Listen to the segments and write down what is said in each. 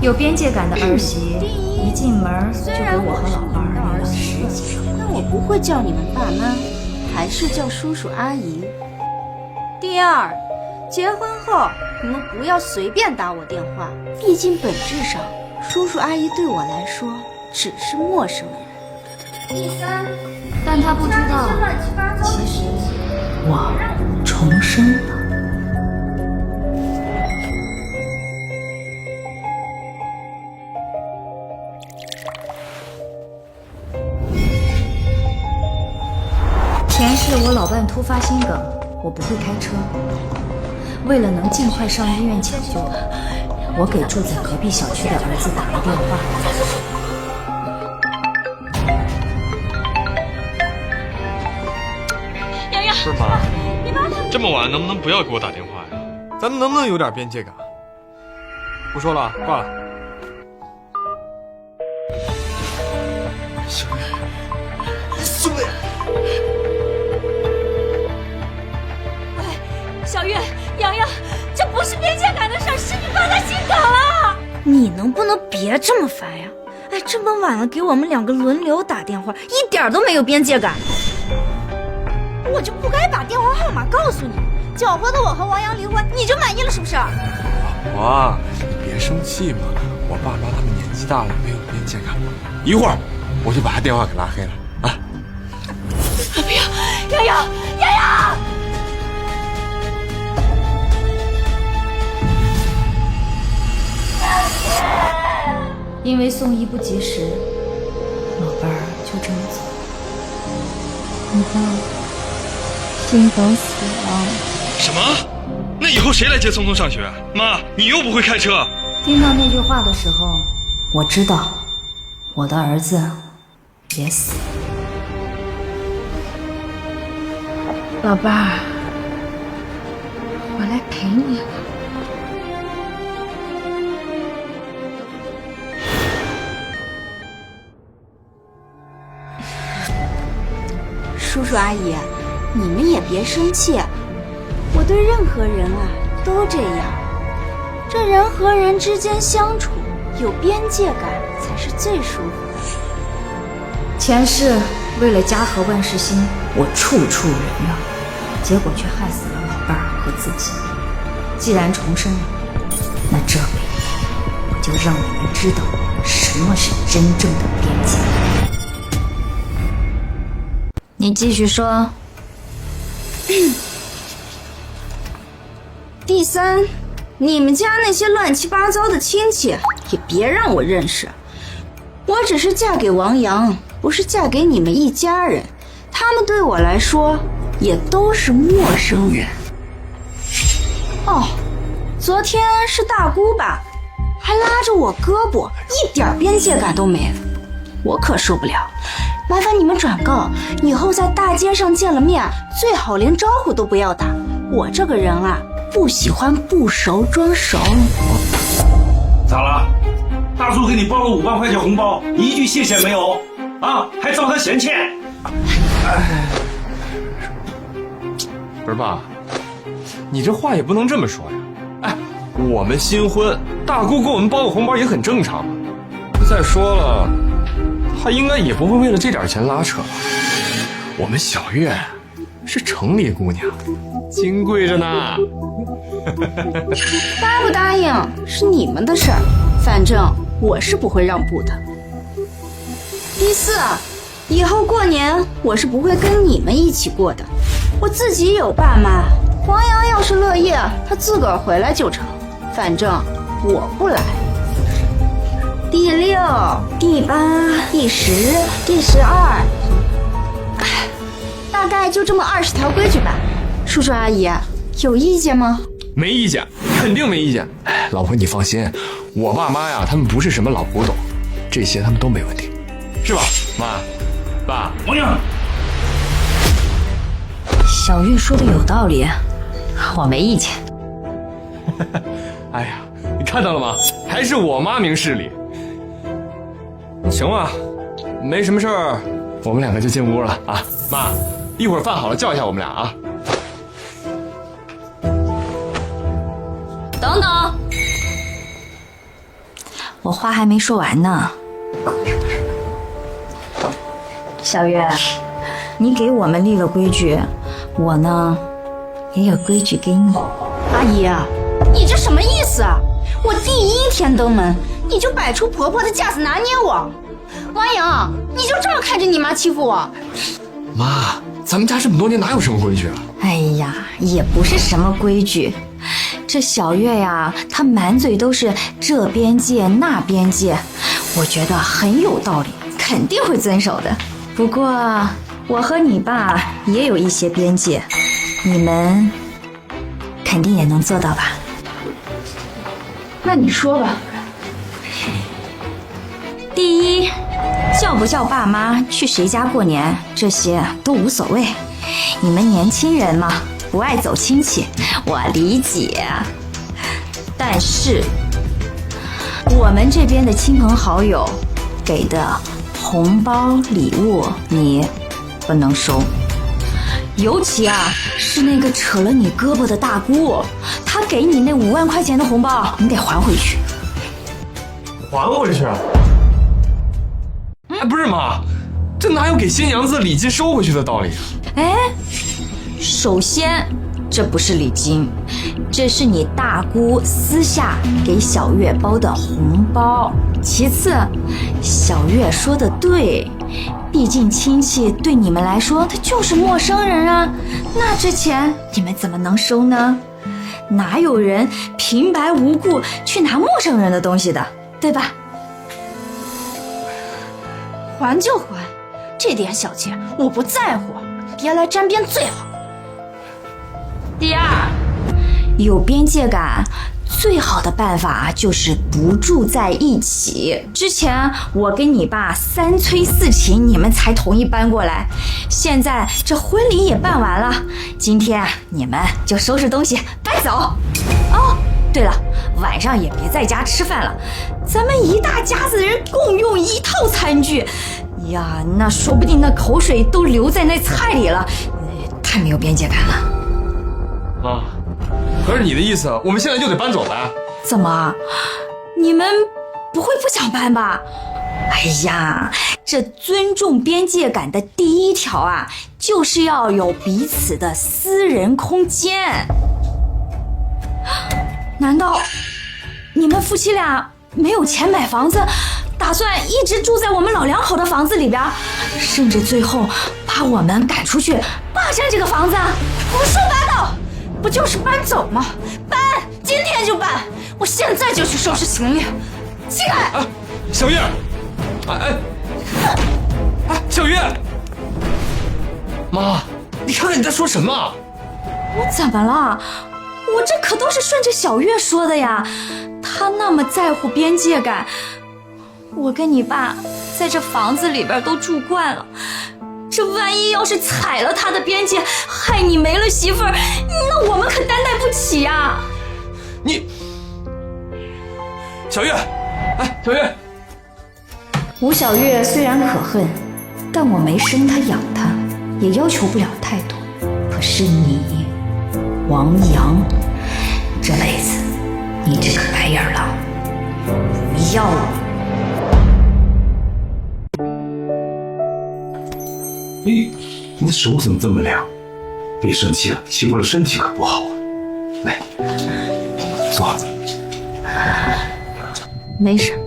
有边界感的儿媳，一进门就给我和老伴儿遇到10几个。那我不会叫你们爸妈，还是叫叔叔阿姨。第二，结婚后你们不要随便打我电话，毕竟本质上，叔叔阿姨对我来说只是陌生人。第三，但他不知道，其实我重生了。前世我老伴突发心梗，我不会开车。为了能尽快上医院抢救，我给住在隔壁小区的儿子打了电话。洋洋，是吗？你妈这么晚能不能不要给我打电话呀？咱们能不能有点边界感？不说了，挂了。兄弟，小月、洋洋，这不是边界感的事儿，是你爸他心梗了。你能不能别这么烦呀？哎，这么晚了给我们2个轮流打电话，一点都没有边界感。我就不该把电话号码告诉你，搅和的我和王阳离婚，你就满意了是不是？老婆，你别生气嘛，我爸妈他们年纪大了，没有边界感，一会儿我就把他电话给拉黑了啊！不要，洋洋，洋洋！因为送医不及时，老伴儿就这么走了。你爸心梗死了。什么？那以后谁来接聪聪上学？妈，你又不会开车。听到那句话的时候，我知道我的儿子也死了。老伴儿，我来陪你了。叔叔阿姨，你们也别生气，我对任何人啊都这样。这人和人之间相处有边界感才是最舒服的。前世为了家和万事兴，我处处忍让，结果却害死了老伴儿和自己。既然重生了，那这辈子我就让你们知道什么是真正的边界感。你继续说。第三，你们家那些乱七八糟的亲戚也别让我认识。我只是嫁给王阳，不是嫁给你们一家人，他们对我来说也都是陌生人。哦，昨天是大姑吧，还拉着我胳膊，一点边界感都没，我可受不了。麻烦你们转告，以后在大街上见了面，最好连招呼都不要打。我这个人啊，不喜欢不熟装熟。咋了？大叔给你包了5万块钱红包，你一句谢谢没有？啊，还招他嫌欠？不是爸，你这话也不能这么说呀。哎，我们新婚，大姑给我们包个红包也很正常嘛。再说了，她应该也不会为了这点钱拉扯吧？我们小月是城里姑娘，金贵着呢。答不答应是你们的事儿，反正我是不会让步的。第四，以后过年我是不会跟你们一起过的，我自己有爸妈。王阳要是乐意，他自个儿回来就成，反正我不来。第6、第8、第10、第12，大概就这么20条规矩吧。叔叔阿姨，有意见吗？没意见，肯定没意见。哎，老婆你放心，我爸妈呀，他们不是什么老古董，这些他们都没问题，是吧，妈、爸？王阳，小玉说的有道理，我没意见。哎呀，你看到了吗？还是我妈明事理。行了，没什么事儿，我们2个就进屋了啊。妈，一会儿饭好了叫一下我们俩啊。等等，我话还没说完呢。小月，你给我们立了规矩，我呢也有规矩给你。阿姨，你这什么意思啊？我第一天登门，你就摆出婆婆的架子拿捏我。王阳，你就这么看着你妈欺负我？妈，咱们家这么多年哪有什么规矩啊？哎呀，也不是什么规矩。这小月呀，她满嘴都是这边界那边界，我觉得很有道理，肯定会遵守的。不过我和你爸也有一些边界，你们肯定也能做到吧？那你说吧。第一，叫不叫爸妈去谁家过年，这些都无所谓。你们年轻人嘛，不爱走亲戚，我理解。但是我们这边的亲朋好友给的红包礼物你不能收，尤其是那个扯了你胳膊的大姑，她给你那5万块钱的红包，你得还回去。还回去？哎，不是妈，这哪有给新娘子礼金收回去的道理啊？哎，首先这不是礼金，这是你大姑私下给小月包的红包。其次，小月说的对，毕竟亲戚对你们来说他就是陌生人啊，那这钱你们怎么能收呢？哪有人平白无故去拿陌生人的东西的，对吧？还就还，这点小钱我不在乎，别来沾边最好。第二，有边界感最好的办法就是不住在一起。之前我跟你爸3催4请，你们才同意搬过来，现在这婚礼也办完了，今天你们就收拾东西搬走。哦，对了，晚上也别在家吃饭了，咱们一大家子人共用一套餐具呀，那说不定那口水都留在那菜里了，太没有边界感了。妈，可是你的意思，我们现在就得搬走呗？怎么？你们不会不想搬吧？哎呀，这尊重边界感的第1条就是要有彼此的私人空间。难道你们夫妻俩没有钱买房子，打算一直住在我们老两口的房子里边，甚至最后把我们赶出去，霸占这个房子？胡说八道！不就是搬走吗？搬，今天就搬！我现在就去收拾行李。起来！哎，小月，小月，妈，你看看你在说什么？我怎么了？我这可都是顺着小月说的呀。她那么在乎边界感，我跟你爸在这房子里边都住惯了，这万一要是踩了他的边界，害你没了媳妇儿，那我们可担待不起呀。你，小月，小月，吴小月虽然可恨，但我没生她养她，也要求不了太多。可是你，王阳，这辈子你这个白眼狼，不要我。哎，你的手怎么这么凉？别生气了，欺负了身体可不好啊。来，坐。没什么，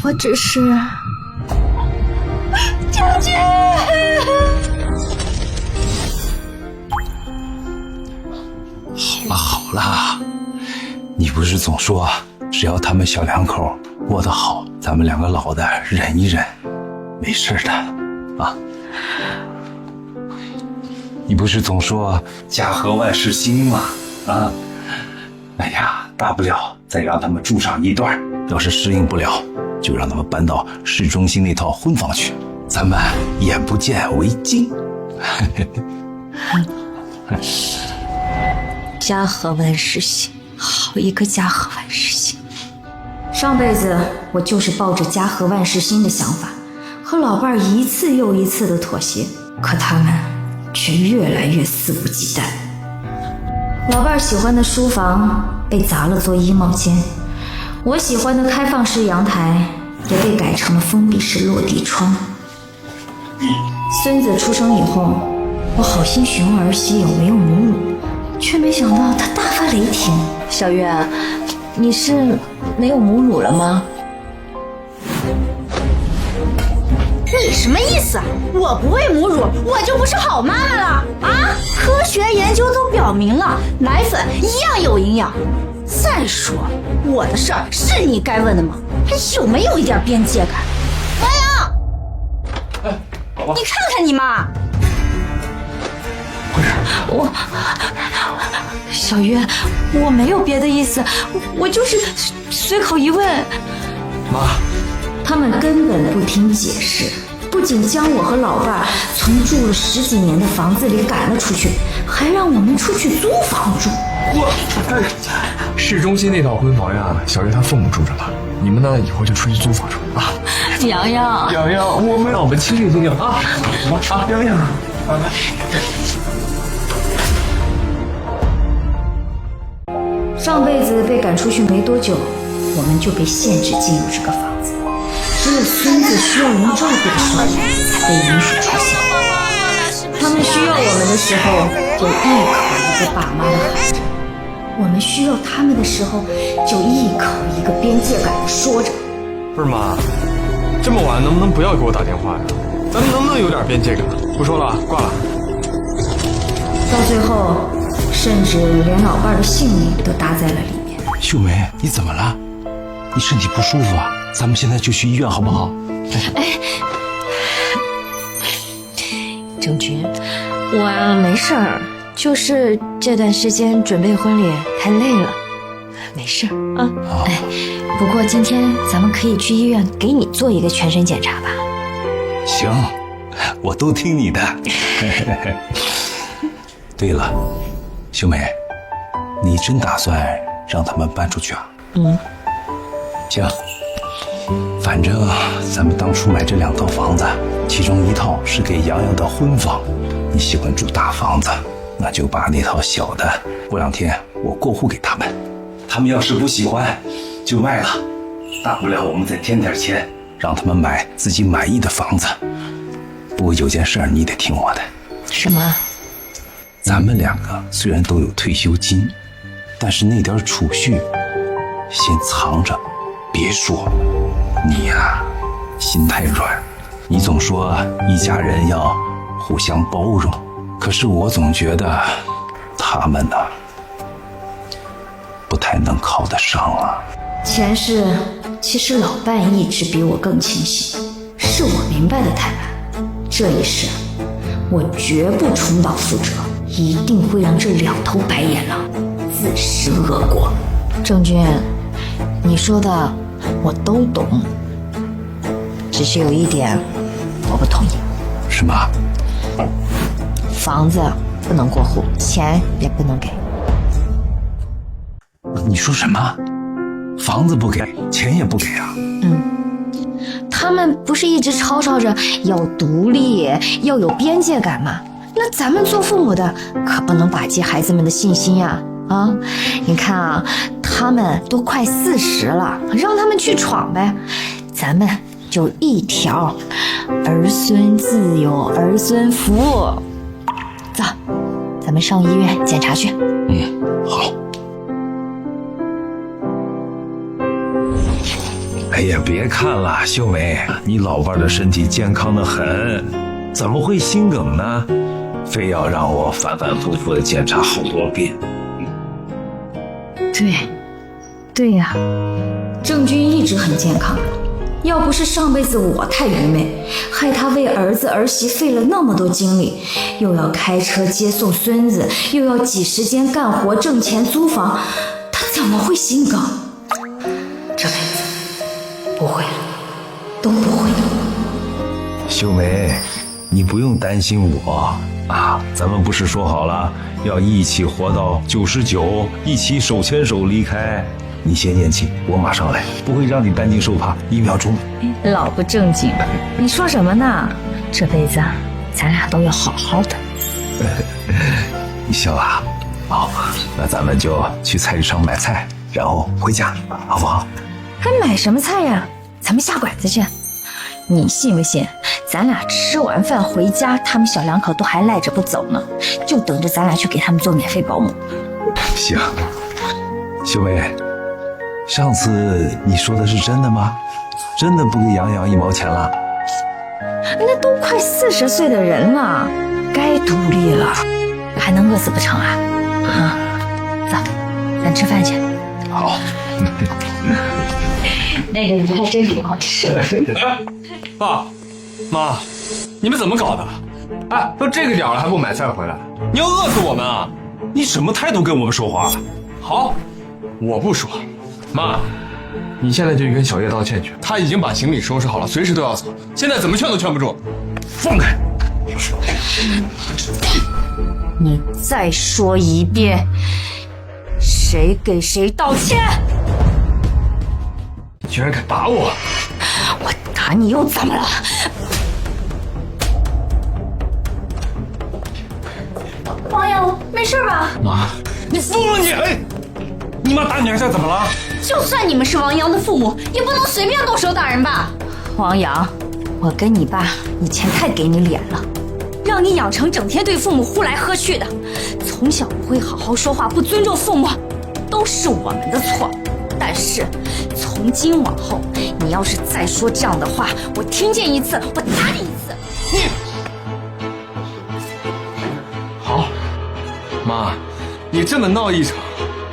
我只是……姐姐，好了，你不是总说只要他们小两口过得好，咱们2个老的忍一忍，没事的啊。你不是总说家和万事兴吗？啊，哎呀，大不了再让他们住上一段，要是适应不了，就让他们搬到市中心那套婚房去，咱们眼不见为净。家和万事兴，好一个家和万事兴！上辈子我就是抱着家和万事兴的想法，和老伴儿一次又一次的妥协，可他们却越来越肆无忌惮。老伴儿喜欢的书房被砸了做衣帽间，我喜欢的开放式阳台也被改成了封闭式落地窗。孙子出生以后，我好心询问儿媳有没有母乳，却没想到她大发雷霆。小月，你是没有母乳了吗？你什么意思啊？我不喂母乳，我就不是好妈妈了啊！科学研究都表明了，奶粉一样有营养。再说，我的事儿是你该问的吗？还有没有一点边界感？王阳，你看看你妈！小月，我没有别的意思，我就是随口一问。妈，他们根本不听解释，不仅将我和老伴从住了10几年的房子里赶了出去，还让我们出去租房住。市中心那套婚房呀，小月她父母住着呢。你们呢，以后就出去租房住啊。洋洋，洋洋，我们让我们清静清静啊！洋洋，上辈子被赶出去没多久，我们就被限制进入这个房子，只有孙子需要人照顾的时候才被允许出现。他们需要我们的时候，就一口一个爸妈的喊着；我们需要他们的时候，就一口一个边界感的说着。不是妈，这么晚能不能不要给我打电话呀？咱们能不能有点边界感？不说了，挂了。到最后，甚至连老伴的性命都搭在了里面。秀梅，你怎么了？你身体不舒服啊？咱们现在就去医院好不好？郑军，我没事儿，就是这段时间准备婚礼太累了，没事儿啊。不过今天咱们可以去医院给你做一个全身检查吧。行，我都听你的。对了，秀梅，你真打算让他们搬出去啊？行，反正咱们当初买这2套房子，其中一套是给洋洋的婚房。你喜欢住大房子，那就把那套小的，过2天我过户给他们。他们要是不喜欢，就卖了，大不了我们再添点钱，让他们买自己满意的房子。不过有件事儿你得听我的。什么？咱们2个虽然都有退休金，但是那点储蓄先藏着，别说。你呀，心太软。你总说一家人要互相包容，可是我总觉得他们呢，不太能靠得上啊。前世其实老伴一直比我更清醒，是我明白的太晚。这一世，我绝不重蹈覆辙，一定会让这2头白眼狼自食恶果。郑军，你说的我都懂，只是有一点我不同意。什么？房子不能过户，钱也不能给。你说什么？房子不给，钱也不给啊？他们不是一直吵吵着要独立，要有边界感吗？那咱们做父母的可不能打击孩子们的信心呀！你看啊，他们都快40了，让他们去闯呗。咱们就一条，儿孙自有儿孙福。走，咱们上医院检查去。好。哎呀，别看了，秀梅，你老伴的身体健康得很，怎么会心梗呢？非要让我反反复复的检查好多遍。对呀，郑军一直很健康，要不是上辈子我太愚昧，害他为儿子儿媳费了那么多精力，又要开车接送孙子，又要挤时间干活挣钱租房，他怎么会心梗？这辈子不会了，都不会了。秀梅，你不用担心我啊，咱们不是说好了要一起活到99，一起手牵手离开？你先咽气，我马上来，不会让你担惊受怕，1秒钟。老不正经，你说什么呢？这辈子咱俩都要好好的。你笑啊？好，那咱们就去菜市场买菜，然后回家，好不好？还买什么菜呀？咱们下馆子去。你信不信？咱俩吃完饭回家，他们小两口都还赖着不走呢，就等着咱俩去给他们做免费保姆。行，秀梅，上次你说的是真的吗？真的不给杨洋1毛钱了？那都快40岁的人了，该独立了，还能饿死不成啊？啊，走，咱吃饭去。好。那个鱼还真挺好吃。爸妈，你们怎么搞的？哎，都这个点了还不买菜回来，你要饿死我们啊！你什么态度跟我们说话？好，我不说。妈，你现在就去跟小叶道歉去，他已经把行李收拾好了，随时都要走，现在怎么劝都劝不住。放开！你再说一遍，谁给谁道歉？你居然敢打我！我打你又怎么了？王阳，没事吧？妈，你疯了你！哎，你妈打你2下怎么了？就算你们是王阳的父母，也不能随便动手打人吧？王阳，我跟你爸以前太给你脸了，让你养成整天对父母呼来喝去的，从小不会好好说话，不尊重父母，都是我们的错。但是从今往后，你要是再说这样的话，我听见一次，我打你一次。好，妈，你这么闹一场，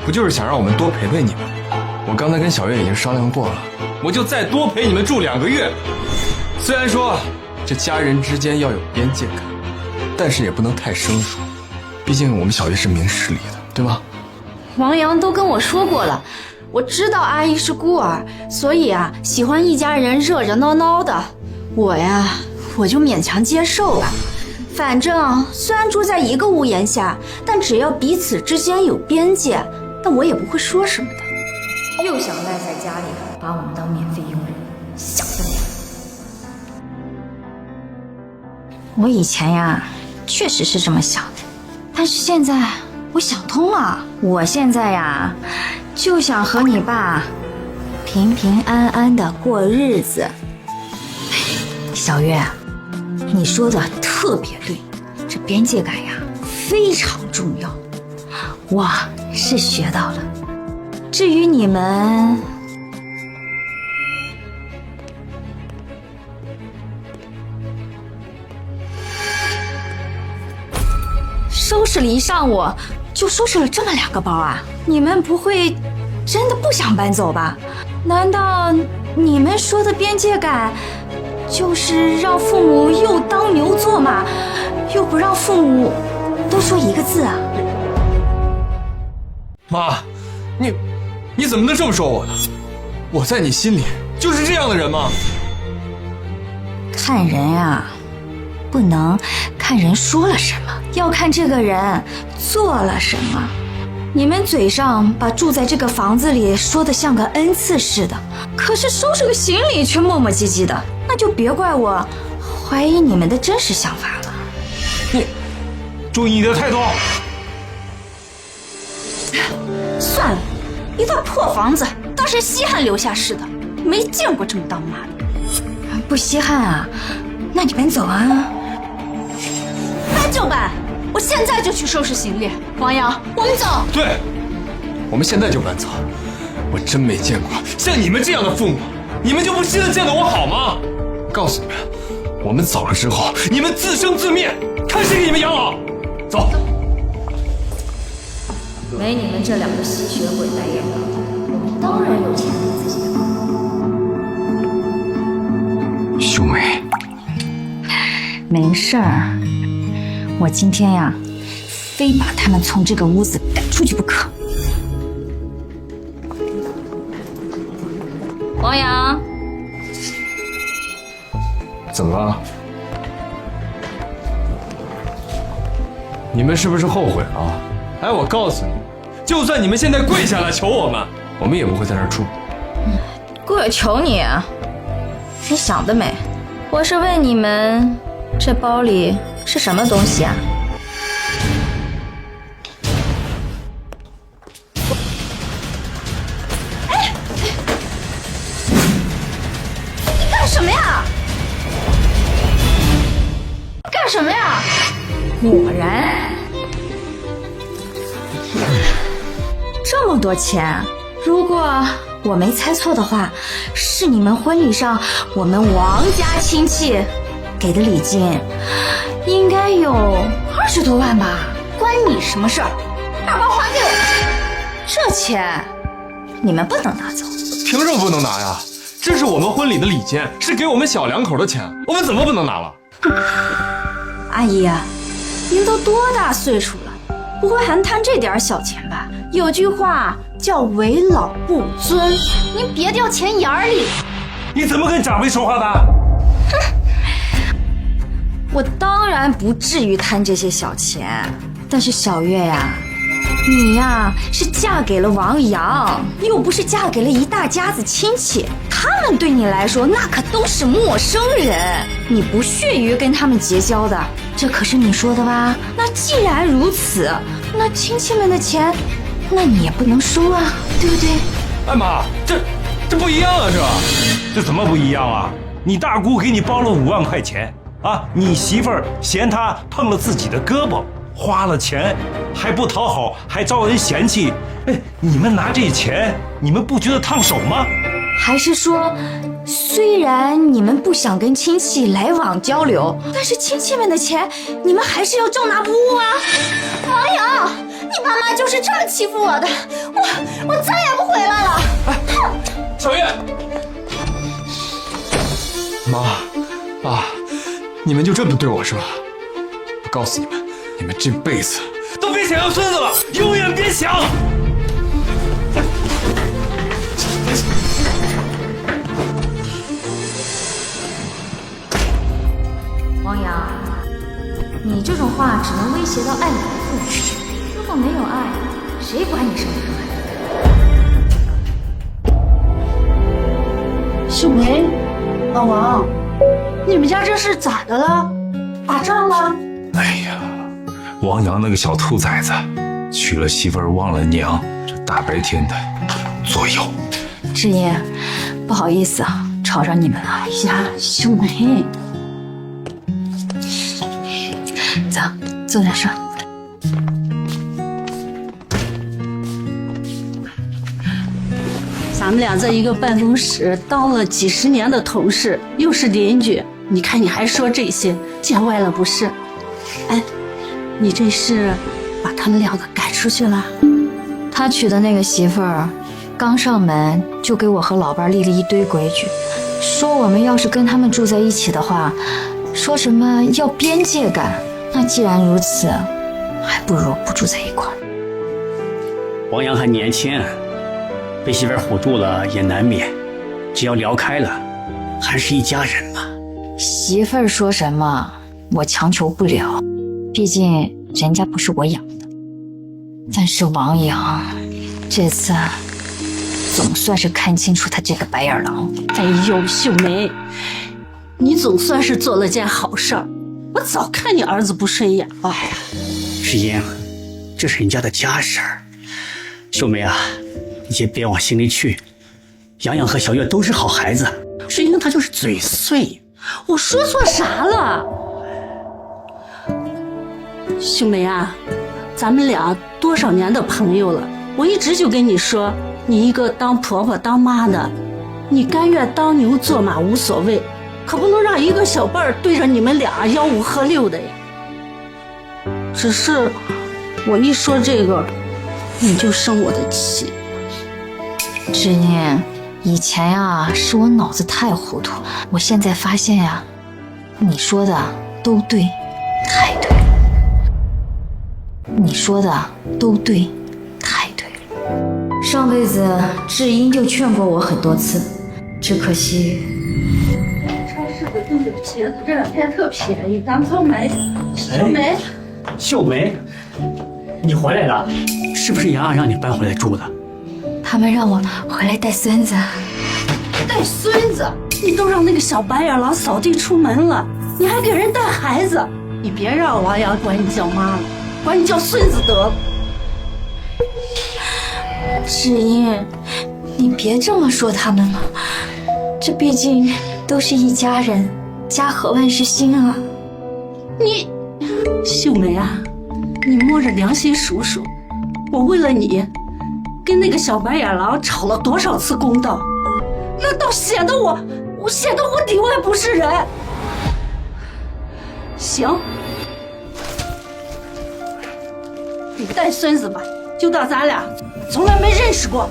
不就是想让我们多陪陪你们？我刚才跟小月已经商量过了，我就再多陪你们住2个月。虽然说这家人之间要有边界感，但是也不能太生疏，毕竟我们小月是明事理的，对吧？王阳都跟我说过了，我知道阿姨是孤儿，所以啊，喜欢一家人热热闹闹的。我就勉强接受吧。反正虽然住在一个屋檐下，但只要彼此之间有边界，那我也不会说什么的。又想赖在家里把我们当免费佣人，想得美！我以前呀，确实是这么想的，但是现在我想通了，我现在呀，就想和你爸平平安安的过日子。小月，你说的特别对，这边界感呀非常重要，我是学到了。至于你们，收拾了一上午，就收拾了这么2个包啊！你们不会真的不想搬走吧？难道你们说的边界感，就是让父母又当牛做马，又不让父母都说一个字啊？妈，你怎么能这么说我呢？我在你心里就是这样的人吗？看人啊，不能看人说了什么，要看这个人做了什么。你们嘴上把住在这个房子里说得像个恩赐似的，可是收拾个行李却磨磨唧唧的，那就别怪我怀疑你们的真实想法了。你注意你的态度。算了，一套破房子，当是稀罕留下似的，没见过这么当妈的。不稀罕啊？那你们走啊。搬就搬，我现在就去收拾行李。王阳，我们走。对，我们现在就搬走。我真没见过像你们这样的父母，你们就不稀罕见到我好吗？告诉你们，我们走了之后，你们自生自灭，看谁给你们养老。走。没你们这2个吸血鬼来养老，我们当然有钱给自己养老。秀梅，没事儿，我今天呀，非把他们从这个屋子赶出去不可。王阳，怎么了？你们是不是后悔了？哎，我告诉你，就算你们现在跪下来求我们，我们也不会在这儿住。跪求你啊？你想得美！我是问你们，这包里是什么东西啊？干什么呀？果然，这么多钱，如果我没猜错的话，是你们婚礼上我们王家亲戚给的礼金，应该有20多万吧？关你什么事儿？把包还给我！这钱你们不能拿走。凭什么不能拿呀？这是我们婚礼的礼金，是给我们小两口的钱，我们怎么不能拿了？阿姨，您都多大岁数了，不会还贪这点小钱吧？有句话叫为老不尊，您别掉钱眼里。你怎么跟长辈说话的？我当然不至于贪这些小钱，但是小月呀，你呀是嫁给了王阳，又不是嫁给了一大家子亲戚，他们对你来说那可都是陌生人，你不屑于跟他们结交的，这可是你说的吧？那既然如此，那亲戚们的钱，那你也不能收啊，对不对？哎妈，这不一样啊，这怎么不一样啊？你大姑给你包了5万块钱啊，你媳妇儿嫌她碰了自己的胳膊，花了钱还不讨好，还招人嫌弃。哎，你们拿这钱，你们不觉得烫手吗？还是说，虽然你们不想跟亲戚来往交流，但是亲戚们的钱，你们还是要照拿不误啊？王阳，你爸妈就是这么欺负我的，我再也不回来了。小月，妈，爸，你们就这么对我是吧？我告诉你们，你们这辈子都别想要孙子了，永远别想！王阳，你这种话只能威胁到爱你的父母，如果没有爱，谁管你生不生孩子？秀梅，老王，你们家这是咋的了？打仗了？哎呀，王阳那个小兔崽子，娶了媳妇儿忘了娘，这大白天的作妖。志英，不好意思啊，吵着你们了。哎呀，秀梅，走，坐在这儿。咱们俩在一个办公室当了几10年的同事，又是邻居，你看你还说这些，见外了不是？哎，你这是把他们2个赶出去了？他娶的那个媳妇儿，刚上门就给我和老伴立了一堆规矩，说我们要是跟他们住在一起的话，说什么要边界感。那既然如此，还不如不住在一块儿。王阳还年轻，被媳妇儿唬住了也难免，只要聊开了，还是一家人嘛。媳妇儿说什么，我强求不了，毕竟人家不是我养的。但是王阳这次总算是看清楚他这个白眼狼。哎呦，秀梅，你总算是做了件好事儿，我早看你儿子不顺眼。哎呀，世英，这是人家的家事儿。秀梅啊，你先别往心里去。洋洋和小月都是好孩子，世英她就是嘴碎。我说错啥了？秀梅啊，咱们俩多少年的朋友了，我一直就跟你说，你一个当婆婆当妈的，你甘愿当牛做马无所谓，可不能让一个小辈儿对着你们俩吆五喝六的呀。只是我一说这个，你就生我的气。志英，以前呀是我脑子太糊涂，我现在发现呀，你说的都对，太对了。你说的都对，太对了。上辈子志英就劝过我很多次，只可惜超市的豆角茄子这2天特便宜，咱们都买。秀梅，秀梅，你回来了，是不是洋洋让你搬回来住的？他们让我回来带孙子。带孙子？你都让那个小白眼狼扫地出门了，你还给人带孩子？你别让王阳管你叫妈了，管你叫孙子得了。志英，你别这么说他们了，这毕竟都是一家人，家和万事兴啊。你，秀梅啊，你摸着良心数数，我为了你，跟那个小白眼狼吵了多少次公道，那倒显得我里外不是人。行，你带孙子吧，就当咱俩从来没认识过。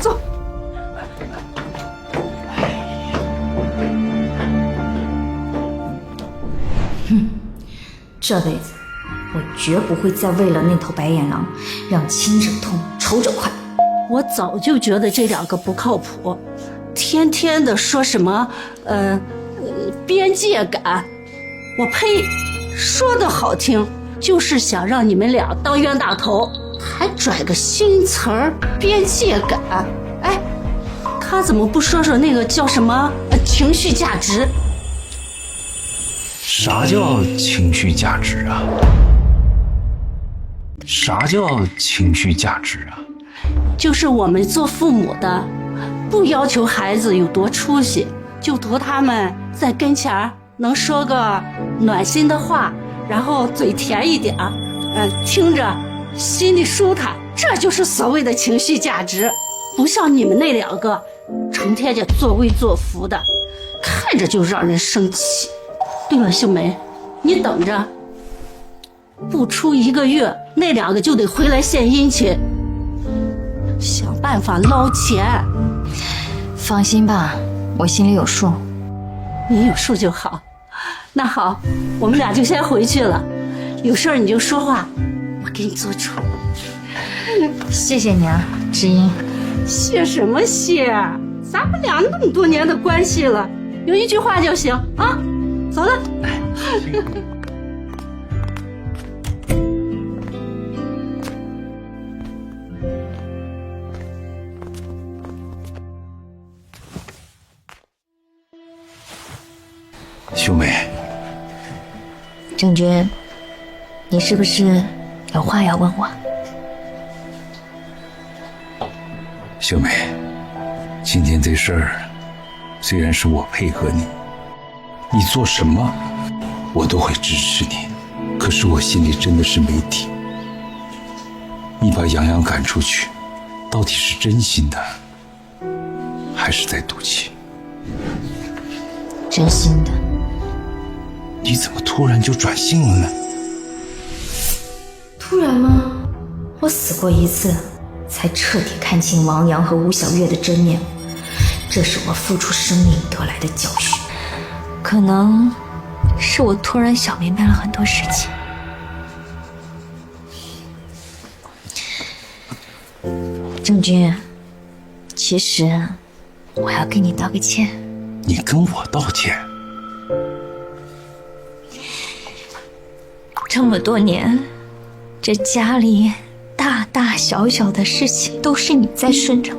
走。这辈子我绝不会再为了那头白眼狼让亲者痛仇者快。我早就觉得这两个不靠谱，天天的说什么边界感，我呸！说的好听就是想让你们俩当冤大头，还拽个新词儿边界感。哎，他怎么不说说那个叫什么情绪价值？啥叫情绪价值啊？啥叫情绪价值啊？就是我们做父母的，不要求孩子有多出息，就图他们在跟前能说个暖心的话，然后嘴甜一点，听着心里舒坦，这就是所谓的情绪价值。不像你们那两个，成天就作威作福的，看着就让人生气。对了，秀梅，你等着，不出1个月，那两个就得回来献殷勤，想办法捞钱。放心吧，我心里有数。你有数就好。那好，我们俩就先回去了，有事儿你就说话，我给你做主。谢谢你啊，知音。谢什么谢？咱们俩那么多年的关系了，有一句话就行啊。走了。秀梅，郑军，你是不是有话要问我？秀梅，今天这事儿虽然是我配合你，你做什么我都会支持你，可是我心里真的是没底。你把杨洋赶出去，到底是真心的还是在赌气？真心的。你怎么突然就转性了呢？突然吗？我死过一次，才彻底看清王阳和吴小月的真面目，这是我付出生命得来的教训。可能是我突然想明白了很多事情。郑军，其实我要跟你道个歉。你跟我道歉？这么多年，这家里大大小小的事情都是你在顺着，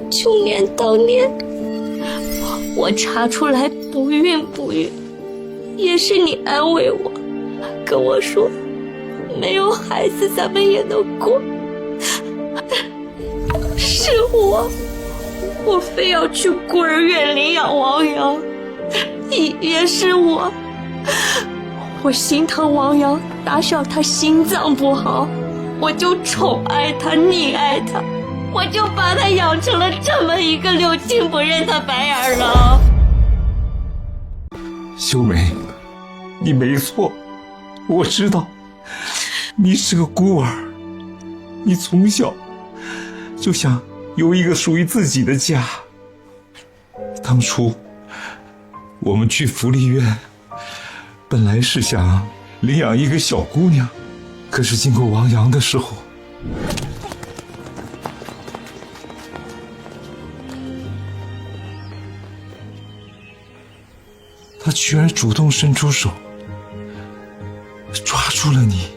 就连当年我查出来不孕，也是你安慰我，跟我说没有孩子咱们也能过。是我非要去孤儿院领养王阳，也是我心疼王阳，打小他心脏不好，我就宠爱他溺爱他，我就把他养成了这么一个六亲不认的白眼狼。秀梅，你没错，我知道你是个孤儿，你从小就想有一个属于自己的家。当初我们去福利院，本来是想领养一个小姑娘，可是经过王阳的时候，他居然主动伸出手抓住了你。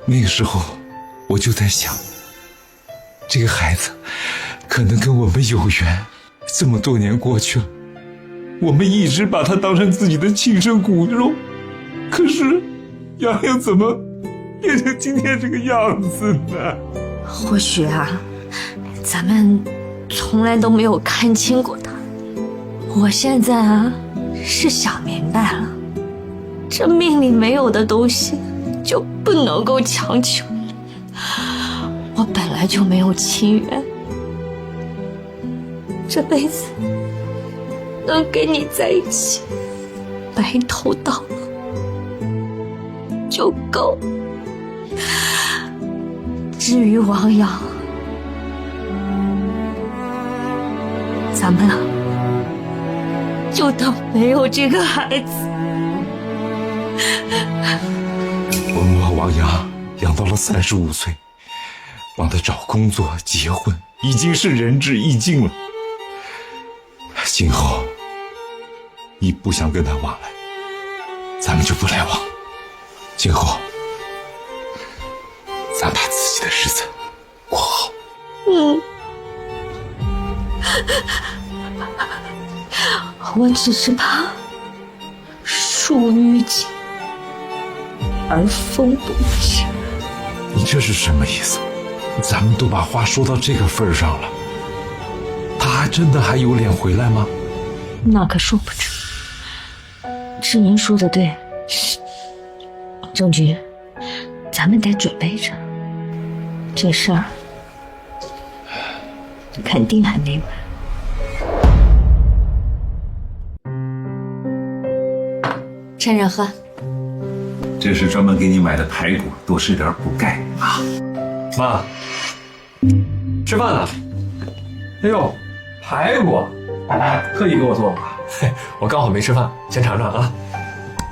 那个时候我就在想，这个孩子可能跟我们有缘，这么多年过去了，我们一直把他当成自己的亲生骨肉，可是洋洋怎么变成今天这个样子呢？或许啊，咱们从来都没有看清过他。我现在啊，是想明白了，这命里没有的东西就不能够强求。我本来就没有亲缘，这辈子能跟你在一起，白头到老就够。至于王阳，咱们啊，就当没有这个孩子。我们把王阳养到了35岁，帮他找工作、结婚，已经是仁至义尽了。今后你不想跟他往来，咱们就不来往。今后咱把自己的日子过好。我只是怕树欲静而风不止。你这是什么意思？咱们都把话说到这个份儿上了，他还真的还有脸回来吗？那可说不准。是您说的对，郑局，咱们得准备着，这事儿肯定还没完。趁热喝。这是专门给你买的排骨，多吃点补钙啊。妈，吃饭呢？哎呦，排骨，特意给我做的。嘿，我刚好没吃饭，先尝尝啊。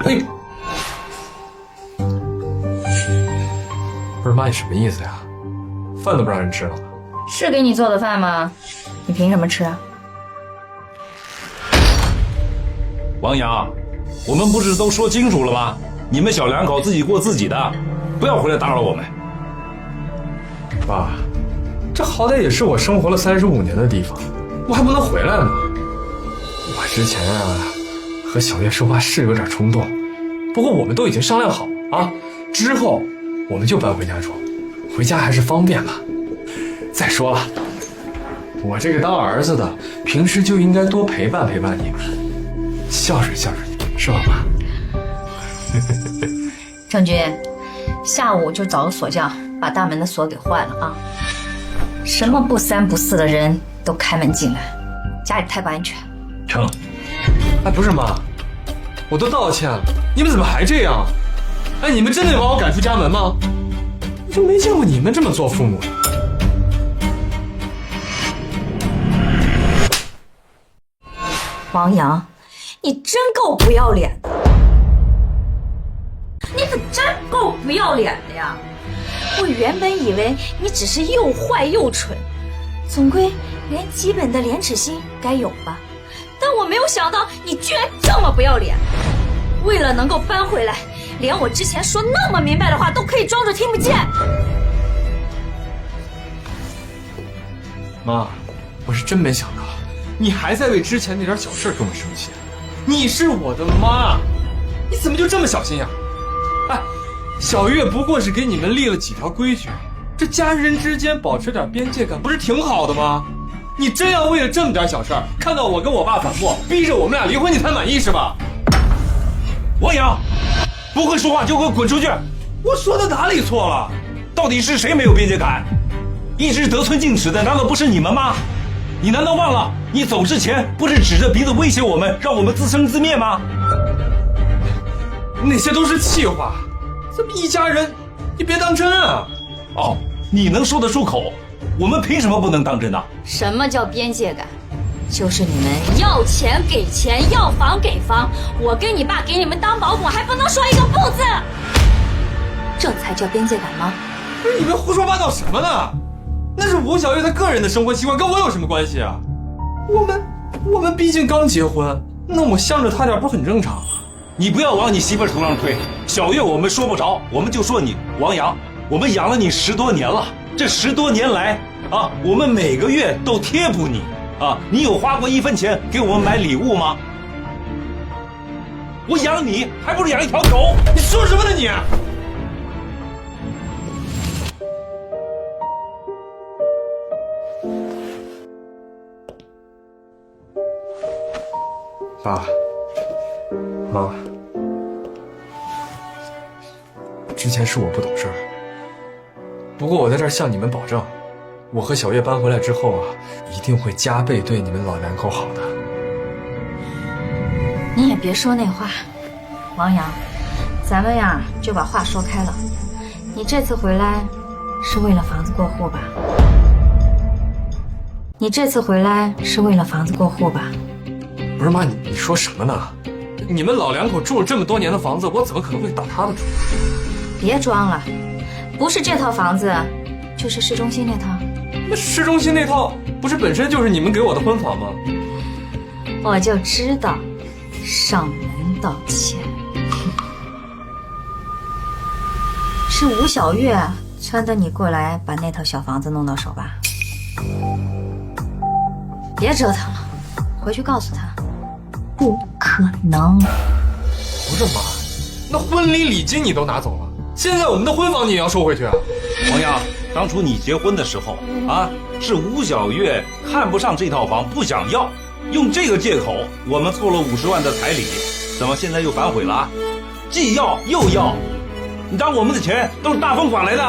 哎，不是妈，你什么意思呀？饭都不让人吃了？是给你做的饭吗？你凭什么吃啊？王阳，我们不是都说清楚了吗？你们小两口自己过自己的，不要回来打扰我们。爸，这好歹也是我生活了35年的地方，我还不能回来吗？我之前啊和小月说话是有点冲动，不过我们都已经商量好了啊，之后我们就搬回家住，回家还是方便嘛。再说了，我这个当儿子的，平时就应该多陪伴陪伴你们，孝顺孝顺你们，是吧妈？郑军，下午就找个锁匠把大门的锁给换了啊！什么不三不四的人都开门进来，家里太不安全。成。哎，不是妈，我都道歉了，你们怎么还这样？哎，你们真的把我赶出家门吗？我就没见过你们这么做父母的。王阳，你真够不要脸的！你可真够不要脸的呀！我原本以为你只是又坏又蠢，总归连基本的廉耻心该有吧。但我没有想到你居然这么不要脸，为了能够搬回来，连我之前说那么明白的话都可以装作听不见。妈，我是真没想到，你还在为之前那点小事跟我生气。你是我的妈，你怎么就这么小心眼？哎，小月不过是给你们立了几条规矩，这家人之间保持点边界感，不是挺好的吗？你真要为了这么点小事儿，看到我跟我爸反目，逼着我们俩离婚，你才满意是吧？王阳，不会说话就给我滚出去！我说的哪里错了？到底是谁没有边界感？一直得寸进尺的难道不是你们吗？你难道忘了你走之前不是指着鼻子威胁我们，让我们自生自灭吗？那些都是气话，咱们一家人，你别当真啊！哦，你能说得出口，我们凭什么不能当真呢？什么叫边界感？就是你们要钱给钱，要房给房，我跟你爸给你们当保姆还不能说一个不字，这才叫边界感吗？不是你们胡说八道什么呢？那是吴小月她个人的生活习惯，跟我有什么关系啊？我们毕竟刚结婚，那我向着她点不是很正常吗？你不要往你媳妇头上推，小月我们说不着，我们就说你王阳，我们养了你10多年了，这10多年来啊，我们每个月都贴补你啊，你有花过1分钱给我们买礼物吗？我养你还不如养一条狗！你说什么呢你？爸妈，之前是我不懂事儿，不过我在这儿向你们保证，我和小月搬回来之后啊，一定会加倍对你们老两口好的。你也别说那话，王阳，咱们呀就把话说开了。你这次回来是为了房子过户吧？你这次回来是为了房子过户吧？不是妈，你说什么呢？你们老两口住了这么多年的房子，我怎么可能会打他的主意？别装了，不是这套房子，就是市中心那套。那市中心那套不是本身就是你们给我的婚房吗？我就知道，上门道歉。是吴小月撺掇你过来把那套小房子弄到手吧？别折腾了，回去告诉他，不可能。不是妈，那婚礼礼金你都拿走了，现在我们的婚房你也要收回去啊？王阳，当初你结婚的时候啊，是吴小月看不上这套房，不想要，用这个借口，我们凑了50万的彩礼，怎么现在又反悔了？既要又要，你当我们的钱都是大风刮来的？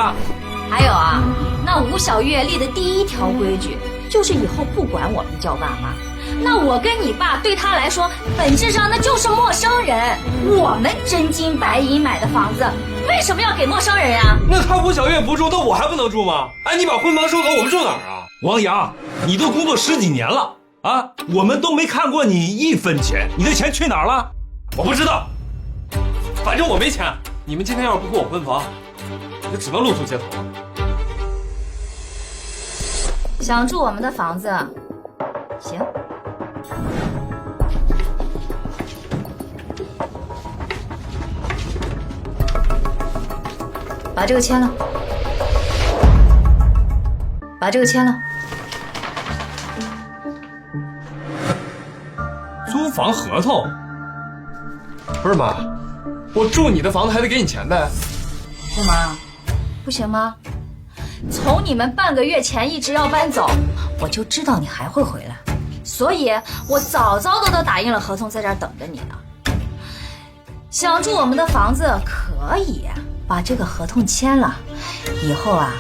还有啊，那吴小月立的第一条规矩就是以后不管我们叫爸妈。那我跟你爸对他来说，本质上那就是陌生人。我们真金白银买的房子，为什么要给陌生人呀？那他吴小月不住，那我还不能住吗？哎，你把婚房收走，我们住哪儿啊？王阳，你都工作10几年了啊，我们都没看过你1分钱，你的钱去哪儿了？我不知道，反正我没钱。你们今天要是不给我婚房，我就只能露宿街头了。想住我们的房子，行。把这个签了，把这个签了。租房合同？不是妈，我住你的房子还得给你钱呗？干嘛？不行吗？从你们半个月前一直要搬走，我就知道你还会回来，所以我早早的都打印了合同，在这儿等着你呢。想住我们的房子可以把这个合同签了，以后啊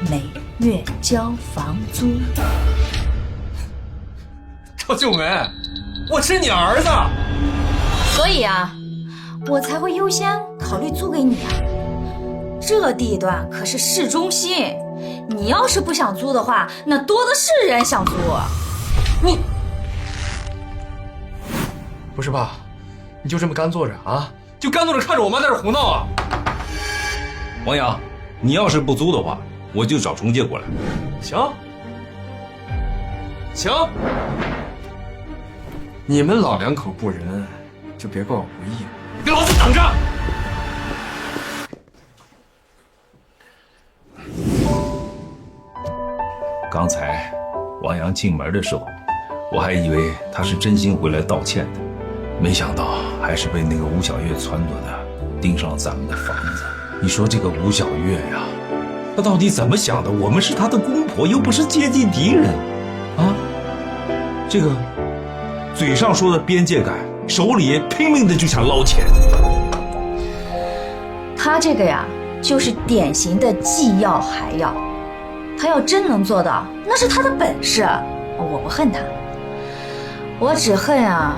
每月交房租。赵秀梅，我是你儿子，所以啊我才会优先考虑租给你啊。这地段可是市中心，你要是不想租的话，那多的是人想租。你不是爸，你就这么干坐着啊？就干坐着看着我妈在这胡闹啊？王阳，你要是不租的话，我就找中介过来。行，行，你们老两口不仁，就别怪我不义了。给老子等着！刚才王阳进门的时候，我还以为他是真心回来道歉的，没想到还是被那个吴小月撺掇的，盯上了咱们的房子。你说这个吴小月呀，她到底怎么想的？我们是她的公婆，又不是阶级敌人啊！这个嘴上说的边界感，手里拼命的就想捞钱。他这个呀，就是典型的既要还要。他要真能做到，那是他的本事。我不恨他，我只恨啊，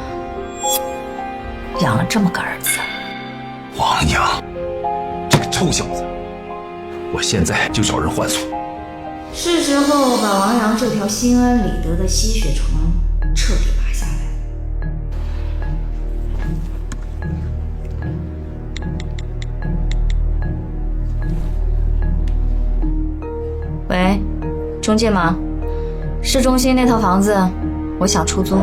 养了这么个儿子。王阳，这个臭小子，我现在就找人换锁。是时候把王阳这条心安理得的吸血虫彻底拔下来。喂，中介吗？市中心那套房子，我想出租。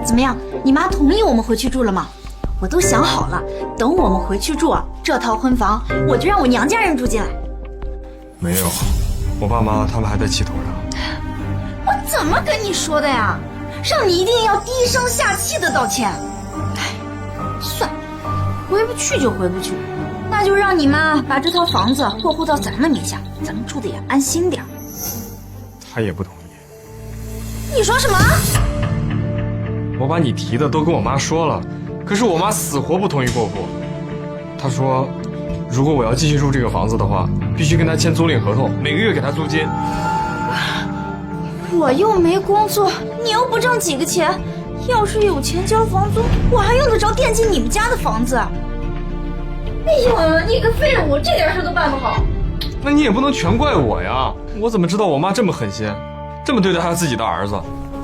怎么样？你妈同意我们回去住了吗？我都想好了，等我们回去住，这套婚房我就让我娘家人住进来。没有，我爸妈他们还在气头上。我怎么跟你说的呀？让你一定要低声下气的道歉。哎，算了，回不去就回不去，那就让你妈把这套房子过户到咱们名下，咱们住的也安心点。他也不同意。你说什么？我把你提的都跟我妈说了，可是我妈死活不同意过户。她说，如果我要继续住这个房子的话，必须跟她签租赁合同，每个月给她租金。我又没工作，你又不挣几个钱，要是有钱交房租，我还用得着惦记你们家的房子？哎呦，你个废物，这点事都办不好。那你也不能全怪我呀，我怎么知道我妈这么狠心，这么对待她自己的儿子？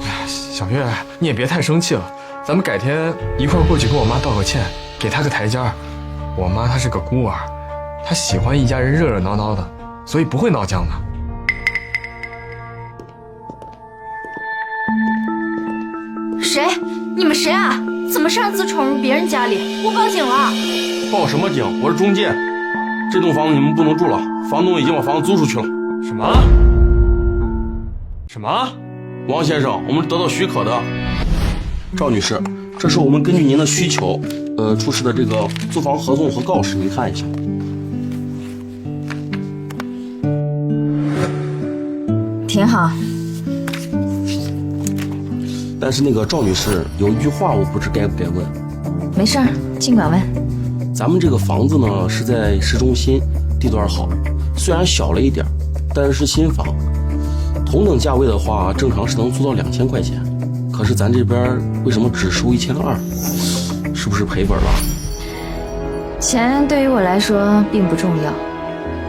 哎呀，小月，你也别太生气了，咱们改天一块儿过去跟我妈道个歉，给她个台阶儿。我妈她是个孤儿，她喜欢一家人热热闹闹的，所以不会闹僵的。谁？你们谁啊？怎么擅自闯入别人家里？我报警了！报什么警？我是中介，这栋房子你们不能住了，房东已经把房子租出去了。什么？什么？王先生，我们得到许可的。赵女士，这是我们根据您的需求，出示的这个租房合同和告示，您看一下。挺好。但是那个赵女士有一句话，我不知该不该问。没事儿，尽管问。咱们这个房子呢是在市中心，地段好，虽然小了一点，但是是新房。同等价位的话，正常是能租到2000块钱。可是咱这边为什么只收1200？是不是赔本了？钱对于我来说并不重要，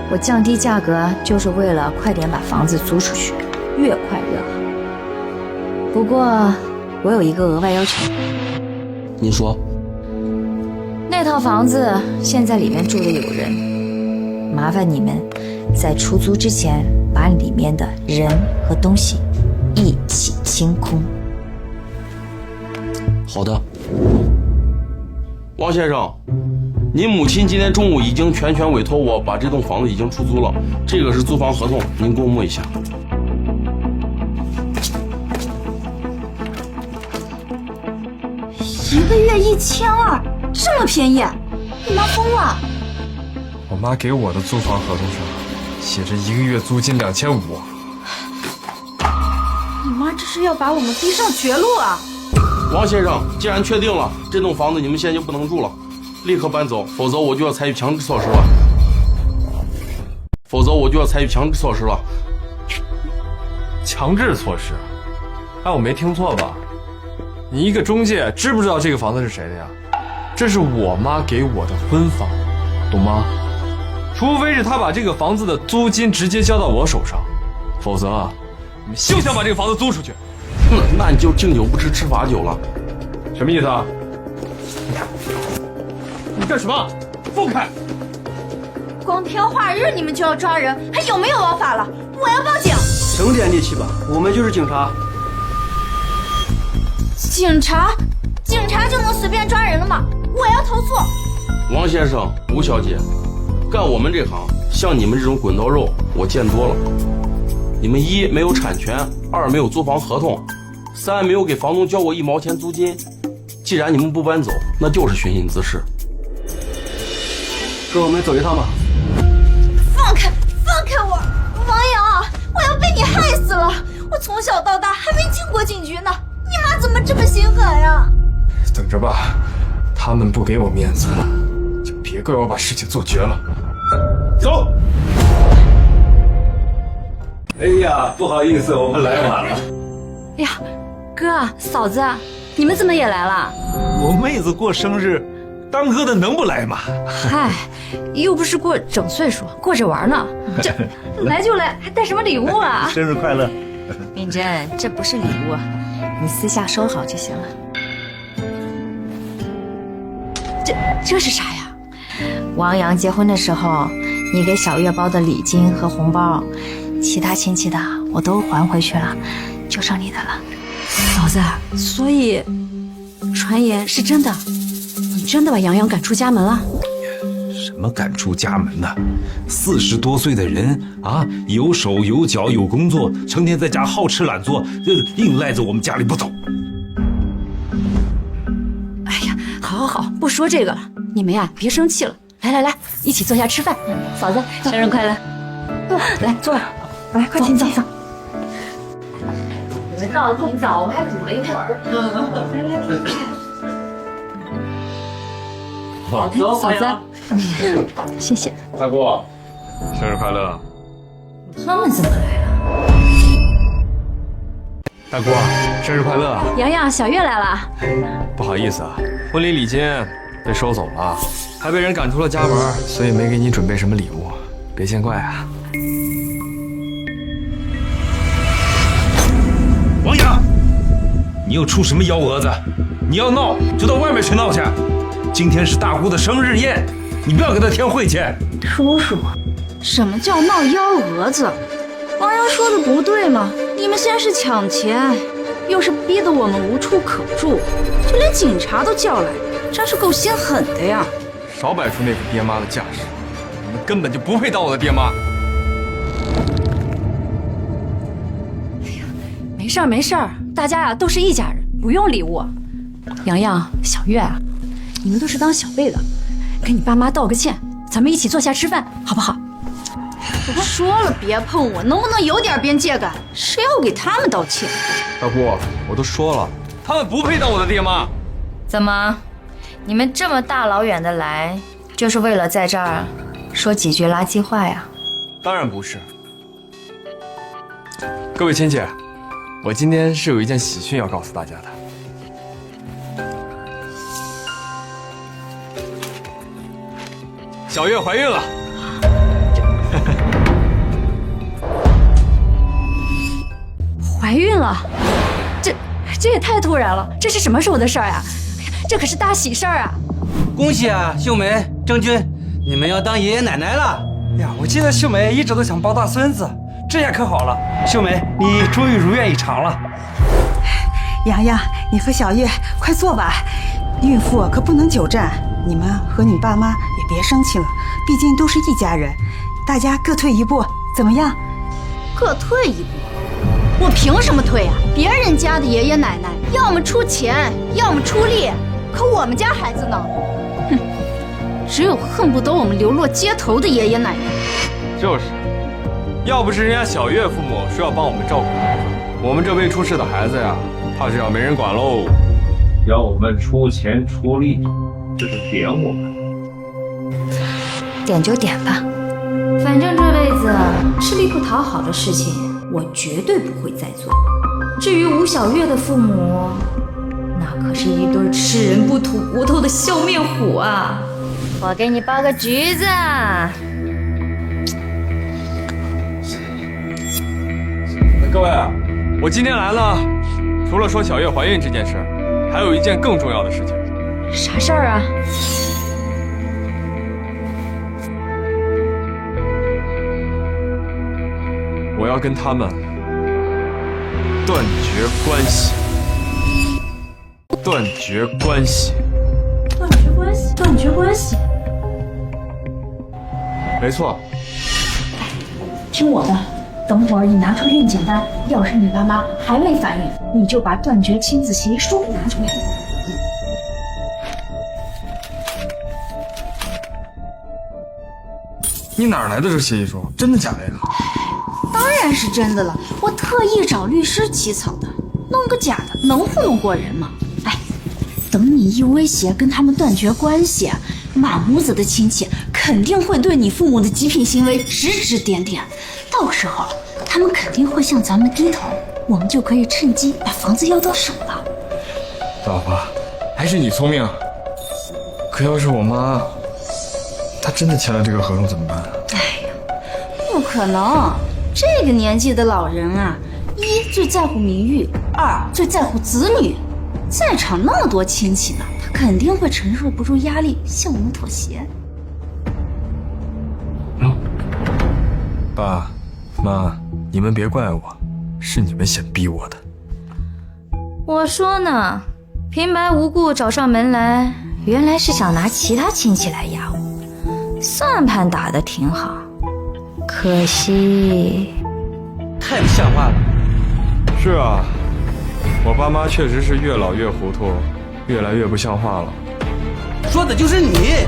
我降低价格就是为了快点把房子租出去，越快越好。不过我有一个额外要求。您说。那套房子现在里面住的有人，麻烦你们在出租之前把里面的人和东西一起清空。好的。王先生，您母亲今天中午已经全权委托我把这栋房子已经出租了，这个是租房合同，您过目一下。1个月1200，这么便宜？你妈疯了！我妈给我的租房合同上写着1个月租金2500。你妈这是要把我们逼上绝路啊！王先生，既然确定了这栋房子你们现在就不能住了，立刻搬走，否则我就要采取强制措施了。强制措施？哎，我没听错吧？你一个中介知不知道这个房子是谁的呀？这是我妈给我的婚房，懂吗？除非是她把这个房子的租金直接交到我手上，否则你们休想把这个房子租出去。那你就敬酒不吃吃罚酒了。什么意思啊？你干什么？放开！光天化日你们就要抓人，还有没有王法了？我要报警！省点力气吧，我们就是警察。警察就能随便抓人了吗？我要投诉！王先生、吴小姐，干我们这行，像你们这种滚刀肉，我见多了。你们1没有产权，2没有租房合同，3没有给房东交过1毛钱租金。既然你们不搬走，那就是寻衅滋事。跟我们走一趟吧。放开我！王阳，我要被你害死了！我从小到大还没进过警局呢，你妈怎么这么心狠呀？等着吧，他们不给我面子，就别怪我把事情做绝了。走。哎呀，不好意思，我们来晚了。哎呀，哥嫂子，你们怎么也来了？我妹子过生日，当哥的能不来吗？嗨，又不是过整岁数，过着玩呢。这来就来，还带什么礼物啊？生日快乐！敏珍，这不是礼物，你私下收好就行了。这是啥呀？王阳结婚的时候，你给小月包的礼金和红包，其他亲戚的我都还回去了，就剩你的了。嫂子，所以传言是真的，你真的把杨洋赶出家门了？什么赶出家门呢？40多岁的人啊，有手有脚有工作，成天在家好吃懒做，硬赖在我们家里不走。哎呀，好，不说这个了，你们呀别生气了。来，一起坐下吃饭。嫂子，生日快乐！来坐，来快请坐。们到的挺早，我们还煮了一会儿。嫂子，谢谢。大姑，生日快乐！他们怎么来了？大姑，生日快乐！洋洋，小月来了。不好意思啊，婚礼礼金被收走了，还被人赶出了家门，所以没给你准备什么礼物，别见怪啊。王阳，你又出什么幺蛾子？你要闹就到外面去闹去。今天是大姑的生日宴，你不要给她添晦气。叔叔，什么叫闹幺蛾子？王阳说的不对吗？你们先是抢钱，又是逼得我们无处可住，就连警察都叫来，真是够心狠的呀！少摆出那副爹妈的架势，你们根本就不配当我的爹妈。没事儿没事儿，大家呀都是一家人，不用礼物。洋洋、小月啊，你们都是当小辈的，跟你爸妈道个歉，咱们一起坐下吃饭，好不好？我说了别碰我，能不能有点边界感？谁要给他们道歉？大姑，我都说了，他们不配当我的爹妈。怎么，你们这么大老远的来，就是为了在这儿说几句垃圾话呀？当然不是。各位亲戚，我今天是有一件喜讯要告诉大家的。小月怀孕了。怀孕了？这也太突然了，这是什么时候的事儿呀？这可是大喜事儿啊！恭喜啊，秀梅、郑钧，你们要当爷爷奶奶了。呀，我记得秀梅一直都想抱大孙子，这下可好了，秀梅，你终于如愿以偿了。洋洋，你和小月快坐吧，孕妇可不能久站。你们和你爸妈也别生气了，毕竟都是一家人，大家各退一步，怎么样？各退一步？我凭什么退啊？别人家的爷爷奶奶要么出钱，要么出力，可我们家孩子呢？哼，只有恨不得我们流落街头的爷爷奶奶。就是，要不是人家小月父母说要帮我们照顾孩子，我们这未出世的孩子呀，怕是要没人管喽。要我们出钱出力，这是点我们。点就点吧，反正这辈子吃力不讨好的事情，我绝对不会再做。至于吴小月的父母，那可是一对吃人不吐骨头的笑面虎啊！我给你包个橘子。各位，我今天来呢，除了说小月怀孕这件事，还有一件更重要的事情。啥事儿啊？我要跟他们断绝关系。断绝关系。断绝关系？断绝关系？没错。听我的，等会儿你拿出孕检单，要是你爸妈还没反应，你就把断绝亲子协议书拿出来。你哪来的这协议书？真的假的呀？当然是真的了，我特意找律师起草的，弄个假的能糊弄过人吗？哎，等你一威胁跟他们断绝关系，满屋子的亲戚肯定会对你父母的极品行为指指点点，到时候他们肯定会向咱们低头，我们就可以趁机把房子要到手了。老婆，还是你聪明。可要是我妈，她真的签了这个合同怎么办？哎呀，不可能！这个年纪的老人啊，一最在乎名誉，二最在乎子女。在场那么多亲戚呢，他肯定会承受不住压力，向我们妥协。爸妈，你们别怪我，是你们先逼我的。我说呢，平白无故找上门来，原来是想拿其他亲戚来压我，算盘打得挺好，可惜太不像话了。是啊，我爸妈确实是越老越糊涂，越来越不像话了。说的就是你，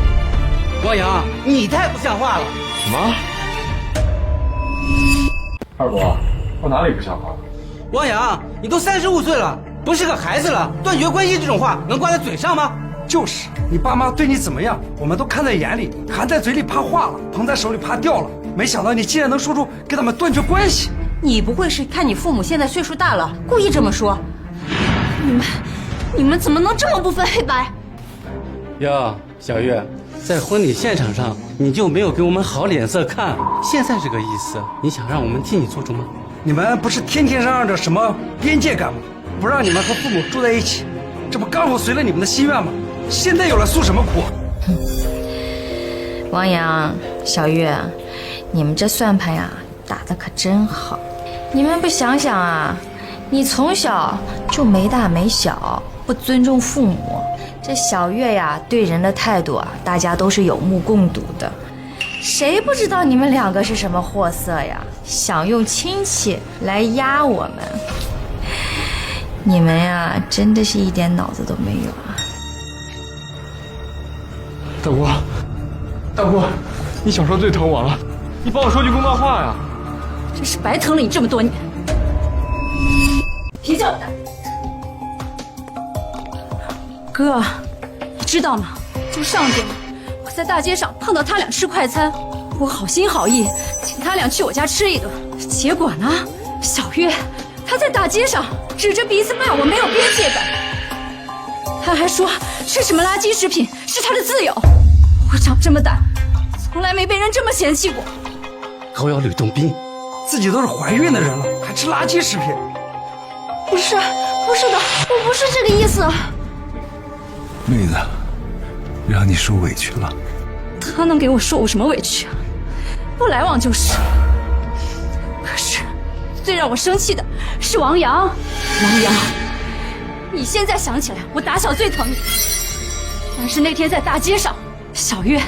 王阳，你太不像话了。什么？二伯，我哪里不像话了？王阳，你都35岁了，不是个孩子了，断绝关系这种话能挂在嘴上吗？就是你爸妈对你怎么样，我们都看在眼里，含在嘴里怕化了，捧在手里怕掉了。没想到你竟然能说出跟他们断绝关系。你不会是看你父母现在岁数大了，故意这么说？你们怎么能这么不分黑白？哟，小月，在婚礼现场上你就没有给我们好脸色看，现在这个意思，你想让我们替你做主吗？你们不是天天嚷嚷着什么边界感吗？不让你们和父母住在一起，这不刚好随了你们的心愿吗？现在有了诉什么苦？王阳、小月，你们这算盘呀打得可真好。你们不想想啊，你从小就没大没小，不尊重父母。这小月呀对人的态度啊，大家都是有目共睹的。谁不知道你们两个是什么货色呀？想用亲戚来压我们，你们呀真的是一点脑子都没有啊！大姑，你小时候最疼我了，你帮我说句公道话呀！真是白疼了你这么多年。别叫我大哥，你知道吗？就上周我在大街上碰到他俩吃快餐，我好心好意请他俩去我家吃一顿，结果呢，小月她在大街上指着鼻子骂我没有边界感，他还说吃什么垃圾食品是他的自由。我长这么大，从来没被人这么嫌弃过。狗咬吕洞宾，自己都是怀孕的人了，还吃垃圾食品？不是的，我不是这个意思。妹子，让你受委屈了。他能给我受什么委屈啊？不来往就是。可是，最让我生气的是王阳。王阳，你现在想起来，我打小最疼你。但是那天在大街上，小月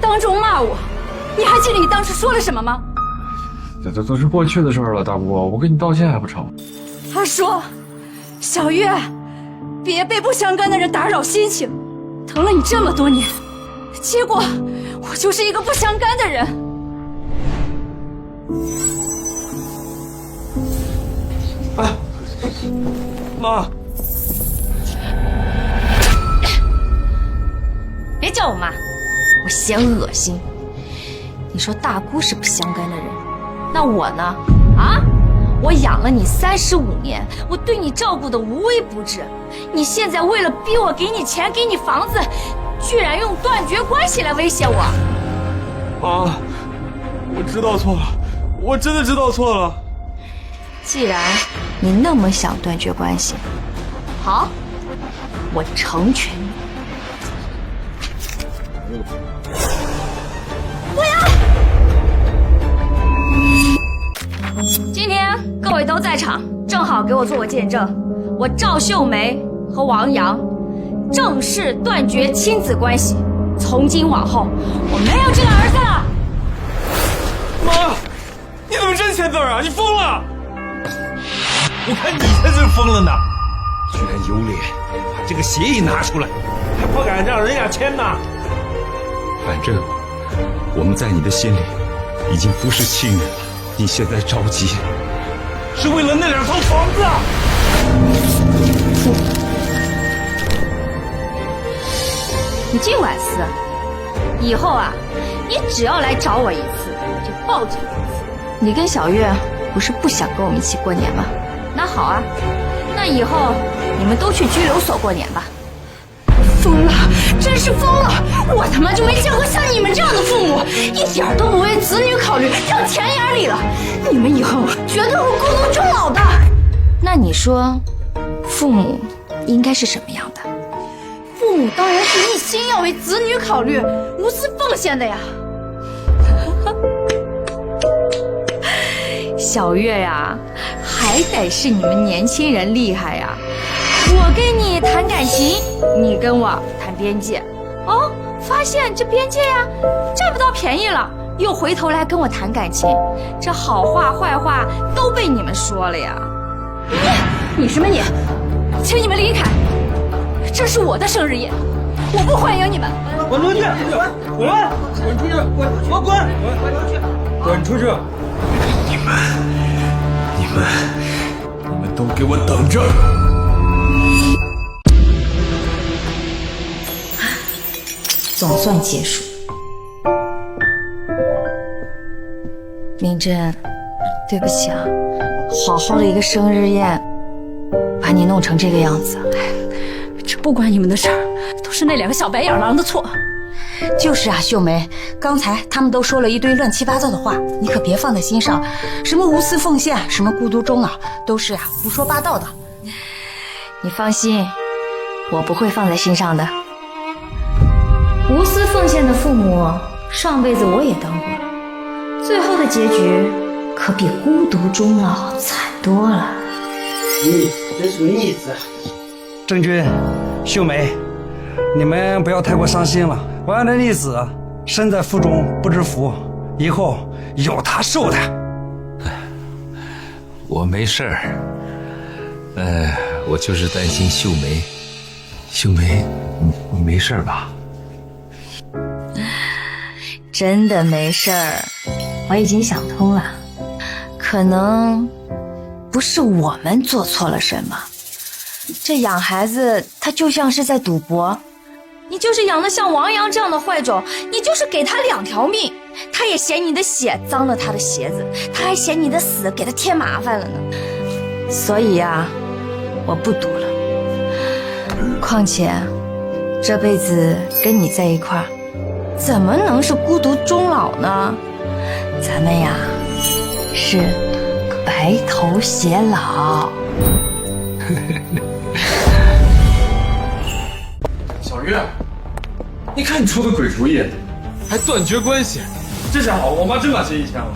当众骂我，你还记得你当时说了什么吗？这都是过去的事了，大姑，我跟你道歉还不成？他说：“小月，别被不相干的人打扰心情，疼了你这么多年，结果我就是一个不相干的人。”哎，妈，别叫我妈，我嫌恶心。你说大姑是不相干的人，那我呢？啊？我养了你35年，我对你照顾的无微不至，你现在为了逼我给你钱给你房子，居然用断绝关系来威胁我。妈，我知道错了，我真的知道错了。既然你那么想断绝关系，好，我成全你。不要！今天各位都在场，正好给我做个见证，我赵秀梅和王阳正式断绝亲子关系，从今往后我没有这个儿子了。妈，你怎么真签字啊？你疯了！我看你才是疯了呢，居然有脸把这个协议拿出来，还不敢让人家签呢。反正我们在你的心里已经不是亲人了，你现在着急是为了那2套房子啊！你尽管撕，以后啊，你只要来找我一次，就报警一次。你跟小月不是不想跟我们一起过年吗？那好啊，那以后你们都去拘留所过年吧。疯了，真是疯了！我他妈就没见过像你们这样的父母，一点都不为子女考虑，掉钱眼里了。你们以后绝对会孤独终老的。那你说，父母应该是什么样的？父母当然是一心要为子女考虑，无私奉献的呀。小月呀，还得是你们年轻人厉害呀！我跟你谈感情，你跟我谈边界，哦，发现这边界呀占不到便宜了，又回头来跟我谈感情，这好话坏话都被你们说了呀！你什么你？请你们离开，这是我的生日宴，我不欢迎你们。滚出去！滚！滚出去！我滚！滚出去！你们都给我等着！总算结束。明真，对不起啊，好好的一个生日宴，把你弄成这个样子。这不关你们的事儿，都是那2个小白眼狼的错。就是啊，秀梅，刚才他们都说了一堆乱七八糟的话，你可别放在心上。什么无私奉献，什么孤独终老，都是胡说八道的。你放心，我不会放在心上的。无私奉献的父母，上辈子我也当过，最后的结局可比孤独终老惨多了。你真是逆子！郑钧、秀梅，你们不要太过伤心了。王阳的逆子身在福中不知福，以后有他受的。我没事儿，我就是担心秀梅。秀梅，你没事吧？真的没事儿，我已经想通了，可能不是我们做错了什么。这养孩子，他就像是在赌博。你就是养得像王阳这样的坏种，你就是给他2条命，他也嫌你的血脏了他的鞋子，他还嫌你的死给他添麻烦了呢。所以呀，我不赌了。况且，这辈子跟你在一块儿，怎么能是孤独终老呢？咱们呀，是白头偕老。小月，你看你出的鬼主意，还断绝关系，这下好了，我妈真把心意签了。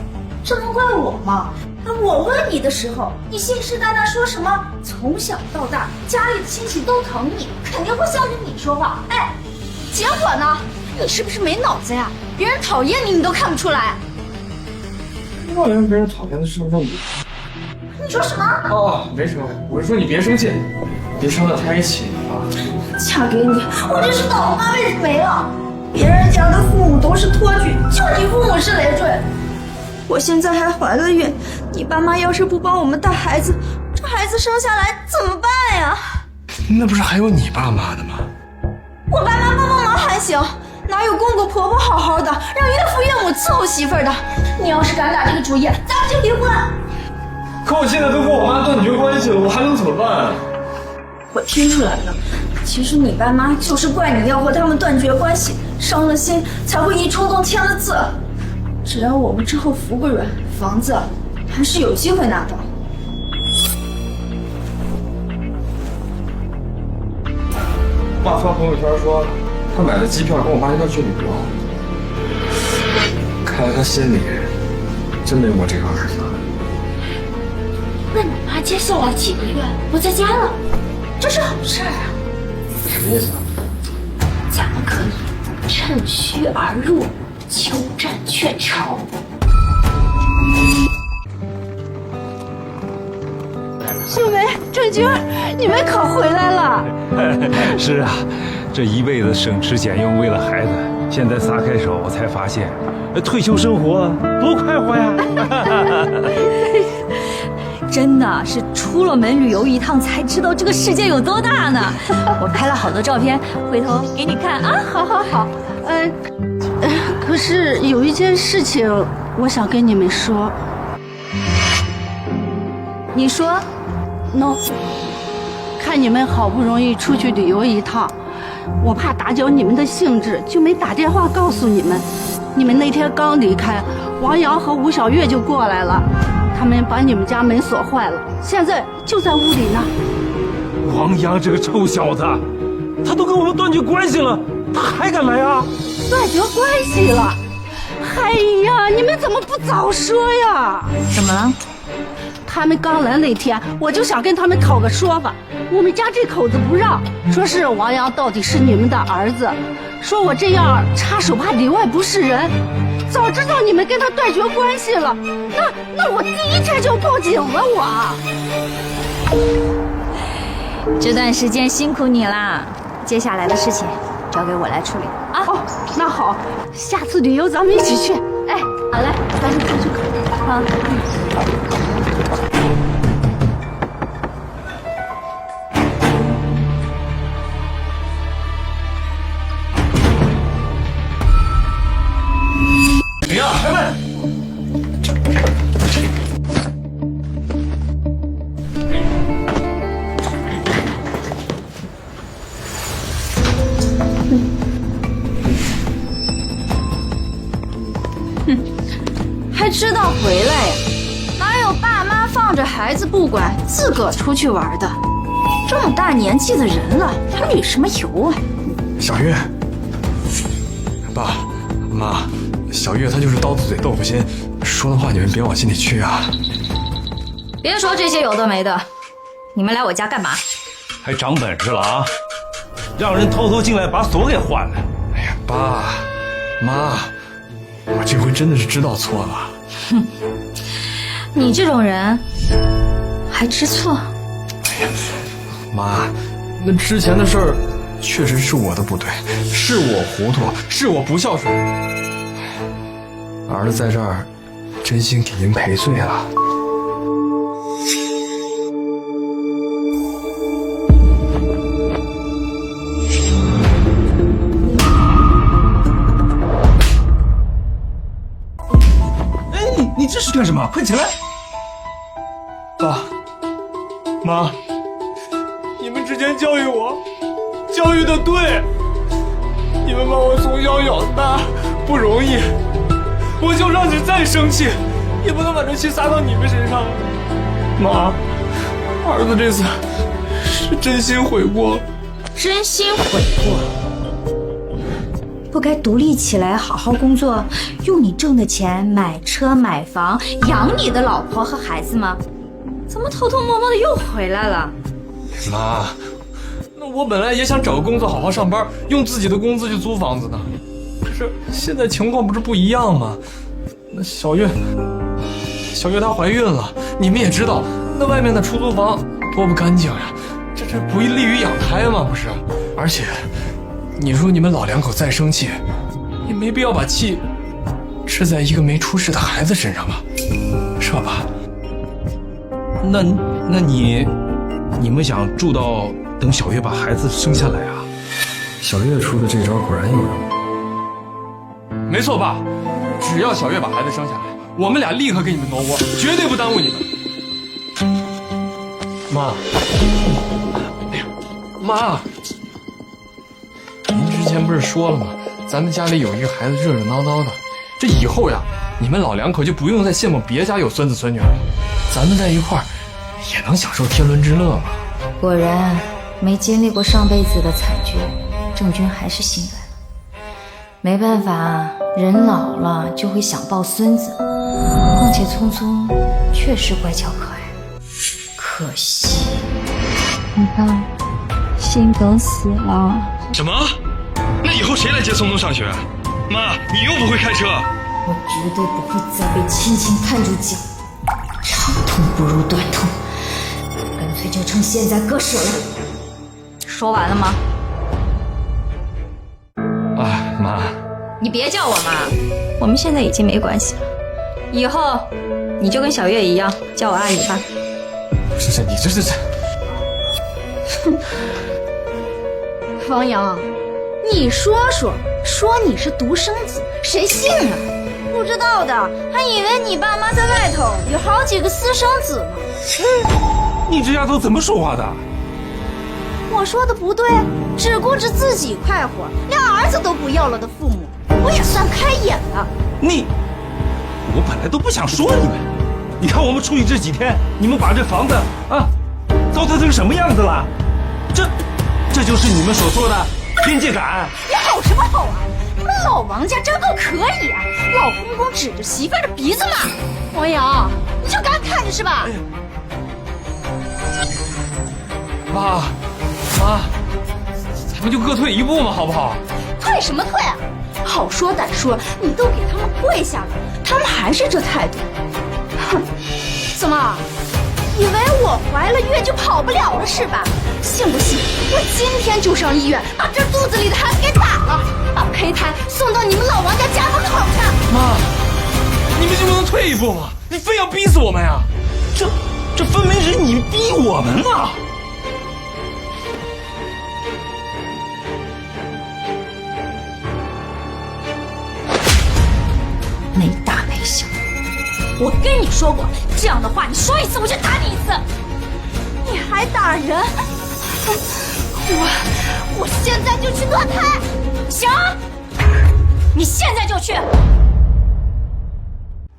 这能怪我吗？我问你的时候，你信誓旦旦说什么从小到大家里的亲戚都疼你，肯定会向着你说话。哎，结果呢？你是不是没脑子呀？别人讨厌你，你都看不出来。让人别人讨厌的事让你。你说什么？哦，没什么，我是说你别生气，别伤到在一起啊。嫁给你，我真是倒霉辈子没了。别人家的父母都是托举，就你父母是累赘。我现在还怀了孕，你爸妈要是不帮我们带孩子，这孩子生下来怎么办呀？那不是还有你爸妈的吗？我爸妈帮帮忙还行，哪有公公婆婆好好的，让岳父岳母伺候媳妇儿的？你要是敢打这个主意，咱们就离婚。可我现在都跟我妈断绝关系了，我还能怎么办？我听出来了，其实你爸妈就是怪你要和他们断绝关系，伤了心，才会一冲动签了字。只要我们之后服个软，房子还是有机会拿到。爸发朋友圈说，他买了机票跟我妈一块去旅游。看来他心里真没我这个儿子。那你妈接下来几个月不在家了，这是好事啊！什么意思啊？咱们可以趁虚而入，鸠占鹊巢。秀梅、郑钧，你们可回来了！是啊，这一辈子省吃俭用为了孩子，现在撒开手，我才发现，退休生活多快活呀！真的是出了门旅游一趟才知道这个世界有多大呢。我拍了好多照片，回头给你看啊。好好好，可是有一件事情我想跟你们说。你说喏，看你们好不容易出去旅游一趟，我怕打搅你们的兴致，就没打电话告诉你们。你们那天刚离开，王阳和吴小月就过来了，他们把你们家门锁坏了，现在就在屋里呢。王阳这个臭小子，他都跟我们断绝关系了，他还敢来啊？断绝关系了？哎呀，你们怎么不早说呀？怎么了？他们刚来那天，我就想跟他们讨个说法。我们家这口子不让，说是王阳到底是你们的儿子，说我这样插手怕里外不是人。早知道你们跟他断绝关系了，那我第一天就报警了。这段时间辛苦你啦，接下来的事情交给我来处理啊。哦，那好，下次旅游咱们一起去。哎，好嘞，咱们出去看。好。还知道回来呀？哪有爸妈放着孩子不管，自个儿出去玩的？这么大年纪的人了，还旅什么游啊？小月，爸妈，小月她就是刀子嘴豆腐心，说的话你们别往心里去啊。别说这些有的没的，你们来我家干嘛？还长本事了啊！让人偷偷进来把锁给换了。哎呀，爸妈，我这回真的是知道错了。哼，你这种人还知错？哎呀，妈，那之前的事儿确实是我的不对，是我糊涂，是我不孝顺。儿子在这儿真心给您赔罪了。你这是干什么？快起来！爸妈，你们之前教育我，教育的对，你们把我从小养大不容易，我就让你再生气，也不能把这气撒到你们身上。妈，儿子这次是真心悔过，真心悔过。不该独立起来好好工作，用你挣的钱买车买房养你的老婆和孩子吗？怎么偷偷摸摸的又回来了？妈，那我本来也想找个工作好好上班，用自己的工资去租房子呢。可是现在情况不是不一样吗？那小月她怀孕了，你们也知道，那外面的出租房多不干净呀，这不利于养胎吗？不是，而且你说你们老两口再生气，也没必要把气吃在一个没出世的孩子身上吧，是吧，爸？那你们想住到等小月把孩子生下来啊？小月出的这招果然有用。没错，爸，只要小月把孩子生下来，我们俩立刻给你们挪窝，绝对不耽误你们。妈，哎呀，妈，您之前不是说了吗？咱们家里有一个孩子热热闹闹的，这以后呀，你们老两口就不用再羡慕别家有孙子孙女了，咱们在一块儿也能享受天伦之乐嘛。果然没经历过上辈子的惨剧，郑钧还是心软了。没办法，人老了就会想抱孙子，况且聪聪确实乖巧可爱，可惜你看，心梗死了。什么？那以后谁来接聪聪上学？妈，你又不会开车。我绝对不会再被亲情看住脚，长痛不如短痛，干脆就趁现在割舍了。说完了吗？哎，妈，你别叫我妈，我们现在已经没关系了，以后你就跟小月一样叫我阿姨吧。是你这哼，王阳，你说你是独生子，谁信啊？不知道的还以为你爸妈在外头有好几个私生子呢。你这丫头怎么说话的？我说的不对，只顾着自己快活，连儿子都不要了的父母，我也算开眼了。我本来都不想说你们，你看我们出去这几天，你们把这房子啊糟蹋成什么样子了？这就是你们所说的边界感？你吼什么吼啊？你们老王家真够可以啊！老公公指着媳妇儿的鼻子骂。王阳，你就敢看着是吧？妈，咱们就各退一步嘛，好不好？退什么退啊？好说歹说，你都给他们跪下了，他们还是这态度。哼，怎么，以为我怀了孕就跑不了了是吧？信不信我今天就上医院把这肚子里的孩子给打了，把胚胎送到你们老王家家门口去？妈，你们就不能退一步吗？你非要逼死我们呀？这分明是你逼我们啊！没大没小，我跟你说过，这样的话你说一次我就打你一次，你还打人？我现在就去断胎，行？你现在就去。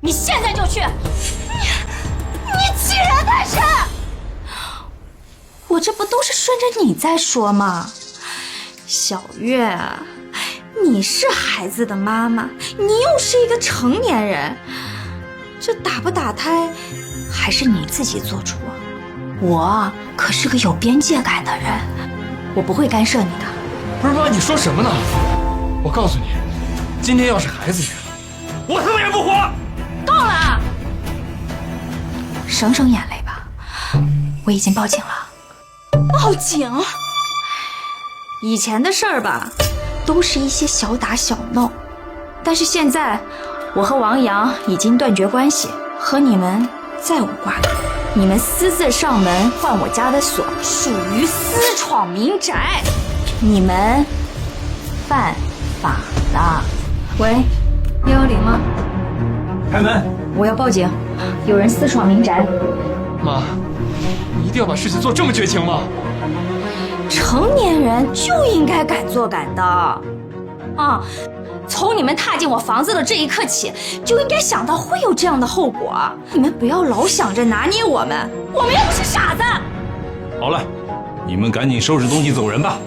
你现在就去！你欺人太甚！我这不都是顺着你在说吗？小月，你是孩子的妈妈，你又是一个成年人，这打不打胎还是你自己做主啊。我可是个有边界感的人，我不会干涉你的。不是妈，你说什么呢？我告诉你，今天要是孩子没了，我他妈也不活！够了！省省眼泪吧，我已经报警了。报警？以前的事儿吧，都是一些小打小闹，但是现在，我和王阳已经断绝关系，和你们再无瓜葛。你们私自上门换我家的锁，属于私闯民宅，你们犯法了。喂，110吗？开门！我要报警，有人私闯民宅。妈，你一定要把事情做这么绝情吗？成年人就应该敢做敢当，啊！从你们踏进我房子的这一刻起，就应该想到会有这样的后果。你们不要老想着拿捏我们，我们又不是傻子。好了，你们赶紧收拾东西走人吧，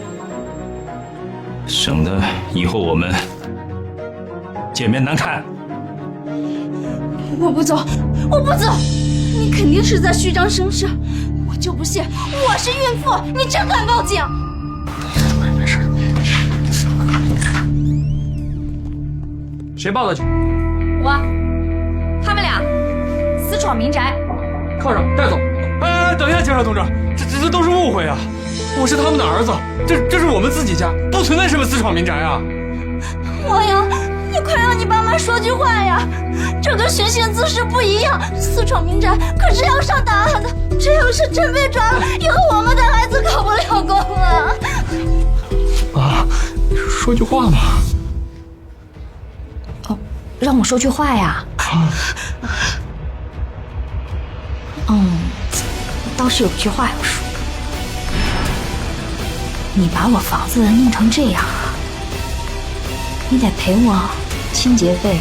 省得以后我们见面难看。我不走，我不走！你肯定是在虚张声势，我就不信我是孕妇，你真敢报警！没事。谁报的警？我，他们俩私闯民宅，铐上带走。哎，等一下，警察同志，这都是误会啊！我是他们的儿子，这是我们自己家，不存在什么私闯民宅啊！王阳，你快让你爸妈说句话呀！这跟寻衅滋事不一样，私闯民宅可是要上答案的。这要是真被抓了，以后我们的孩子可不了公了。啊，说句话嘛。哦，让我说句话呀？倒是有句话要说。你把我房子弄成这样啊，你得赔我清洁费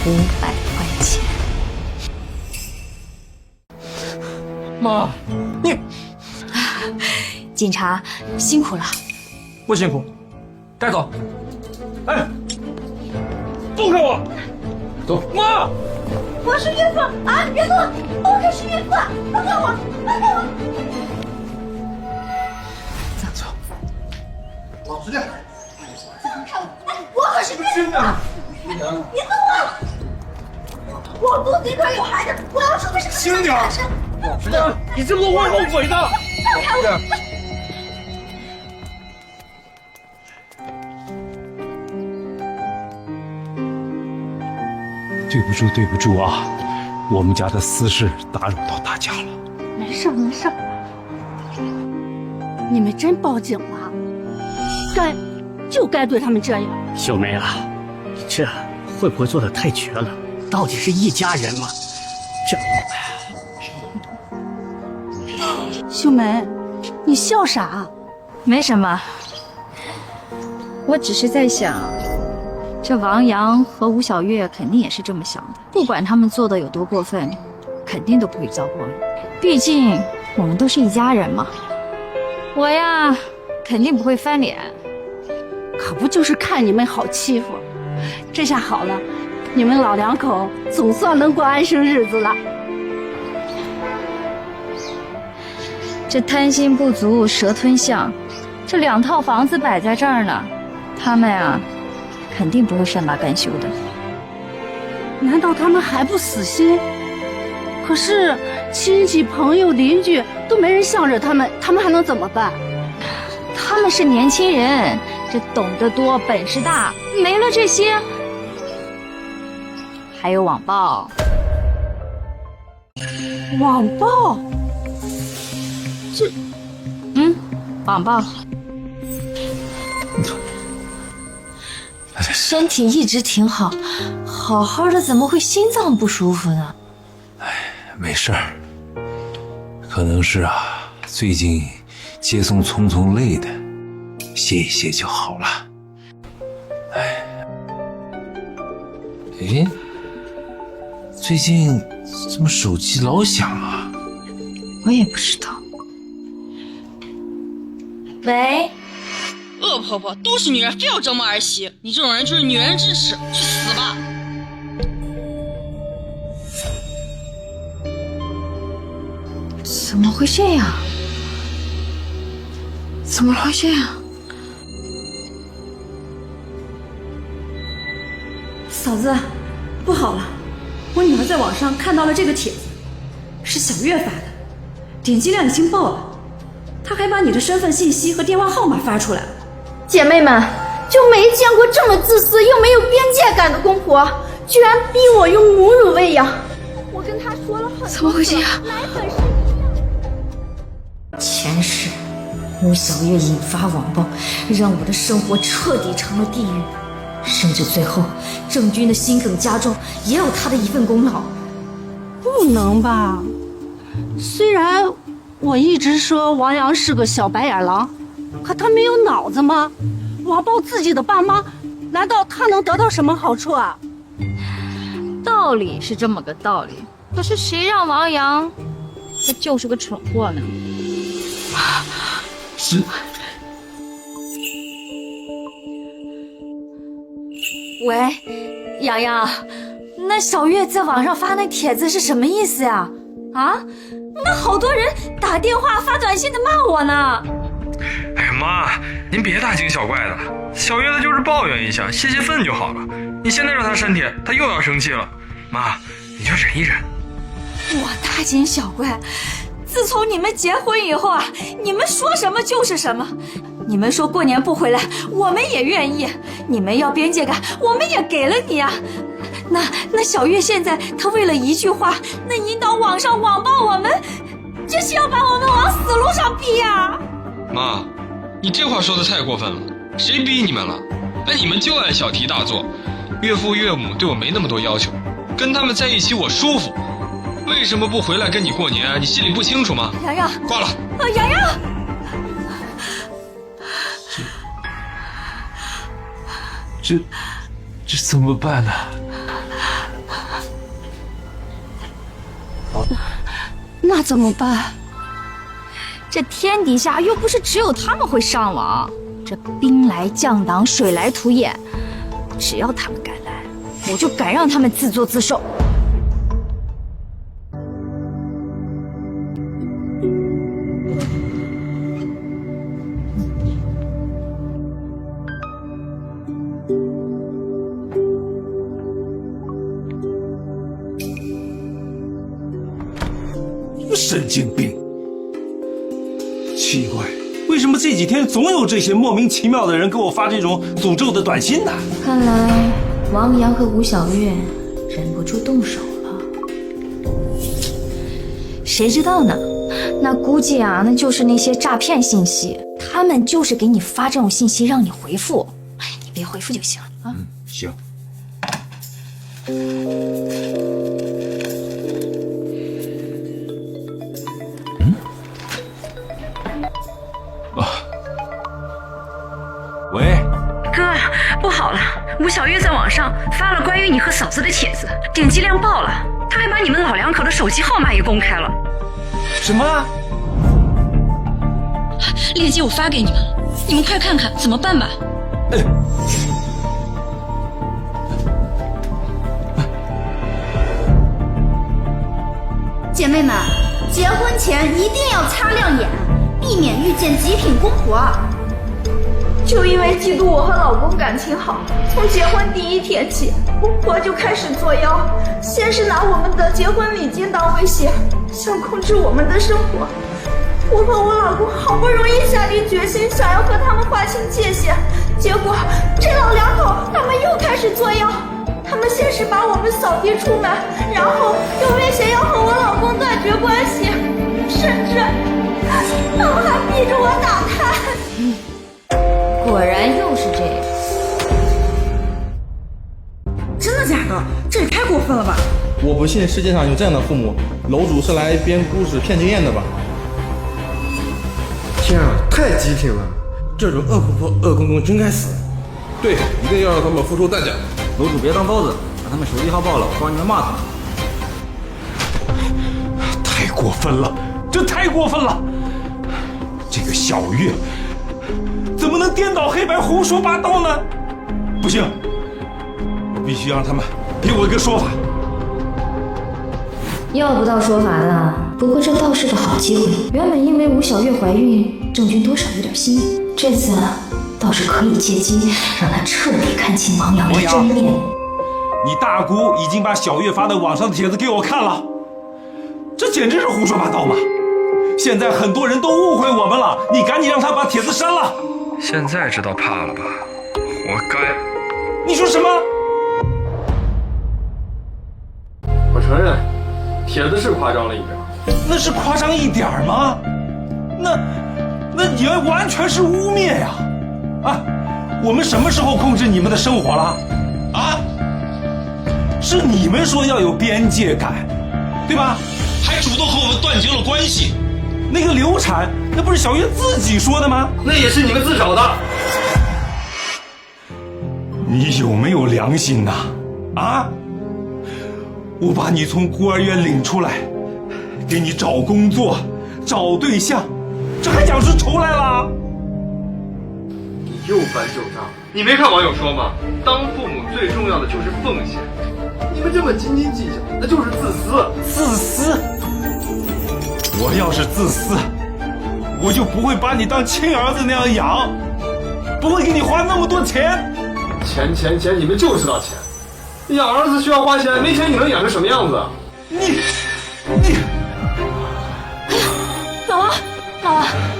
500块钱。妈，你警察辛苦了。不辛苦，带走。哎，放开我！走，妈！我是孕妇啊！你别动！我可是孕妇，放开我！放开我！走。老实点。我可是孕妇！别动我！我肚子里可有孩子，我要说的是轻点，老实点，你这么做会后悔的。放开我！对不住啊，我们家的私事打扰到大家了。没事没事，你们真报警了，该对他们这样。秀梅啊，你这会不会做的太绝了？到底是一家人吗？秀梅，你笑啥？没什么，我只是在想，这王阳和吴小月肯定也是这么想的，不管他们做的有多过分，肯定都不会遭过你。毕竟我们都是一家人嘛。我呀，肯定不会翻脸。可不就是看你们好欺负，这下好了，你们老两口总算能过安生日子了。这贪心不足蛇吞象，这2套房子摆在这儿呢，他们呀，肯定不会善罢甘休的。难道他们还不死心？可是亲戚朋友邻居都没人向着他们，他们还能怎么办？他们是年轻人，这懂得多，本事大，没了这些，还有网暴。网暴？网暴。身体一直挺好，好好的怎么会心脏不舒服呢？没事儿，可能是最近接送匆匆累的，歇一歇就好了。最最近怎么手机老响啊？我也不知道。喂，恶婆婆都是女人，非要折磨儿媳，你这种人就是女人之耻，去死吧！怎么会这样？怎么会这样？嫂子，不好了，我女儿在网上看到了这个帖子，是小月发的，点击量已经爆了。她还把你的身份信息和电话号码发出来了。姐妹们，就没见过这么自私又没有边界感的公婆，居然逼我用母乳喂养。我跟她说了很多次，怎么会这样？奶粉是前世吴小月引发网暴，让我的生活彻底成了地狱，甚至最后郑军的心梗加重，也有他的一份功劳。不能吧？虽然我一直说王阳是个小白眼狼，可他没有脑子吗？网暴自己的爸妈，难道他能得到什么好处啊？道理是这么个道理，可是谁让王阳他就是个蠢货呢？是。喂，洋洋，那小月在网上发那帖子是什么意思呀？啊，那好多人打电话发短信的骂我呢。哎呀妈，您别大惊小怪的，小月她就是抱怨一下，泄泄愤就好了。你现在让她删帖，她又要生气了。妈，你就忍一忍。我大惊小怪，自从你们结婚以后啊，你们说什么就是什么。你们说过年不回来，我们也愿意；你们要边界感，我们也给了你啊。那小月现在她为了一句话，那引导网上网暴我们，这是要把我们往死路上逼呀！妈，你这话说的太过分了，谁逼你们了？哎，你们就爱小题大做。岳父岳母对我没那么多要求，跟他们在一起我舒服。为什么不回来跟你过年啊？你心里不清楚吗？洋洋，挂了。洋洋。这怎么办呢？那怎么办？这天底下又不是只有他们会上网，这兵来将挡，水来土掩，只要他们敢来，我就敢让他们自作自受。神经病！奇怪，为什么这几天总有这些莫名其妙的人给我发这种诅咒的短信呢？看来王阳和吴小月忍不住动手了。谁知道呢？那估计啊，那就是那些诈骗信息，他们就是给你发这种信息让你回复，你别回复就行了啊。行。喂，哥，不好了，吴小月在网上发了关于你和嫂子的帖子，点击量爆了，她还把你们老两口的手机号码也公开了。什么？链接我发给你们了，你们快看看怎么办吧。姐妹们，结婚前一定要擦亮眼，避免遇见极品公婆。就因为嫉妒我和老公感情好，从结婚第一天起，公婆就开始作妖，先是拿我们的结婚礼金当威胁，想控制我们的生活。我和我老公好不容易下定决心，想要和他们划清界限，结果这老两口他们又开始作妖。他们先是把我们扫地出门，然后又威胁要和我老公断绝关系，甚至他们还逼着我打胎。果然又是这样。真的假的？这也太过分了吧！我不信世界上有这样的父母，楼主是来编故事骗经验的吧？天啊，太极品了！这种恶婆婆、恶公公真该死。对，一定要让他们付出代价。楼主别当包子，把他们手机号报了，我帮你们骂他们。太过分了，这太过分了！这个小月怎么能颠倒黑白、胡说八道呢？不行，我必须让他们给我一个说法。要不到说法的，不过这倒是个好机会。原本因为吴小月怀孕，郑军多少有点心眼，这次倒是可以借机让他彻底看清王阳的真面目。你大姑已经把小月发到网上的帖子给我看了，这简直是胡说八道嘛！现在很多人都误会我们了，你赶紧让他把帖子删了。现在知道怕了吧？活该！你说什么？我承认，帖子是夸张了一点。那是夸张一点吗？那也完全是污蔑呀！啊，我们什么时候控制你们的生活了？啊？是你们说要有边界感，对吧？还主动和我们断绝了关系。那个流产，那不是小月自己说的吗？那也是你们自找的。你有没有良心呐？啊？我把你从孤儿院领出来，给你找工作、找对象，这还讲出仇来了？你又翻旧账！你没看网友说吗？当父母最重要的就是奉献。你们这么斤斤计较，那就是自私。自私？我要是自私，我就不会把你当亲儿子那样养，不会给你花那么多钱。钱，你们就知道钱。养儿子需要花钱，没钱你能养成什么样子？你，老王，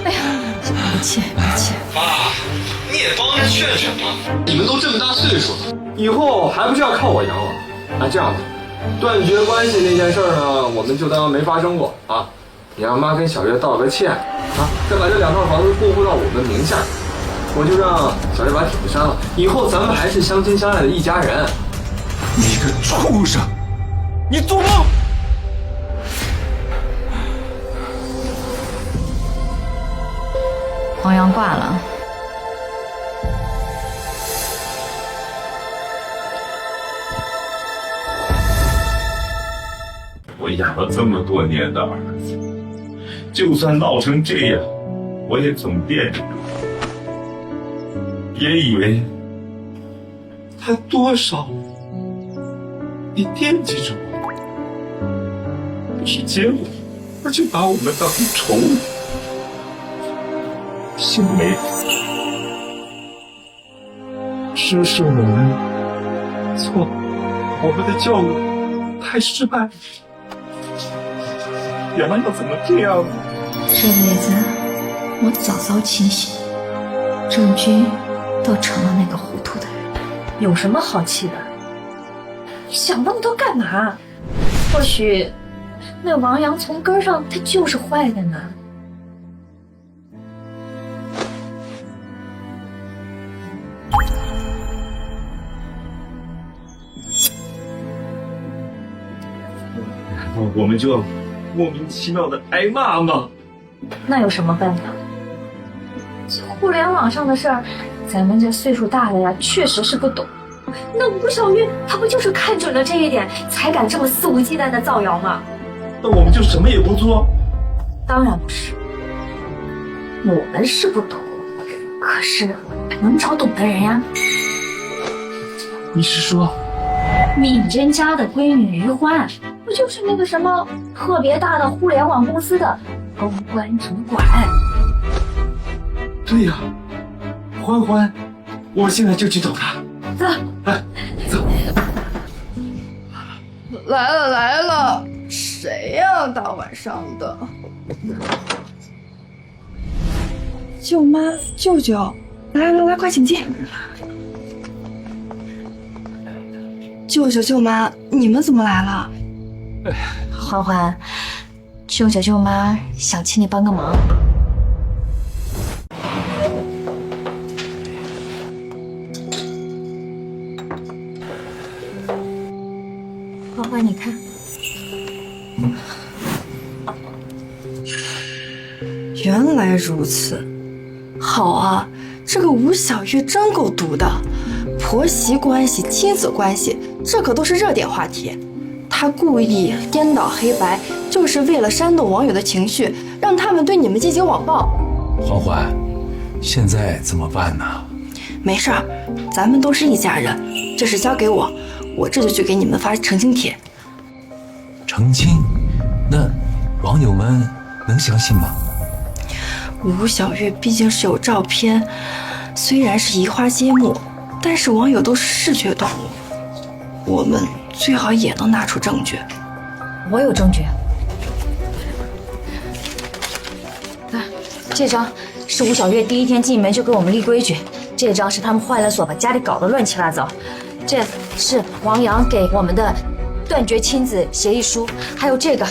哎呀，别气。妈，你也帮着劝劝嘛！你们都这么大岁数了，以后还不是要靠我养老？那这样吧，断绝关系那件事呢，我们就当没发生过啊。你让妈跟小月道个歉啊，再把这2套房子过户到我们名下，我就让小月把帖子删了。以后咱们还是相亲相爱的一家人。你个畜生，你做梦！王阳挂了。我养了这么多年的儿子，就算闹成这样，我也总惦着。别以为他多少你惦记着我，可是结果他就把我们当宠物。秀梅，是我们错，我们的教育太失败了。原来要怎么这样呢？这辈子我早早清醒，郑军都成了那个糊涂的人。有什么好气的？你想那么多干嘛？或许那王阳从根上他就是坏的呢。难道我们就要莫名其妙的挨骂吗？那有什么办法？互联网上的事儿，咱们这岁数大的呀，确实是不懂。那吴小玉，她不就是看准了这一点，才敢这么肆无忌惮的造谣吗？那我们就什么也不做？当然不是，我们是不懂，可是能找懂的人呀。你是说，敏珍家的闺女于欢，不就是那个什么特别大的互联网公司的公关主管？对呀，欢欢，我现在就去找她。走，走。来了，谁呀？大晚上的。舅妈、舅舅，来，快请进。舅舅、舅妈，你们怎么来了？欢欢，舅舅舅妈想请你帮个忙。欢欢，你看，原来如此，好啊，这个吴小月真够毒的，婆媳关系、亲子关系，这可都是热点话题。他故意颠倒黑白，就是为了煽动网友的情绪，让他们对你们进行网暴。欢欢，现在怎么办呢？没事儿，咱们都是一家人，这事交给我，我这就去给你们发澄清帖。澄清？那网友们能相信吗？吴小月毕竟是有照片，虽然是移花接木，但是网友都是视觉动物，我们最好也能拿出证据。我有证据。这张是吴小月第一天进门就给我们立规矩，这张是他们坏了锁，把家里搞得乱七八糟，这是王阳给我们的断绝亲子协议书，还有这个。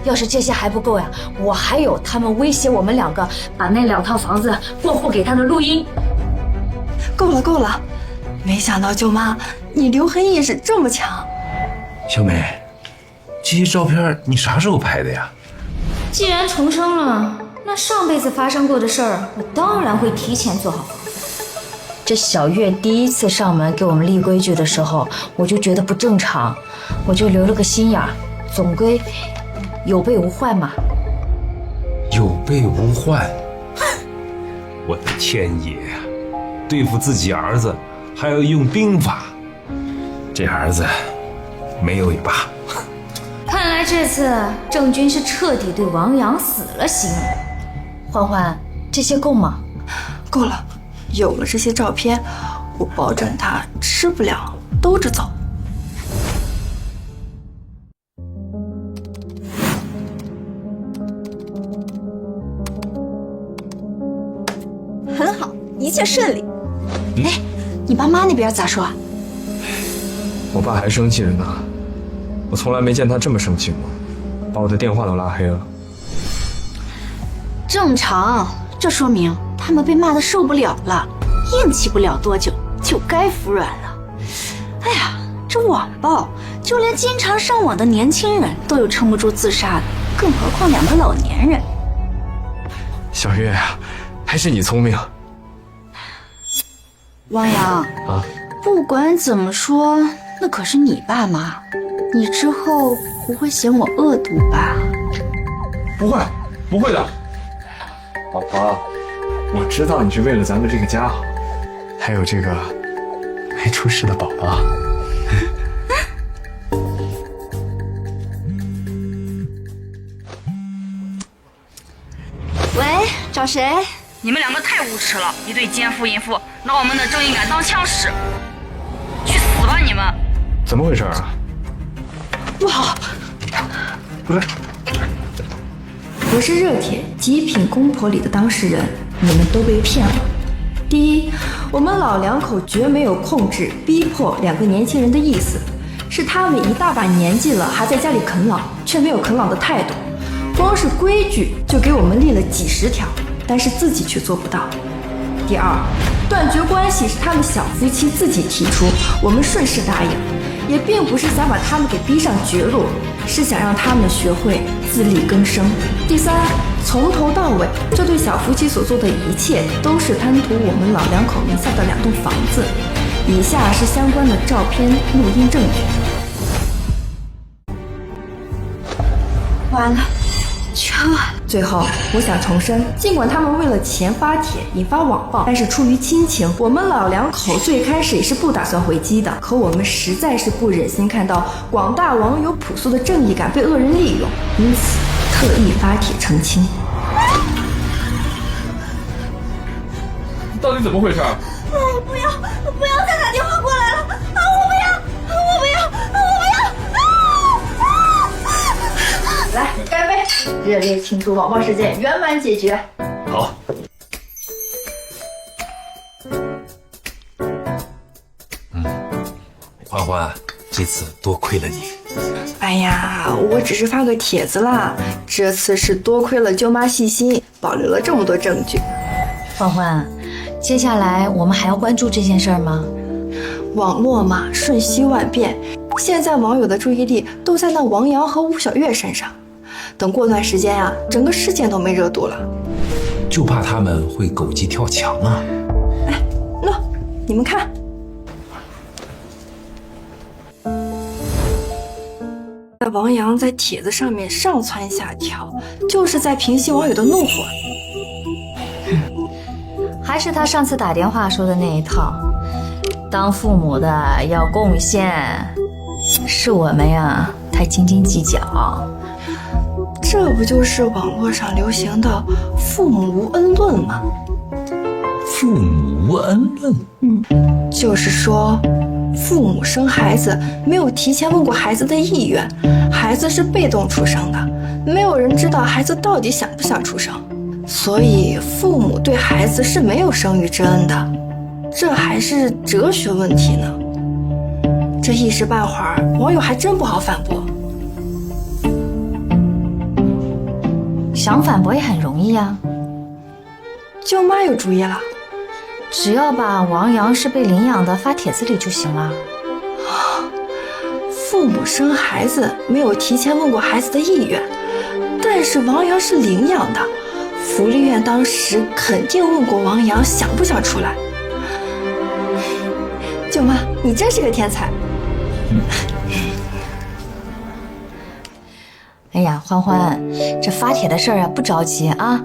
要是这些还不够呀，我还有他们威胁我们2个把那2套房子过户给他的录音。够了，没想到舅妈你留黑意识这么强。小美，这些照片你啥时候拍的呀？既然重生了，那上辈子发生过的事儿，我当然会提前做好防范。这小月第一次上门给我们立规矩的时候，我就觉得不正常，我就留了个心眼儿，总归有备无患嘛。有备无患？我的天爷呀！对付自己儿子还要用兵法，这儿子没有也罢。看来这次郑军是彻底对王阳死了心了。欢欢，这些够吗？够了，有了这些照片，我保证他吃不了兜着走。很好，一切顺利。哎，你爸妈那边咋说？我爸还生气着呢，我从来没见他这么生气过，把我的电话都拉黑了。正常，这说明他们被骂得受不了了，硬气不了多久就该服软了。哎呀，这网暴，就连经常上网的年轻人都有撑不住自杀的，更何况2个老年人。小月呀，还是你聪明。汪洋啊，不管怎么说，那可是你爸妈，你之后不会嫌我恶毒吧？不会的。老婆，我知道你是为了咱们这个家好，还有这个没出世的宝宝。喂，找谁？你们2个太无耻了，一对奸夫淫妇，拿我们的正义感当枪使，去死吧你们！怎么回事啊？不好，不是，我是热帖极品公婆里的当事人，你们都被骗了。第一，我们老2口绝没有控制、逼迫2个年轻人的意思，是他们一大把年纪了，还在家里啃老，却没有啃老的态度。光是规矩就给我们立了几10条，但是自己却做不到。第二，断绝关系是他们小夫妻自己提出，我们顺势答应，也并不是想把他们给逼上绝路，是想让他们学会自力更生。第三，从头到尾，这对小夫妻所做的一切都是贪图我们老2口名下的2栋房子。以下是相关的照片、录音证据。完了。最后，我想重申，尽管他们为了钱发帖引发网暴，但是出于亲情，我们老2口最开始也是不打算回击的。可我们实在是不忍心看到广大网友朴素的正义感被恶人利用，因此特意发帖澄清。到底怎么回事？不要再打电话过来了！我不要！来，干杯！热烈庆祝网暴事件圆满解决。好。欢欢，这次多亏了你。哎呀，我只是发个帖子啦，这次是多亏了舅妈细心，保留了这么多证据。欢欢，接下来我们还要关注这件事儿吗？网络嘛，瞬息万变，现在网友的注意力都在那王阳和吴小月身上。等过段时间啊，整个事件都没热度了，就怕他们会狗急跳墙啊！哎，喏，你们看，王阳在帖子上面上蹿下跳，就是在平息网友的怒火。还是他上次打电话说的那一套，当父母的要贡献，是我们呀太斤斤计较。这不就是网络上流行的父母无恩论吗？父母无恩论？就是说父母生孩子没有提前问过孩子的意愿，孩子是被动出生的，没有人知道孩子到底想不想出生，所以父母对孩子是没有生育之恩的。这还是哲学问题呢，这一时半会儿网友还真不好反驳。想反驳也很容易呀，舅妈有主意了，只要把王阳是被领养的发帖子里就行了。父母生孩子没有提前问过孩子的意愿，但是王阳是领养的，福利院当时肯定问过王阳想不想出来。舅妈，你真是个天才。哎呀，欢欢，这发帖的事儿啊，不着急啊。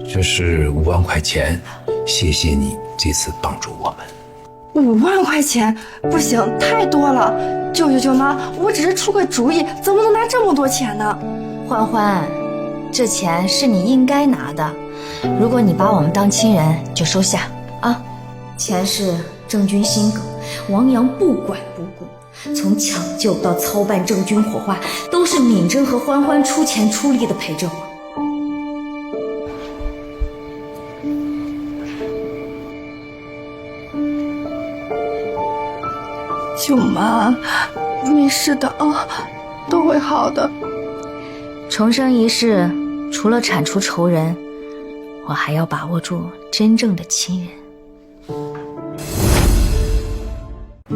这是5万块钱，谢谢你这次帮助我们。 5万块钱不行，太多了。舅舅舅妈，我只是出个主意，怎么能拿这么多钱呢？欢欢，这钱是你应该拿的，如果你把我们当亲人，就收下啊。钱是郑钧心梗，王阳不管不顾，从抢救到操办郑钧火化，都是敏珍和欢欢出钱出力的陪着我。舅妈，没事的啊，都会好的。重生一世，除了铲除仇人，我还要把握住真正的亲人。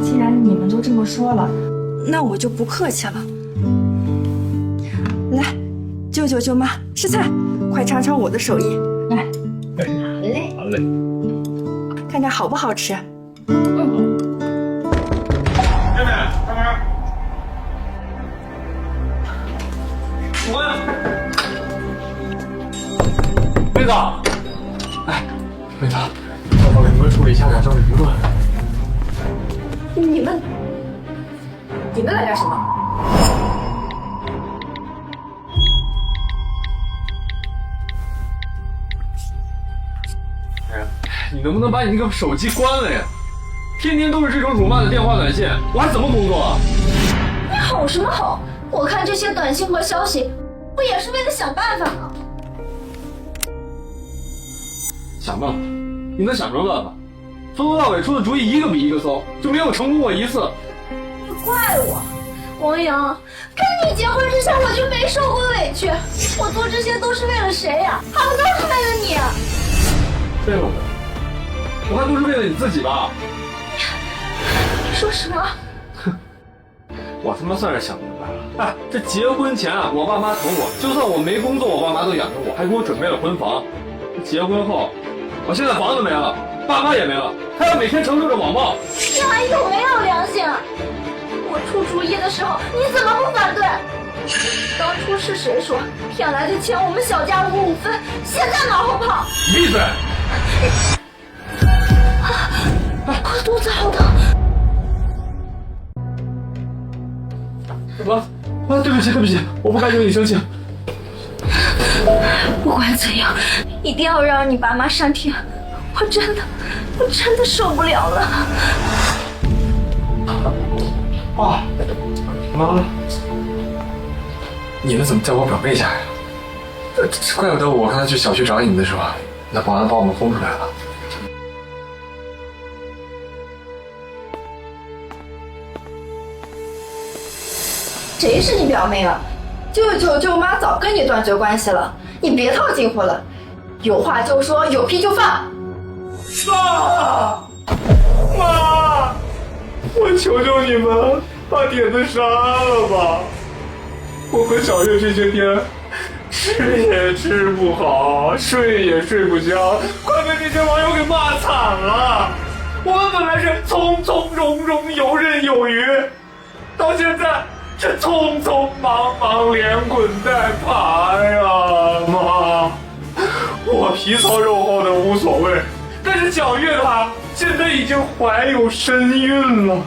既然你们都这么说了，那我就不客气了。来，舅舅舅妈吃菜，快尝尝我的手艺。来，好嘞，好嘞，看看好不好吃。妹妹，开门。我呀，妹子，哎，妹子，我给你们处理一下网上的舆论。你们来干什么？哎呀，你能不能把你那个手机关了呀？天天都是这种辱骂的电话短信，我还怎么工作啊？你吼什么吼？我看这些短信和消息，不也是为了想办法吗？想办法？你能想什么办法？从头到尾出的主意一个比一个馊，就没有成功过一次。你怪我，王阳，跟你结婚之前我就没受过委屈，我做这些都是为了谁呀？还不都是为了你？为了我？我看都是为了你自己吧。你说什么？我他妈算是想明白了。哎，这结婚前啊，我爸妈疼我，就算我没工作，我爸妈都养着我，还给我准备了婚房。结婚后，我现在房子没了，爸妈也没了，还要每天承受着网暴。你还有没有良心啊？我出主意的时候，你怎么不反对？当初是谁说骗来的钱我们小家5分，现在马后炮？闭嘴！我肚子好疼。对不起，对不起，我不该惹你生气。不管怎样，一定要让你爸妈删帖，我真的受不了了。啊，妈，你们怎么在我表妹家呀？怪不得我刚才去小区找你们的时候，那保安把我们轰出来了。谁是你表妹啊？舅舅舅妈早跟你断绝关系了，你别套近乎了，有话就说，有屁就放。妈，我求求你们把帖子删了吧！我和小月这些天吃也吃不好，睡也睡不香，快被这些网友给骂惨了。我们本来是从从容容、游刃有余，到现在这匆匆忙忙、连滚带爬呀！妈，我皮糙肉厚的无所谓，但是小月她现在已经怀有身孕了，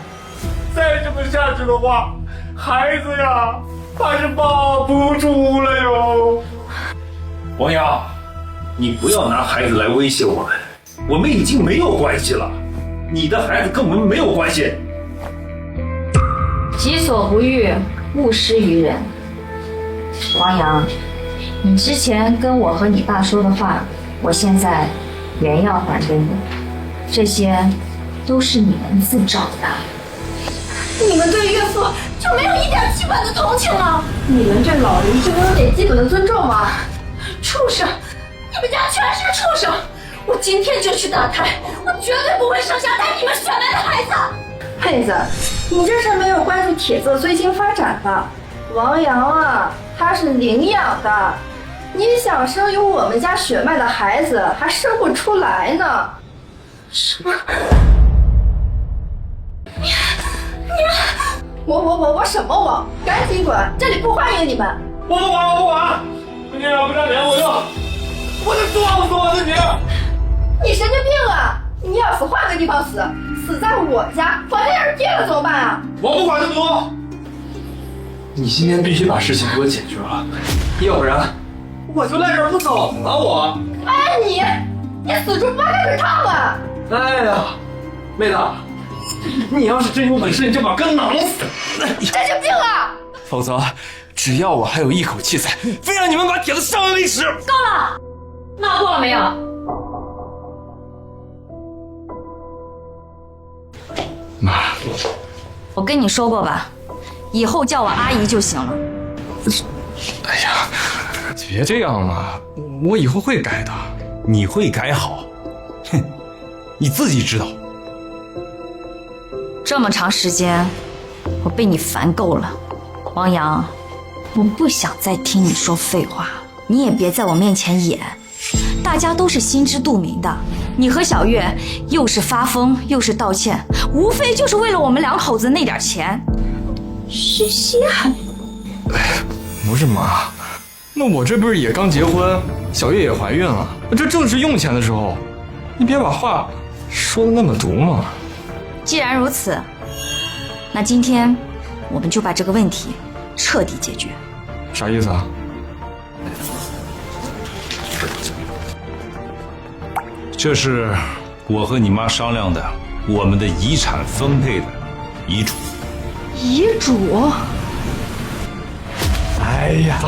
再这么下去的话，孩子呀，怕是抱不住了哟。王阳，你不要拿孩子来威胁我们，我们已经没有关系了，你的孩子跟我们没有关系。己所不欲，勿施于人。王阳，你之前跟我和你爸说的话，我现在原要还给你，这些都是你们自找的。你们对岳父就没有一点基本的同情了？你们对老人就没有点基本的尊重吗？畜生！你们家全是畜生！我今天就去打胎，我绝对不会生下带你们血脉的孩子。佩子，你这是没有关注铁色最近发展的。王阳啊，他是领养的，你想生有我们家血脉的孩子，还生不出来呢。什么？我什么我？赶紧滚！这里不欢迎你们！我不管！你要不占脸我就撞死我自己！你神经病啊！你要死换个地方死，死在我家，房价要是跌了怎么办啊？我不管这么多，你今天必须把事情给我解决了，要不然我就赖这儿不走了。我，哎你死猪不怕开水烫啊！哎呀，妹子，你要是真有本事，你就把根囊死！神经病啊！否则，只要我还有一口气在，非让你们把铁子上完为止。够了，闹够了没有？妈，我跟你说过吧，以后叫我阿姨就行了。哎呀，别这样嘛，我以后会改的。你会改好？哼，你自己知道。这么长时间，我被你烦够了，王阳，我不想再听你说废话，你也别在我面前演，大家都是心知肚明的。你和小月又是发疯又是道歉，无非就是为了我们两口子那点钱。是稀罕。不是妈，那我这不是也刚结婚，小月也怀孕了，这正是用钱的时候，你别把话说的那么毒嘛。既然如此，那今天我们就把这个问题彻底解决。啥意思啊？这是我和你妈商量的，我们的遗产分配的遗嘱。遗嘱？哎呀，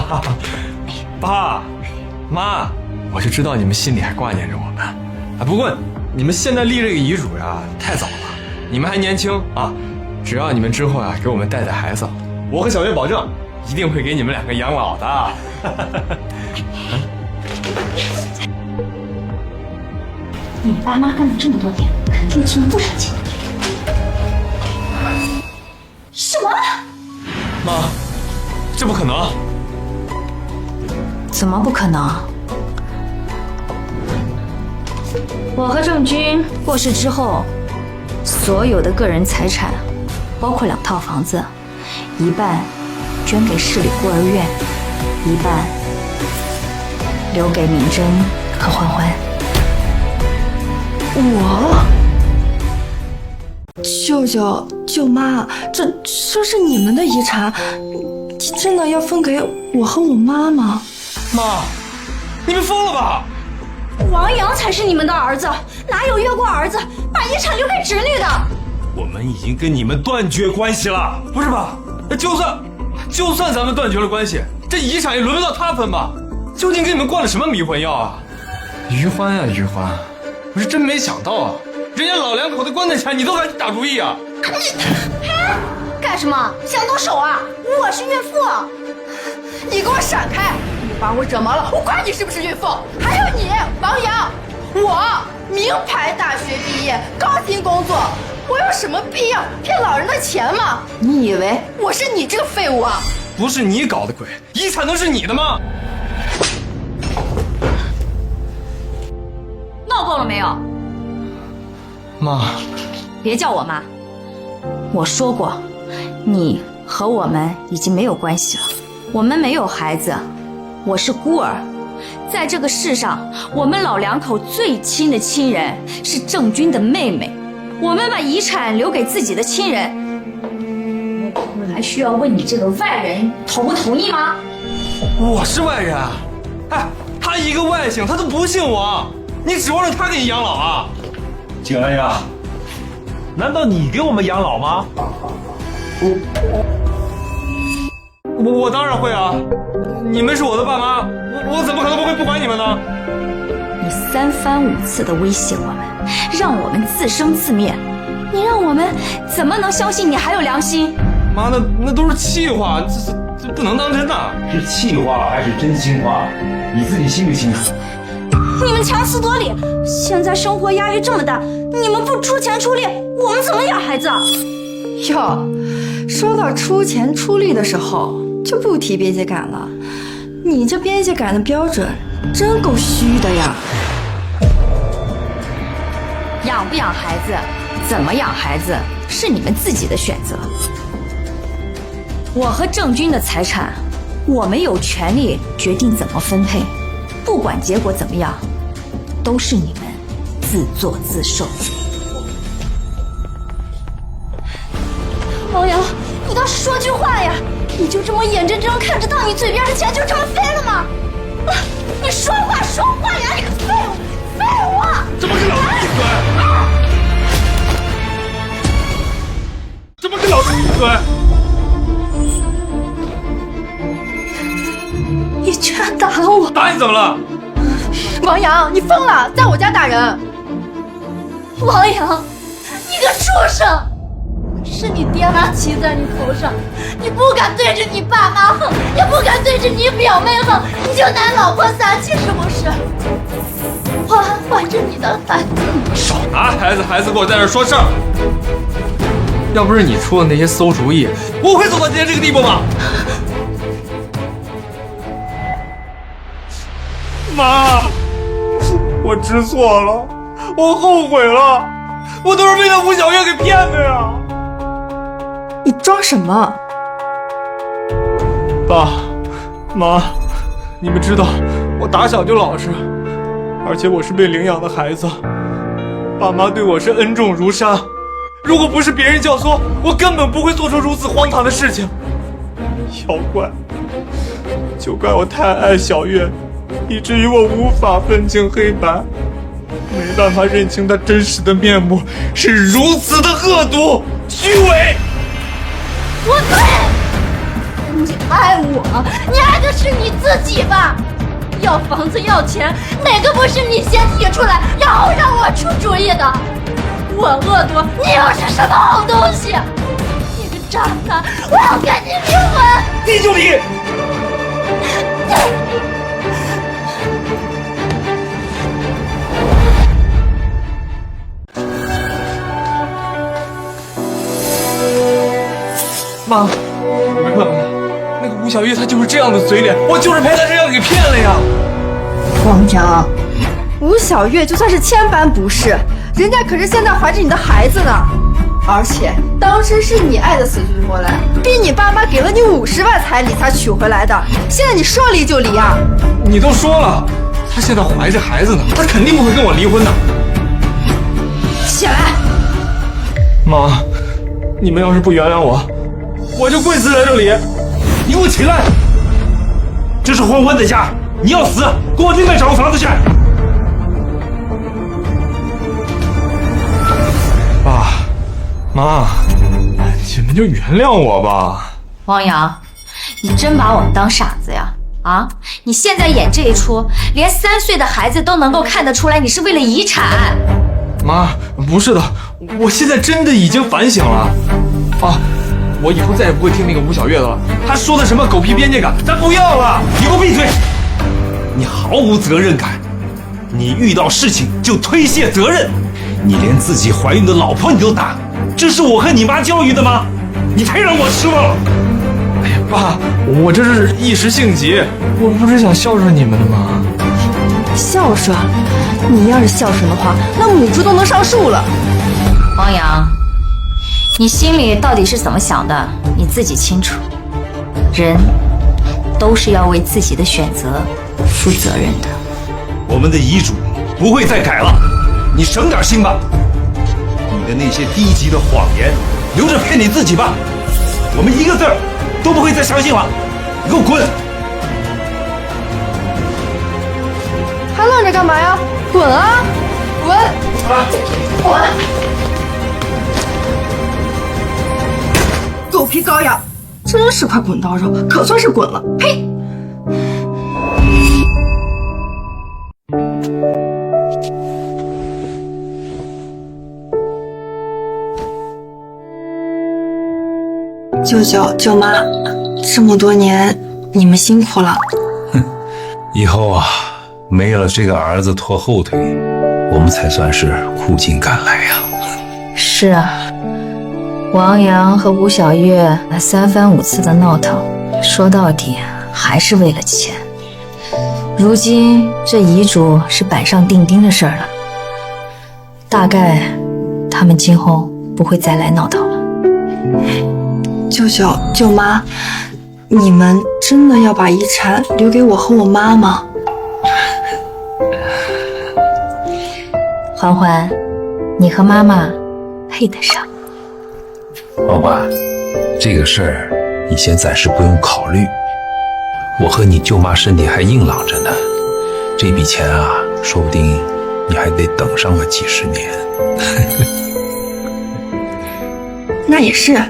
爸妈，我就知道你们心里还挂念着我们。啊，不过你们现在立这个遗嘱呀，太早了。你们还年轻啊，只要你们之后啊给我们带孩子，我和小月保证，一定会给你们两个养老的。你爸妈干了这么多年，肯定欠了不少钱。什么？妈，这不可能！怎么不可能？我和郑军过世之后，所有的个人财产，包括2套房子，一半捐给市里孤儿院，一半留给明真和欢欢。我舅舅舅妈，这是你们的遗产，真的要分给我和我妈吗？妈，你们疯了吧？王阳才是你们的儿子，哪有越过儿子把遗产留给侄女的？我们已经跟你们断绝关系了。不是吧？就算咱们断绝了关系，这遗产也轮不到他分吧？究竟给你们灌了什么迷魂药啊？于欢呀，于欢，我是真没想到啊，人家老两口的棺材钱你都敢打主意啊！干什么？想动手啊？我是孕妇，你给我闪开！你把我惹毛了，我管你是不是孕妇。还有你，王阳，我名牌大学毕业，高薪工作，我有什么必要骗老人的钱吗？你以为我是你这个废物啊？不是你搞的鬼，遗产都是你的吗？后了没有？妈，别叫我妈。我说过，你和我们已经没有关系了。我们没有孩子，我是孤儿。在这个世上，我们老两口最亲的亲人是郑军的妹妹。我们把遗产留给自己的亲人，我还需要问你这个外人同不同意吗？我是外人，哎，他一个外姓，他都不姓王，你指望着他给你养老啊？景安呀，难道你给我们养老吗？我当然会啊，你们是我的爸妈，我怎么可能会不管你们呢？你3番5次的威胁我们，让我们自生自灭，你让我们怎么能相信你还有良心？妈，那都是气话，这不能当真呐。是气话还是真心话，你自己心里清楚。你们强词夺理，现在生活压力这么大，你们不出钱出力，我们怎么养孩子啊？哟，说到出钱出力的时候，就不提边界感了。你这边界感的标准真够虚的呀！养不养孩子，怎么养孩子，是你们自己的选择。我和郑军的财产，我们有权利决定怎么分配，不管结果怎么样，都是你们自作自受。王阳，你倒是说句话呀！你就这么眼睁睁看着到你嘴边的钱就这么飞了吗？你说话呀！你个废物！怎么跟老子闭嘴？怎么跟老子闭嘴？你居然打了我！打你怎么了？王阳，你疯了，在我家打人！王阳，你个畜生！是你爹妈骑在你头上，你不敢对着你爸妈横，也不敢对着你表妹横，你就拿老婆撒气是不是？我还怀着你的孩子。少拿孩子给我在这说事儿！要不是你出的那些馊主意，我会走到今天这个地步吗？妈，我知错了，我后悔了，我都是被那吴小月给骗的呀！你装什么？爸妈，你们知道我打小就老实，而且我是被领养的孩子，爸妈对我是恩重如山，如果不是别人教唆，我根本不会做出如此荒唐的事情。要怪就怪我太爱小月，以至于我无法分清黑白，没办法认清她真实的面目，是如此的恶毒虚伪。不对，你爱我，你爱的是你自己吧？要房子要钱，哪个不是你先提出来，然后让我出主意的？我恶毒，你又是什么好东西？你个渣男，我要跟你离婚！你就离！妈，你们看看，那个吴小玉，她就是这样的嘴脸，我就是被她这样给骗了呀！王阳，吴小月就算是千般不是，人家可是现在怀着你的孩子呢，而且当时是你爱的死去活来，逼你爸妈给了你50万彩礼才娶回来的，现在你说离就离啊？你都说了，她现在怀着孩子呢，她肯定不会跟我离婚的。起来！妈，你们要是不原谅我，我就跪死在这里！你给我起来！这是混混的家，你要死，给我另外找个房子去！爸妈，你们就原谅我吧。王阳，你真把我们当傻子呀？啊！你现在演这一出，连3岁的孩子都能够看得出来，你是为了遗产。妈，不是的，我现在真的已经反省了。啊，我以后再也不会听那个吴小月的了。她说的什么狗屁边界感，咱不要了。你给我闭嘴！你毫无责任感，你遇到事情就推卸责任，你连自己怀孕的老婆你都打，这是我和你妈教育的吗？你太让我失望了。哎呀，爸，我这是一时兴起，我不是想孝顺你们的吗？孝顺？你要是孝顺的话，那母猪都能上树了。王阳，你心里到底是怎么想的，你自己清楚。人都是要为自己的选择负责任的。我们的遗嘱不会再改了，你省点心吧。你的那些低级的谎言，留着骗你自己吧。我们一个字儿都不会再相信了。你给我滚！还愣着干嘛呀？滚啊！滚！滚！狗皮膏药，真是块滚刀肉，可算是滚了。呸！舅舅、舅妈，这么多年你们辛苦了。以后啊，没了这个儿子拖后腿，我们才算是苦尽甘来呀。是啊，王阳和吴小月那3番5次的闹腾，说到底还是为了钱。如今这遗嘱是板上钉钉的事儿了，大概他们今后不会再来闹腾了。舅舅、舅妈，你们真的要把遗产留给我和我妈吗？欢欢，你和妈妈配得上。欢欢，这个事儿你先暂时不用考虑。我和你舅妈身体还硬朗着呢，这笔钱啊，说不定你还得等上个几十年。那也是。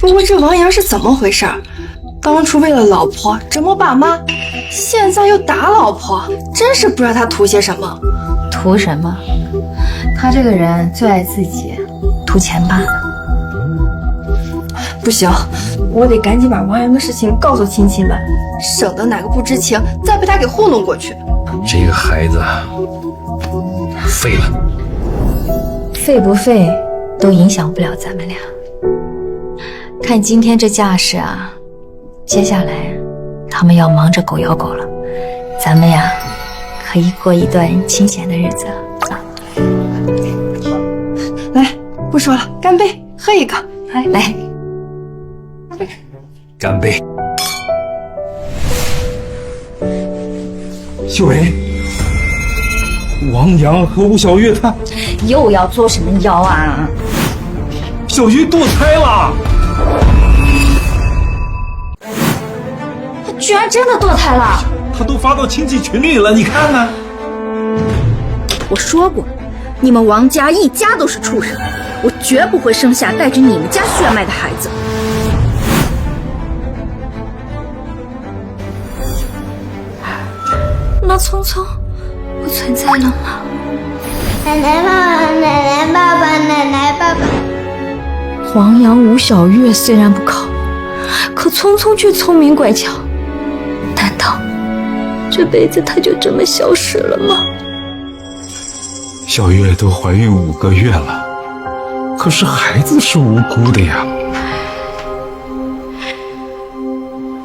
不过这王阳是怎么回事？当初为了老婆折磨爸妈，现在又打老婆，真是不知道他图些什么。图什么？他这个人最爱自己，图钱罢了。不行，我得赶紧把王阳的事情告诉亲戚们，省得哪个不知情再被他给糊弄过去。这个孩子废了，废不废都影响不了咱们俩。看今天这架势啊，接下来他们要忙着狗咬狗了，咱们呀可以过一段清闲的日子了。来，不说了，干杯，喝一个。来，干杯！秀梅，王阳和吴小月他又要做什么妖啊？小月堕胎了。居然真的堕胎了！他都发到亲戚群里了，你看看。我说过，你们王家一家都是畜生，我绝不会生下带着你们家血脉的孩子。那聪聪不存在了吗？奶奶爸爸，奶奶爸爸，奶奶爸爸。黄阳、吴小月虽然不靠，可聪聪却聪明乖巧。难道这辈子他就这么消失了吗？小月都怀孕5个月了，可是孩子是无辜的呀。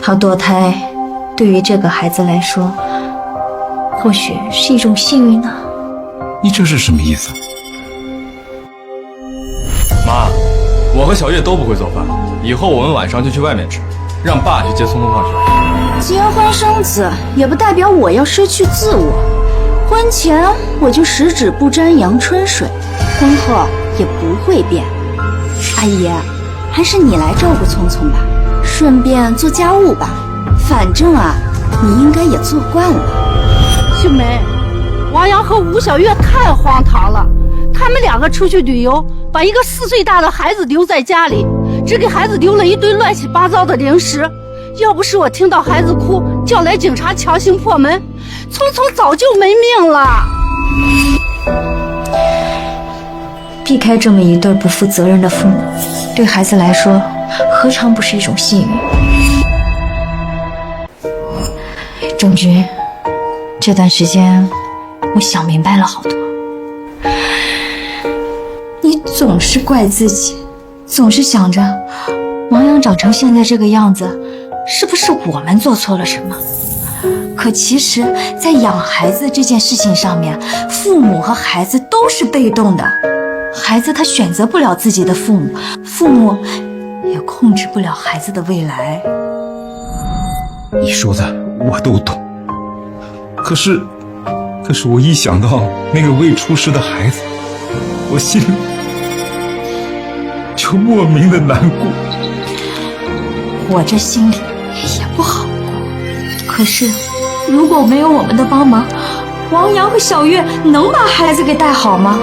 他堕胎，对于这个孩子来说，或许是一种幸运呢。你这是什么意思？妈，我和小月都不会做饭，以后我们晚上就去外面吃，让爸去接聪聪放学。结婚生子也不代表我要失去自我，婚前我就十指不沾阳春水，婚后也不会变。阿姨，还是你来照顾聪聪吧，顺便做家务吧，反正啊，你应该也做惯了。秀梅，王阳和吴小月太荒唐了，他们2个出去旅游，把一个4岁大的孩子留在家里，只给孩子留了一堆乱七八糟的零食。要不是我听到孩子哭，叫来警察强行破门，聪聪早就没命了。避开这么一对不负责任的父母，对孩子来说，何尝不是一种幸运？仲君，这段时间我想明白了好多。你总是怪自己，总是想着王阳长成现在这个样子，是不是我们做错了什么？可可其实，在养孩子这件事情上面，父母和孩子都是被动的。孩子他选择不了自己的父母，父母也控制不了孩子的未来。你说的我都懂，可是我一想到那个未出世的孩子，我心里就莫名的难过。我这心里也不好过。可是，如果没有我们的帮忙，王阳和小月能把孩子给带好吗？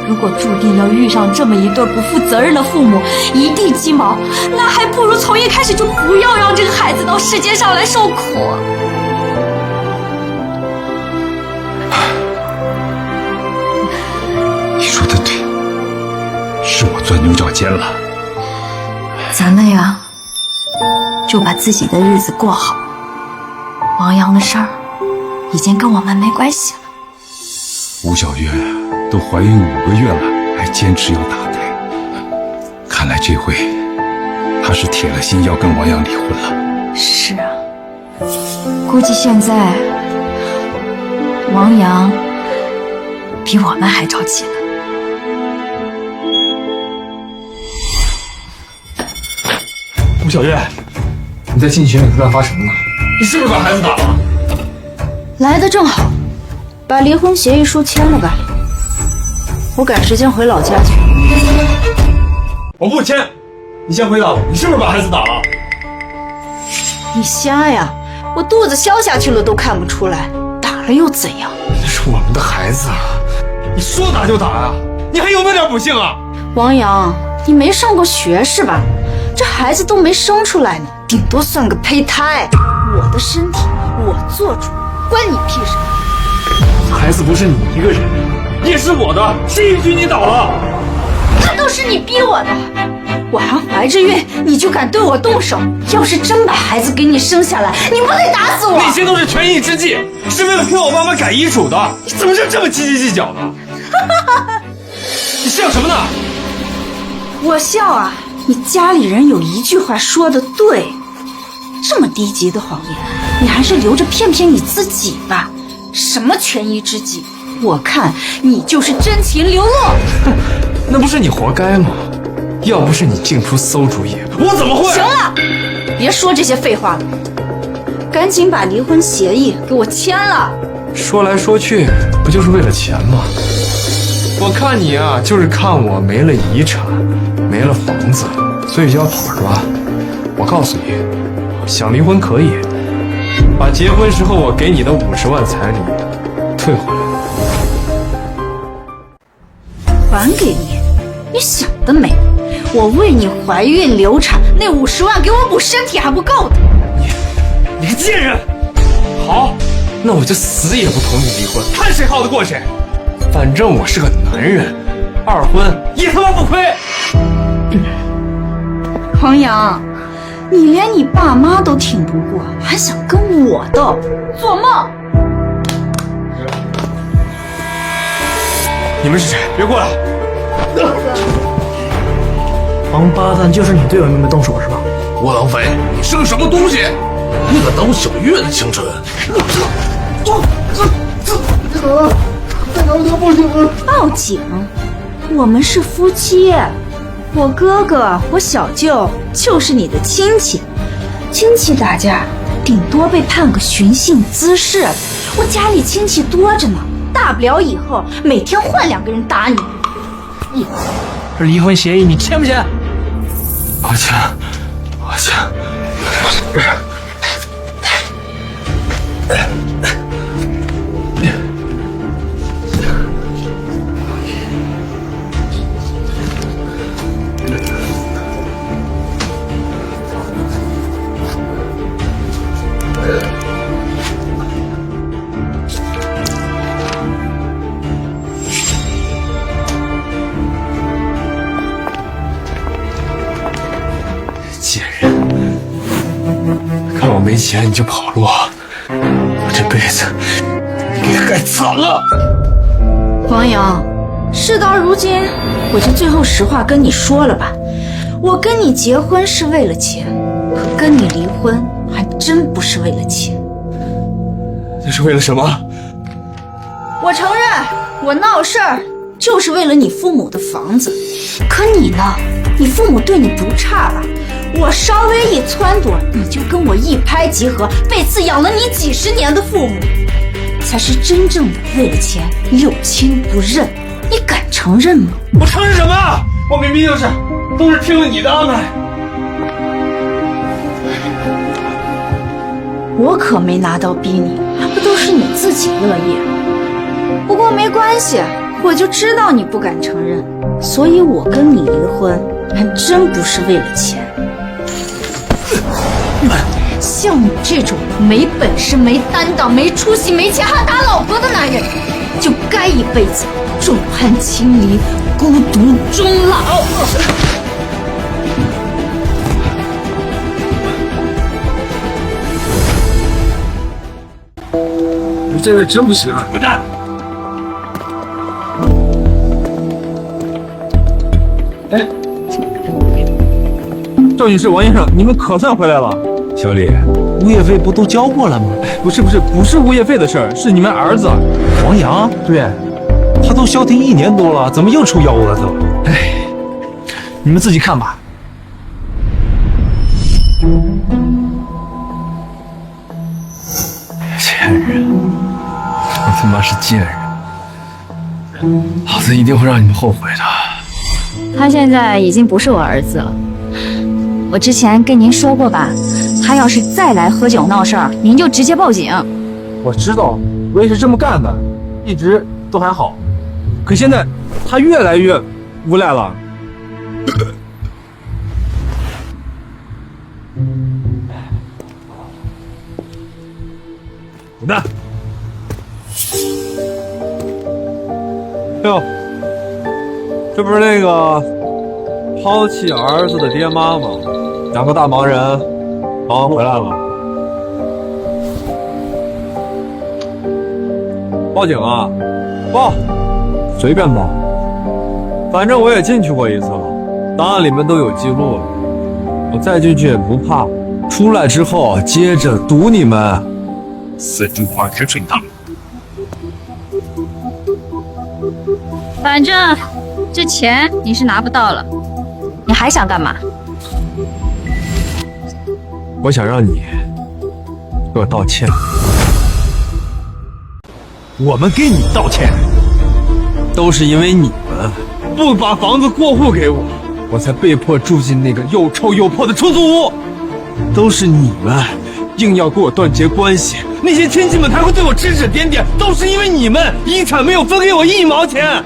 如果注定要遇上这么一对不负责任的父母，一地鸡毛，那还不如从一开始就不要让这个孩子到世界上来受苦。你说的对，是我钻牛角尖了。咱们呀，就把自己的日子过好。王阳的事儿已经跟我们没关系了。吴小月都怀孕5个月了，还坚持要打胎，看来这回她是铁了心要跟王阳离婚了。是啊，估计现在王阳比我们还着急呢。吴小月，你在进学院干发什么呢？你是不是把孩子打了？来的正好，把离婚协议书签了吧。我赶时间回老家去。我不签，你先回答我，你是不是把孩子打了？你瞎呀！我肚子消下去了都看不出来，打了又怎样？那是我们的孩子啊，你说打就打啊，你还有没有点母性啊？王阳，你没上过学是吧？这孩子都没生出来呢，顶多算个胚胎。我的身体我做主，关你屁事！孩子不是你一个人，也是我的，谁允许你倒了？这都是你逼我的，我还怀着孕，你就敢对我动手？要是真把孩子给你生下来，你不得打死我？那些都是权宜之计，是为了骗我爸妈改遗嘱的。你怎么就这么斤斤计较呢？你笑什么呢？我笑啊！你家里人有一句话说的对，这么低级的谎言，你还是留着骗骗你自己吧。什么权宜之计？我看你就是真情流露。那不是你活该吗？要不是你净出馊主意，我怎么会？行了，别说这些废话了，赶紧把离婚协议给我签了。说来说去，不就是为了钱吗？我看你啊，就是看我没了遗产，没了房子，所以就要跑是吧？我告诉你，想离婚可以，把结婚时候我给你的50万彩礼退回来。还给你？你想得美！我为你怀孕流产，那50万给我补身体还不够的。你个贱人！好，那我就死也不同意离婚，看谁耗得过谁。反正我是个男人，二婚也他妈不亏。王阳，你连你爸妈都挺不过，还想跟我斗，做梦！你们是谁？别过来！王八蛋，就是你对我妹妹动手是吧？窝囊废，你是个什么东西？你可当小月的青春！报警！我们是夫妻，我哥哥、我小舅就是你的亲戚，亲戚打架顶多被判个寻衅滋事，我家里亲戚多着呢，大不了以后每天换2个人打你。这离婚协议你签不签？我签。贱人，看我没钱你就跑路，我这辈子你给害惨了。王阳，事到如今，我就最后实话跟你说了吧，我跟你结婚是为了钱，可跟你离婚还真不是为了钱。这是为了什么？我承认，我闹事儿就是为了你父母的房子。可你呢？你父母对你不差吧？我稍微一撺掇，你就跟我一拍即合，被滋养了你几十年的父母，才是真正的为了钱有亲不认。你敢承认吗？我承认什么？我明明都是听了你的安排。我可没拿刀逼你，还不都是你自己乐意？不过没关系，我就知道你不敢承认，所以我跟你离婚，还真不是为了钱。像你这种没本事、没担当、没出息、没钱还打老婆的男人，就该一辈子众叛亲离、孤独终老。你这个真不行啊！滚蛋！哎，赵女士、王先生，你们可算回来了。小李，物业费不都交过了吗？不是物业费的事儿，是你们儿子王阳。对，他都消停1年多了，怎么又出幺蛾子了？哎，你们自己看吧。贱人！你他妈是贱人！老子一定会让你们后悔的。他现在已经不是我儿子了。我之前跟您说过吧，他要是再来喝酒闹事儿，您就直接报警。我知道，我也是这么干的，一直都还好。可现在他越来越无赖了。滚蛋！哟，这不是那个抛弃儿子的爹妈吗？2个大忙人忙完回来了。报警啊！报，随便报，反正我也进去过一次了，档案里面都有记录了。我再进去也不怕，出来之后接着堵你们。四句话开水烫。反正这钱你是拿不到了，你还想干嘛？我想让你给我道歉。我们给你道歉，都是因为你们不把房子过户给我，我才被迫住进那个又臭又破的出租屋。都是你们硬要跟我断绝关系，那些亲戚们才会对我指指点点，都是因为你们遗产没有分给我1毛钱，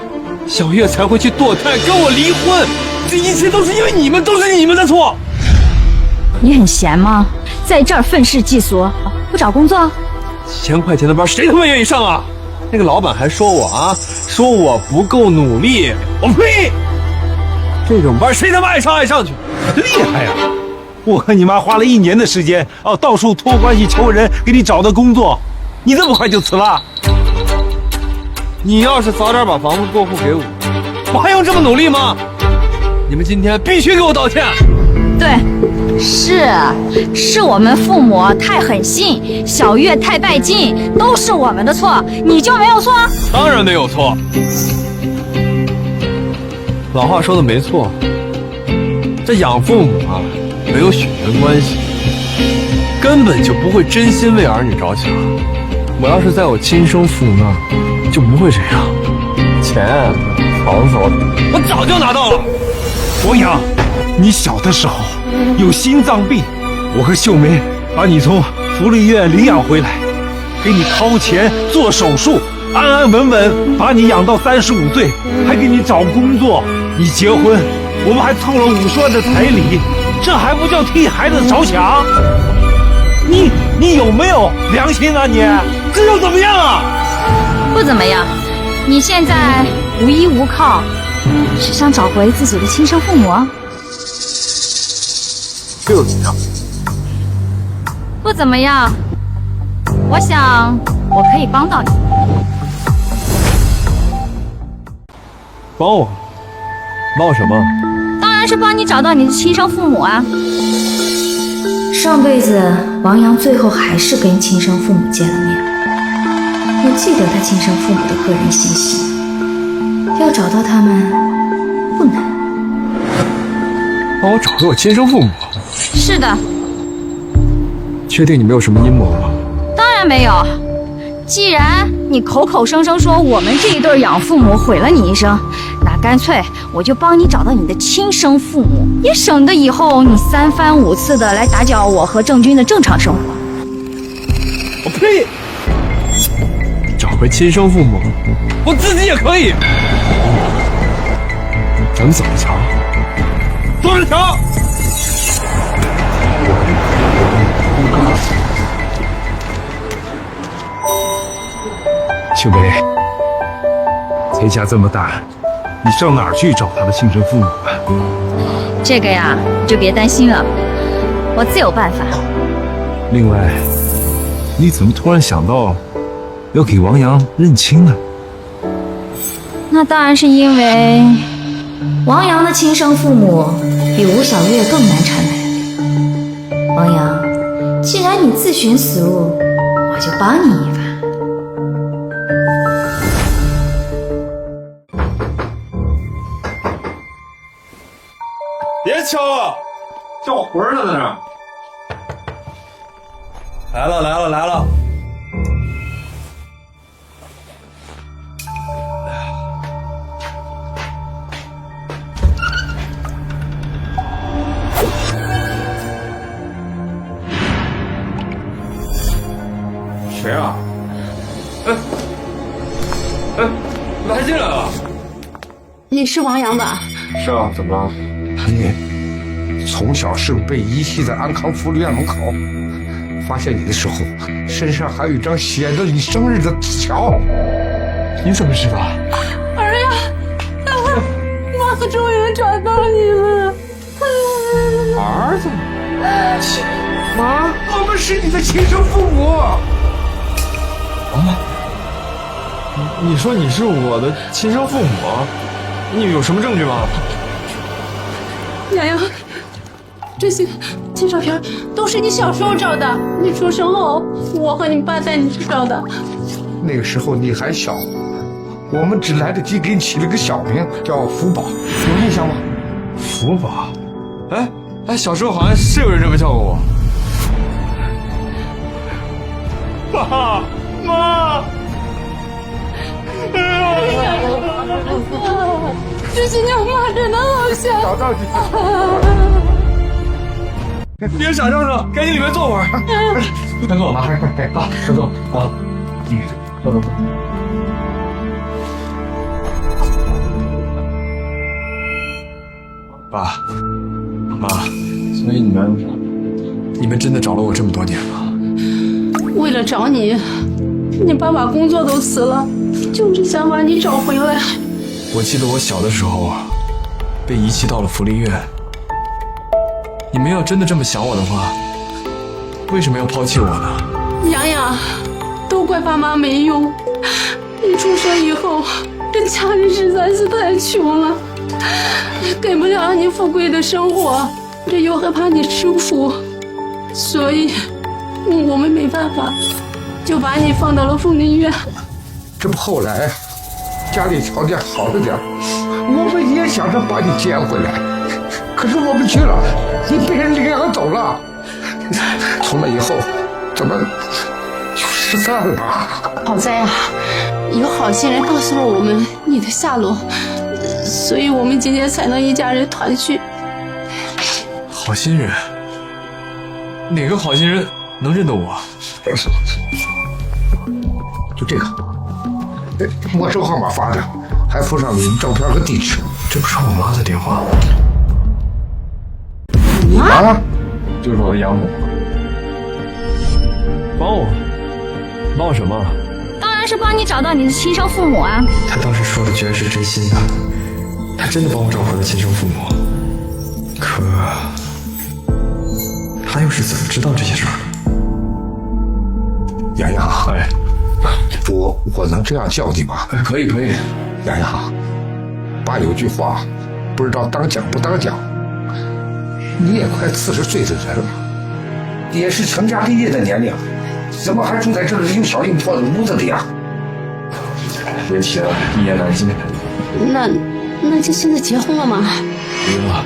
小月才会去堕胎跟我离婚。这一切都是因为你们，都是你们的错。你很闲吗？在这儿愤世嫉俗，不找工作？1000块钱的班谁他妈愿意上啊？那个老板还说我啊，说我不够努力。我呸！这种班谁他妈爱上爱上去，厉害呀！我和你妈花了1年的时间，到处托关系求人给你找的工作，你这么快就辞了？你要是早点把房子过户给我，我还用这么努力吗？你们今天必须给我道歉。对，是我们父母太狠心，小月太拜金，都是我们的错，你就没有错？当然没有错。老话说的没错，这养父母啊，没有血缘关系，根本就不会真心为儿女着想。我要是在我亲生父母那儿，就不会这样。钱、房子我早就拿到了。王阳，你小的时候有心脏病，我和秀梅把你从福利院领养回来，给你掏钱做手术，安安稳稳把你养到35岁，还给你找工作。你结婚，我们还凑了50万的彩礼，这还不叫替孩子着想？你有没有良心啊你？这又怎么样啊？不怎么样，你现在无依无靠，是想找回自己的亲生父母？这又怎么样？不怎么样，我想我可以帮到你。帮我？帮我什么？当然是帮你找到你的亲生父母啊！上辈子王阳最后还是跟亲生父母见了面，我记得他亲生父母的个人信息，要找到他们不难。帮我找出我亲生父母？是的，确定你没有什么阴谋吗？当然没有。既然你口口声声说我们这一对养父母毁了你一生，那干脆我就帮你找到你的亲生父母，也省得以后你3番5次的来打搅我和郑军的正常生活。我呸！找回亲生父母，我自己也可以。咱们走着瞧，走着瞧。秋梅，天下这么大，你上哪儿去找他的亲生父母啊？这个呀，你就别担心了，我自有办法。另外，你怎么突然想到要给王阳认亲呢？那当然是因为王阳的亲生父母比吴小月更难缠来。王阳，既然你自寻死路，我就帮你一把。别敲了，叫魂儿呢，在那儿。来了来了来了！谁啊？来进来了。你是王阳吧？是啊，怎么了？你从小是被遗弃在安康福利院门口，发现你的时候，身上还有一张写着你生日的纸条。你怎么知道？儿呀，妈终于找到你了。儿子，妈，我们是你的亲生父母。啊？你说你是我的亲生父母？你有什么证据吗？洋洋，这些照片都是你小时候照的。你出生后，我和你爸带你去照的。那个时候你还小，我们只来得及给你起了个小名叫福宝，有印象吗？福宝？哎，小时候好像是有人这么叫过我。妈！这些年妈真的好想。找到你。别傻嚷嚷，赶紧里面坐会儿。快坐，妈，快，好，快坐。啊，坐。爸妈，所以你们真的找了我这么多年了？为了找你，你爸把工作都辞了，就是想把你找回来。我记得我小的时候被遗弃到了福利院。你们要真的这么想我的话，为什么要抛弃我呢？洋洋，都怪爸妈没用。你出生以后，这家里实在是太穷了，给不了你富贵的生活，这又害怕你吃苦，所以我们没办法，就把你放到了福利院。这不后来家里条件好了点，我们也想着把你接回来，可是我们去了，你被人领养走了。从那以后，怎么就失散了？好在啊，有好心人告诉了我们你的下落，所以我们今天才能一家人团聚。好心人？哪个好心人能认得我？就这个，没收号码发的，还附上你照片和地址。这不是我妈的电话？你妈？就是我的养母。帮我什么？当然是帮你找到你的亲生父母啊！他当时说的居然是真心的，他真的帮我找回了亲生父母。可他又是怎么知道这些事儿的？洋洋，我能这样叫你吗？可以。洋洋，爸有句话，不知道当讲不当讲。你也快40岁的人了，也是成家立业的年龄，怎么还住在这里又小又破的屋子里啊？别提了，一言难尽。那就现在结婚了吗？离了。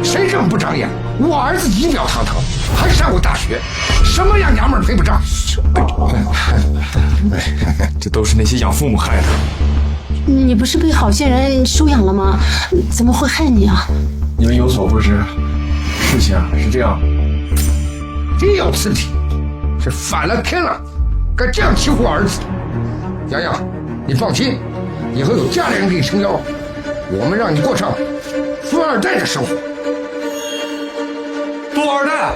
谁这么不长眼？我儿子仪表堂堂，还上过大学，什么样娘们儿配不上？这都是那些养父母害的。你不是被好心人收养了吗？怎么会害你啊？你们有所不知，事情啊是这样。真有此理，是反了天了，敢这样欺负我儿子！洋洋，你放心，以后有家里人给你撑腰，我们让你过上富二代的生活。富二代？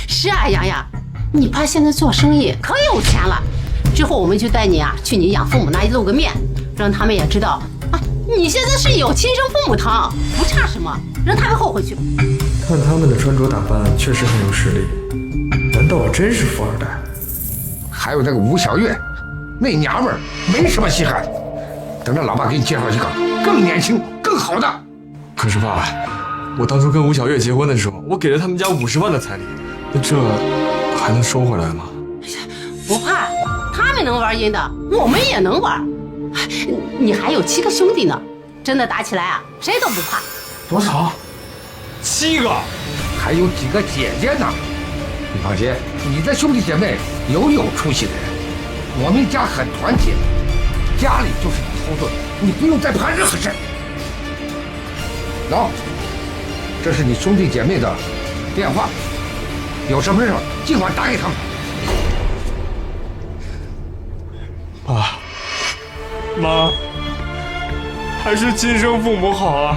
是啊，洋洋，你爸现在做生意可有钱了。之后我们就带你啊去你养父母那里露个面，让他们也知道啊，你现在是有亲生父母疼，不差什么，让他们后悔去。看他们的穿着打扮，确实很有实力。难道我真是富二代？还有那个吴小月，那娘们儿没什么稀罕。等着老爸给你介绍一个更年轻、更好的。可是爸，我当初跟吴小月结婚的时候，我给了他们家50万的彩礼，那这还能收回来吗？不怕，他们能玩阴的，我们也能玩。你还有7个兄弟呢，真的打起来啊，谁都不怕。多少？7个，还有几个姐姐呢。你放心，你的兄弟姐妹有出息的人，我们家很团结，家里就是你后盾，你不用再怕任何事。喏，这是你兄弟姐妹的电话，有什么事尽管打给他们。爸妈，还是亲生父母好啊！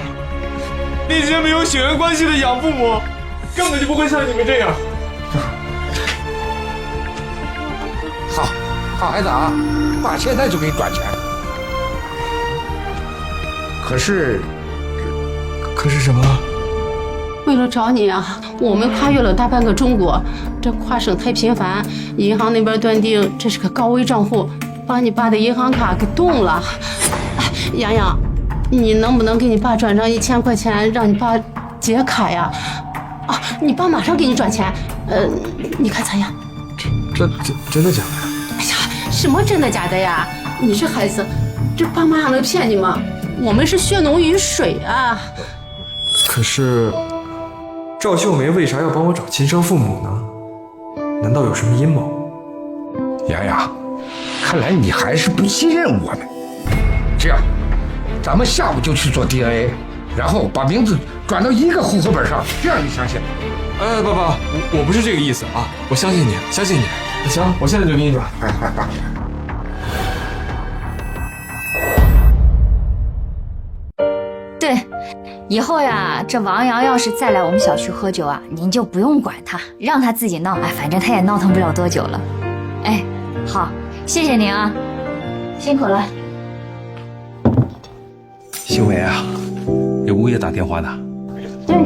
那些没有血缘关系的养父母，根本就不会像你们这样。好孩子啊，爸现在就给你转钱。可是什么？为了找你啊，我们跨越了大半个中国，这跨省太频繁，银行那边断定这是个高危账户，把你爸的银行卡给冻了。洋洋，你能不能给你爸转张1000块钱，让你爸解卡呀？啊，你爸马上给你转钱。你看咋样？这真的假的呀？哎呀，什么真的假的呀？你这孩子，这爸妈还能骗你吗？我们是血浓于水啊。可是赵秀梅为啥要帮我找亲生父母呢？难道有什么阴谋？洋洋，看来你还是不信任我们。这样，咱们下午就去做 DNA， 然后把名字转到一个户口本上，这样你相信？爸，我不是这个意思啊，我相信你，相信你。行，我现在就给你转。对，以后呀，这王阳要是再来我们小区喝酒啊，您就不用管他，让他自己闹，哎，反正他也闹腾不了多久了。哎，好，谢谢您啊，辛苦了。秀梅啊，给吴爷打电话呢。对。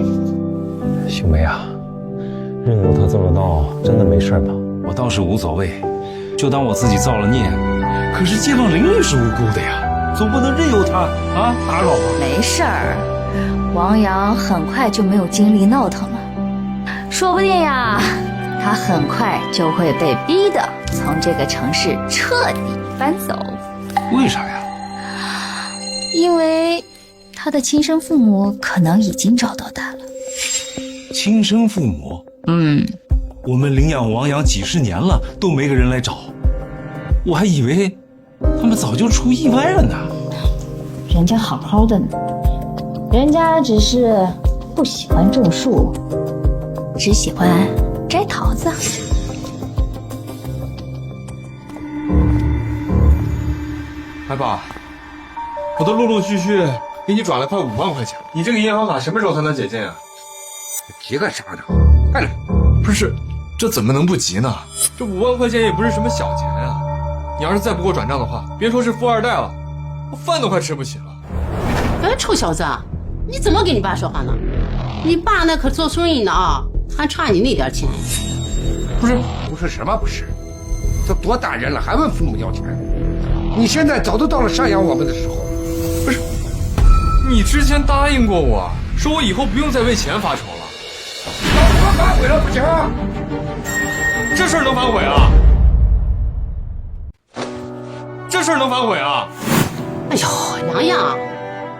秀梅啊，任由他这么闹，真的没事吧？我倒是无所谓，就当我自己造了孽。可是街坊邻居是无辜的呀，总不能任由他打扰吧？没事儿，王阳很快就没有精力闹腾了，说不定呀，他很快就会被逼得从这个城市彻底搬走。为啥呀？因为他的亲生父母可能已经找到他了。亲生父母？我们领养王阳几十年了，都没个人来找，我还以为他们早就出意外了呢。人家好好的呢，人家只是不喜欢种树，只喜欢摘桃子。爸，我都陆陆续续给你转了快5万块钱，你这个银行卡什么时候才能解禁啊？急个啥呢？快来！不是，这怎么能不急呢？这5万块钱也不是什么小钱啊！你要是再不给我转账的话，别说是富二代了，我饭都快吃不起了。哎，臭小子，你怎么跟你爸说话呢？你爸那可做生意呢啊，还差你那点钱。不是什么不是？这多大人了还问父母要钱？你现在早都到了赡养我们的时候。不是，你之前答应过我，说我以后不用再为钱发愁了。我反悔了不行啊！这事儿能反悔啊？这事儿能反悔啊？哎呦，洋洋，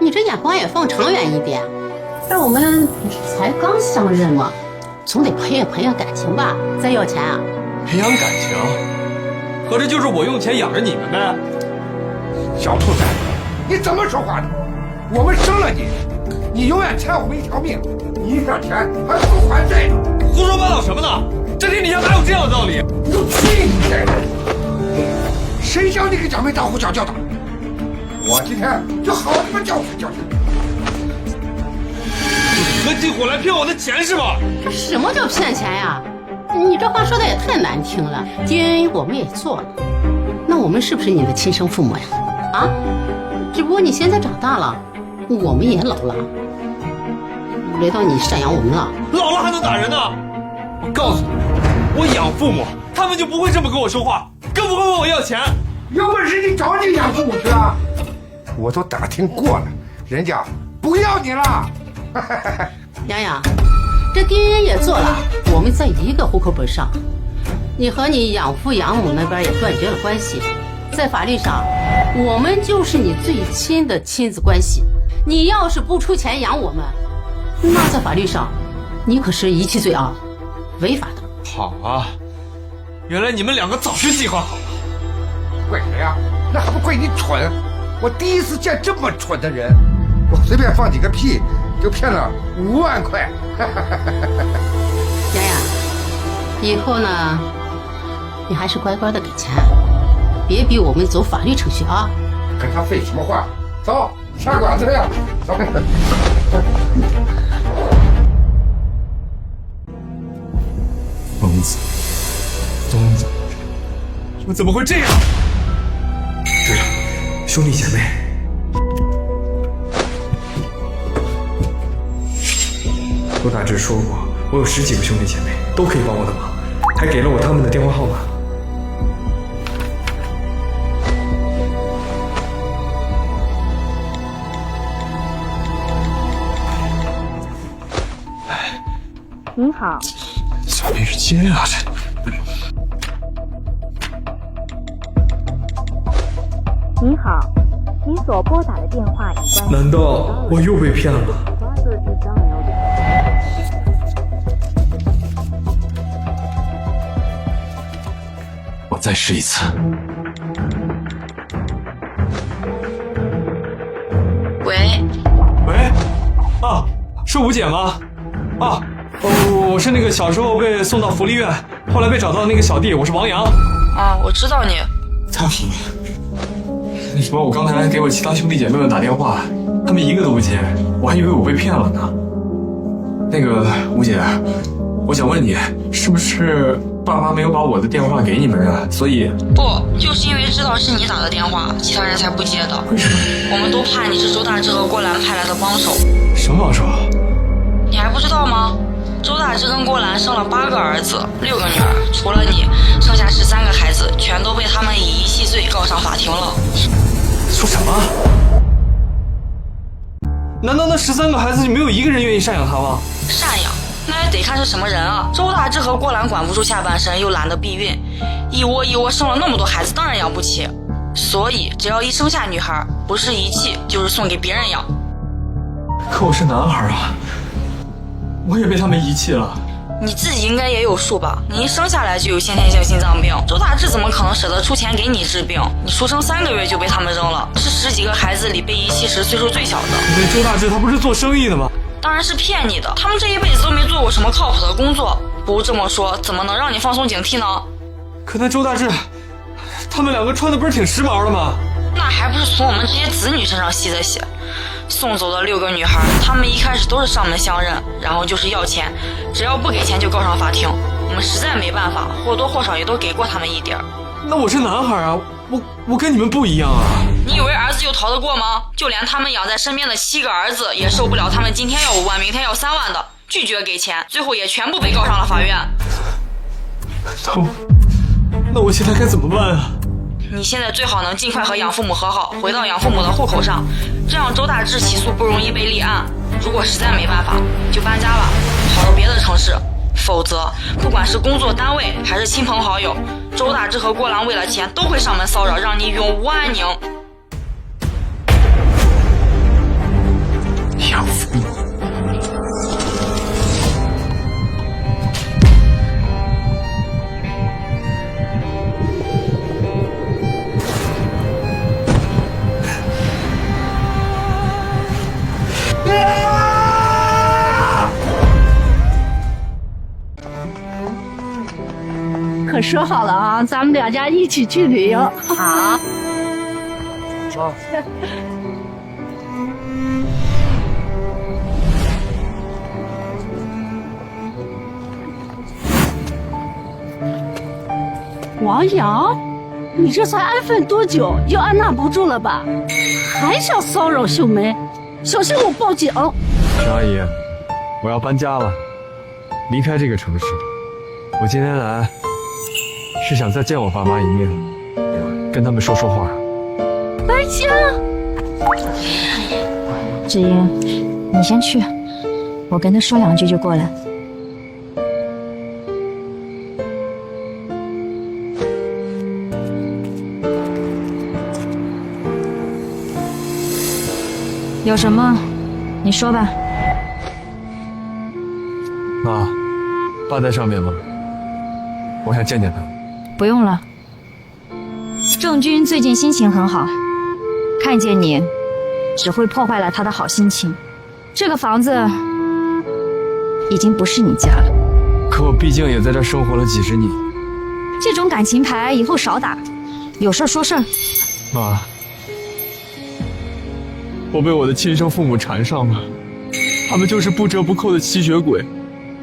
你这眼光也放长远一点。但我们才刚相认嘛，总得培养感情吧，再要钱啊？培养感情，合着就是我用钱养着你们呗？小兔子，你怎么说话的？我们生了你，你永远欠我们一条命，你一点钱还不还债呢？胡说八道什么呢？这天底下哪有这样的道理？你给我闭嘴！谁叫你给小妹大呼小叫的？我今天就好他妈教训教训你！你合起伙来骗我的钱是吧？这什么叫骗钱呀？你这话说的也太难听了。DNA 我们也做了，那我们是不是你的亲生父母呀？啊？只不过你现在长大了，我们也老了，轮到你赡养我们了。老了还能打人呢？我告诉你，我养父母，他们就不会这么跟我说话，更不会问我要钱。有本事你找你养父母去啊！我都打听过了，人家不要你了。洋洋，这 DNA 也做了，我们在一个户口本上，你和你养父养母那边也断绝了关系，在法律上，我们就是你最亲的亲子关系。你要是不出钱养我们，那在法律上，你可是遗弃罪啊，违法的。好啊，原来你们两个早就计划好了。怪谁呀？那还不怪你蠢！我第一次见这么蠢的人，我随便放几个屁就骗了5万块。洋洋，以后呢，你还是乖乖的给钱，别逼我们走法律程序啊！跟他废什么话？走，下馆子呀！走。疯子，疯子，我怎么会这样？队长，兄弟姐妹，周大志说过，我有10几个兄弟姐妹，都可以帮我的忙，还给了我他们的电话号码。您好，咋没人接啊？您好，您所拨打的电话已关。难道我又被骗了？我再试一次。喂，啊，是吴姐吗？啊，我是那个小时候被送到福利院，后来被找到的那个小弟，我是王阳。啊，我知道你。太好了。那什么，我刚才给我其他兄弟姐妹们打电话，他们一个都不接，我还以为我被骗了呢。那个吴姐，我想问你，是不是爸妈没有把我的电话给你们啊？所以不，就是因为知道是你打的电话，其他人才不接的。为什么？我们都怕你是周大志和郭兰派来的帮手。什么帮手？你还不知道吗？周大志跟郭兰生了8个儿子，6个女儿，除了你，剩下13个孩子全都被他们以遗弃罪告上法庭了。说什么？难道那13个孩子就没有一个人愿意赡养他吗？赡养？那也得看是什么人啊。周大志和郭兰管不住下半身，又懒得避孕，一窝生了那么多孩子，当然养不起。所以只要一生下女孩，不是遗弃就是送给别人养。可我是男孩啊，我也被他们遗弃了。你自己应该也有数吧？你一生下来就有先天性心脏病，周大志怎么可能舍得出钱给你治病？你出生3个月就被他们扔了，是10几个孩子里被遗弃时岁数最小的。那周大志他不是做生意的吗？当然是骗你的，他们这一辈子都没做过什么靠谱的工作。不这么说，怎么能让你放松警惕呢？可那周大志，他们2个穿的不是挺时髦的吗？那还不是从我们这些子女身上吸的血。送走的6个女孩，她们一开始都是上门相认，然后就是要钱，只要不给钱就告上法庭。我们实在没办法，或多或少也都给过他们一点。那我是男孩啊，我跟你们不一样啊。你以为儿子就逃得过吗？就连他们养在身边的7个儿子也受不了他们今天要5万明天要3万的，拒绝给钱，最后也全部被告上了法院。那我现在该怎么办啊？你现在最好能尽快和养父母和好，回到养父母的户口上，这样周大志起诉不容易被立案。如果实在没办法，就搬家吧，跑到别的城市。否则，不管是工作单位还是亲朋好友，周大志和郭郎为了钱都会上门骚扰，让你永无安宁。养父母。可说好了啊，咱们两家一起去旅游。好。妈。王阳，你这才安分多久，又按捺不住了吧？还想骚扰秀梅，小心我报警！陈阿姨，我要搬家了，离开这个城市。我今天来是想再见我爸妈一面，跟他们说说话。搬家？志英，你先去，我跟他说两句就过来。有什么，你说吧。妈，爸在上面吗？我想见见他。不用了，郑钧最近心情很好，看见你只会破坏了他的好心情。这个房子已经不是你家了。可我毕竟也在这生活了几十年。这种感情牌以后少打，有事说事儿。妈，我被我的亲生父母缠上了，他们就是不折不扣的吸血鬼，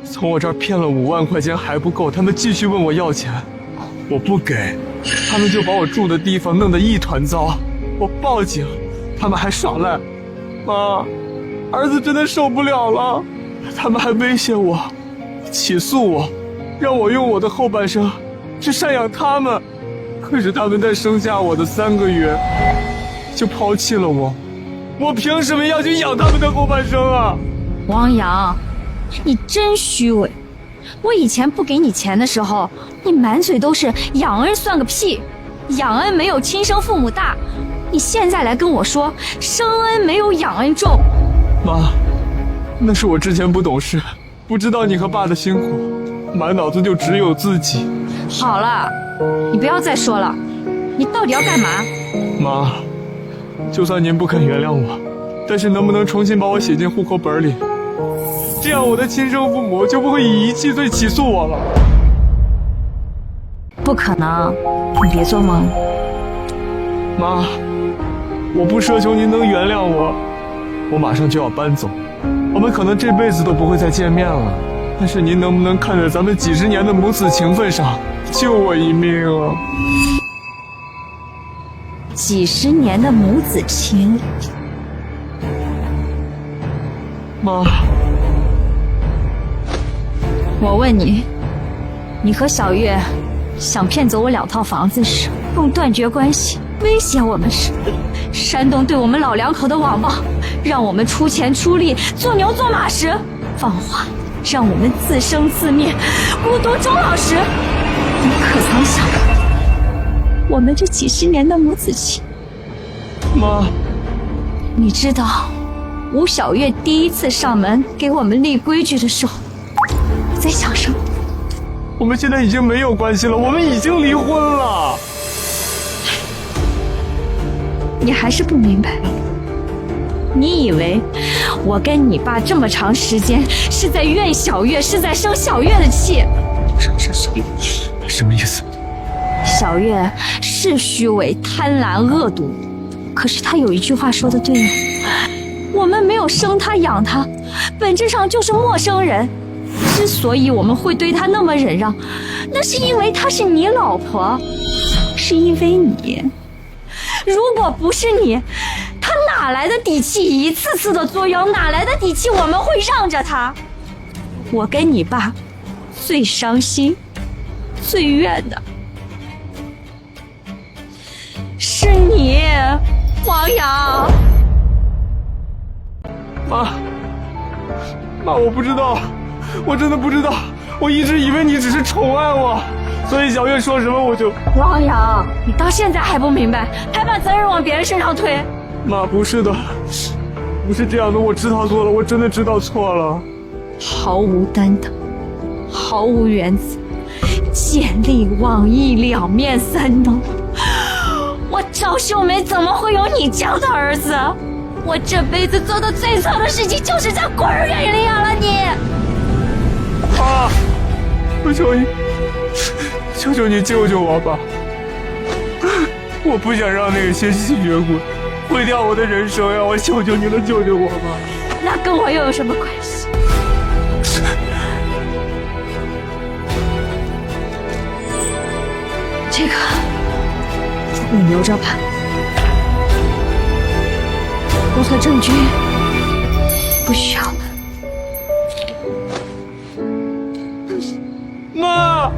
从我这儿骗了5万块钱还不够，他们继续问我要钱，我不给，他们就把我住的地方弄得一团糟，我报警，他们还耍赖。妈，儿子真的受不了了，他们还威胁我，起诉我，让我用我的后半生去赡养他们，可是他们在生下我的3个月就抛弃了我。我凭什么要去养他们的后半生啊？王阳，你真虚伪！我以前不给你钱的时候，你满嘴都是养恩算个屁，养恩没有亲生父母大。你现在来跟我说生恩没有养恩重。妈，那是我之前不懂事，不知道你和爸的辛苦，满脑子就只有自己。好了，你不要再说了，你到底要干嘛？妈，就算您不肯原谅我，但是能不能重新把我写进户口本里？这样我的亲生父母就不会以遗弃罪起诉我了。不可能，你别做梦。妈，我不奢求您能原谅我，我马上就要搬走，我们可能这辈子都不会再见面了。但是您能不能看在咱们几十年的母子情分上，救我一命啊？几十年的母子情，妈，我问你，你和小月想骗走我2套房子时，用断绝关系威胁我们时，山东对我们老2口的网暴，让我们出钱出力做牛做马时，放话让我们自生自灭孤独终老时，你可曾想过我们这几十年的母子情？妈，你知道吴小月第一次上门给我们立规矩的时候我在想什么？我们现在已经没有关系了，我们已经离婚了。你还是不明白，你以为我跟你爸这么长时间是在怨小月，是在生小月的气？什么意思？小月是虚伪、贪婪、恶毒，可是她有一句话说的对呀，我们没有生她养她，本质上就是陌生人。之所以我们会对她那么忍让，那是因为她是你老婆，是因为你。如果不是你，她哪来的底气一次次的作妖？哪来的底气我们会让着她？我跟你爸最伤心、最怨的是你，王阳。妈，我不知道，我真的不知道，我一直以为你只是宠爱我，所以小月说什么我就……王阳，你到现在还不明白，还把责任往别人身上推？妈，不是的，不是这样的，我知道错了，我真的知道错了。毫无担当，毫无原则，见利忘义，两面三刀。我赵秀梅怎么会有你这样的儿子？我这辈子做的最错的事情就是在孤儿院里养了你。妈，我求你，求求你救救我吧！我不想让那些吸血鬼毁掉我的人生呀！我求求你了，救救我吧！那跟我又有什么关系？这个你留着吧，留作证据，不需要了。妈，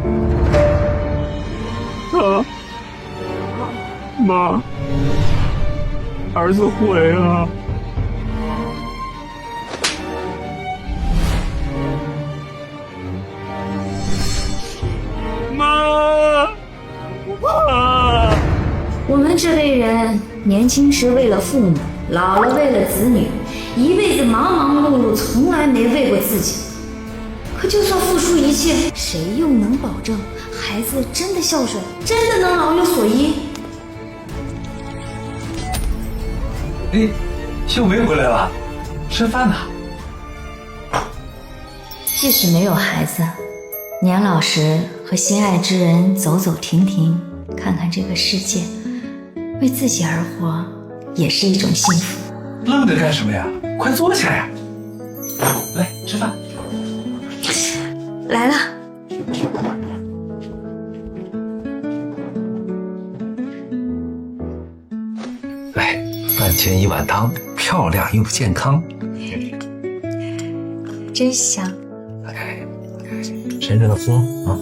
妈，儿子悔了。妈，我们这类人，年轻时为了父母，老了为了子女，一辈子忙忙碌碌，从来没为过自己。可就算付出一切，谁又能保证孩子真的孝顺，真的能老有所依？哎，秀梅回来了，吃饭呢。即使没有孩子，年老时和心爱之人走走停停，看看这个世界，为自己而活，也是一种幸福。愣着干什么呀？快坐下呀！来吃饭。来了。来，饭前一碗汤，漂亮又健康。真香。深深的喝啊。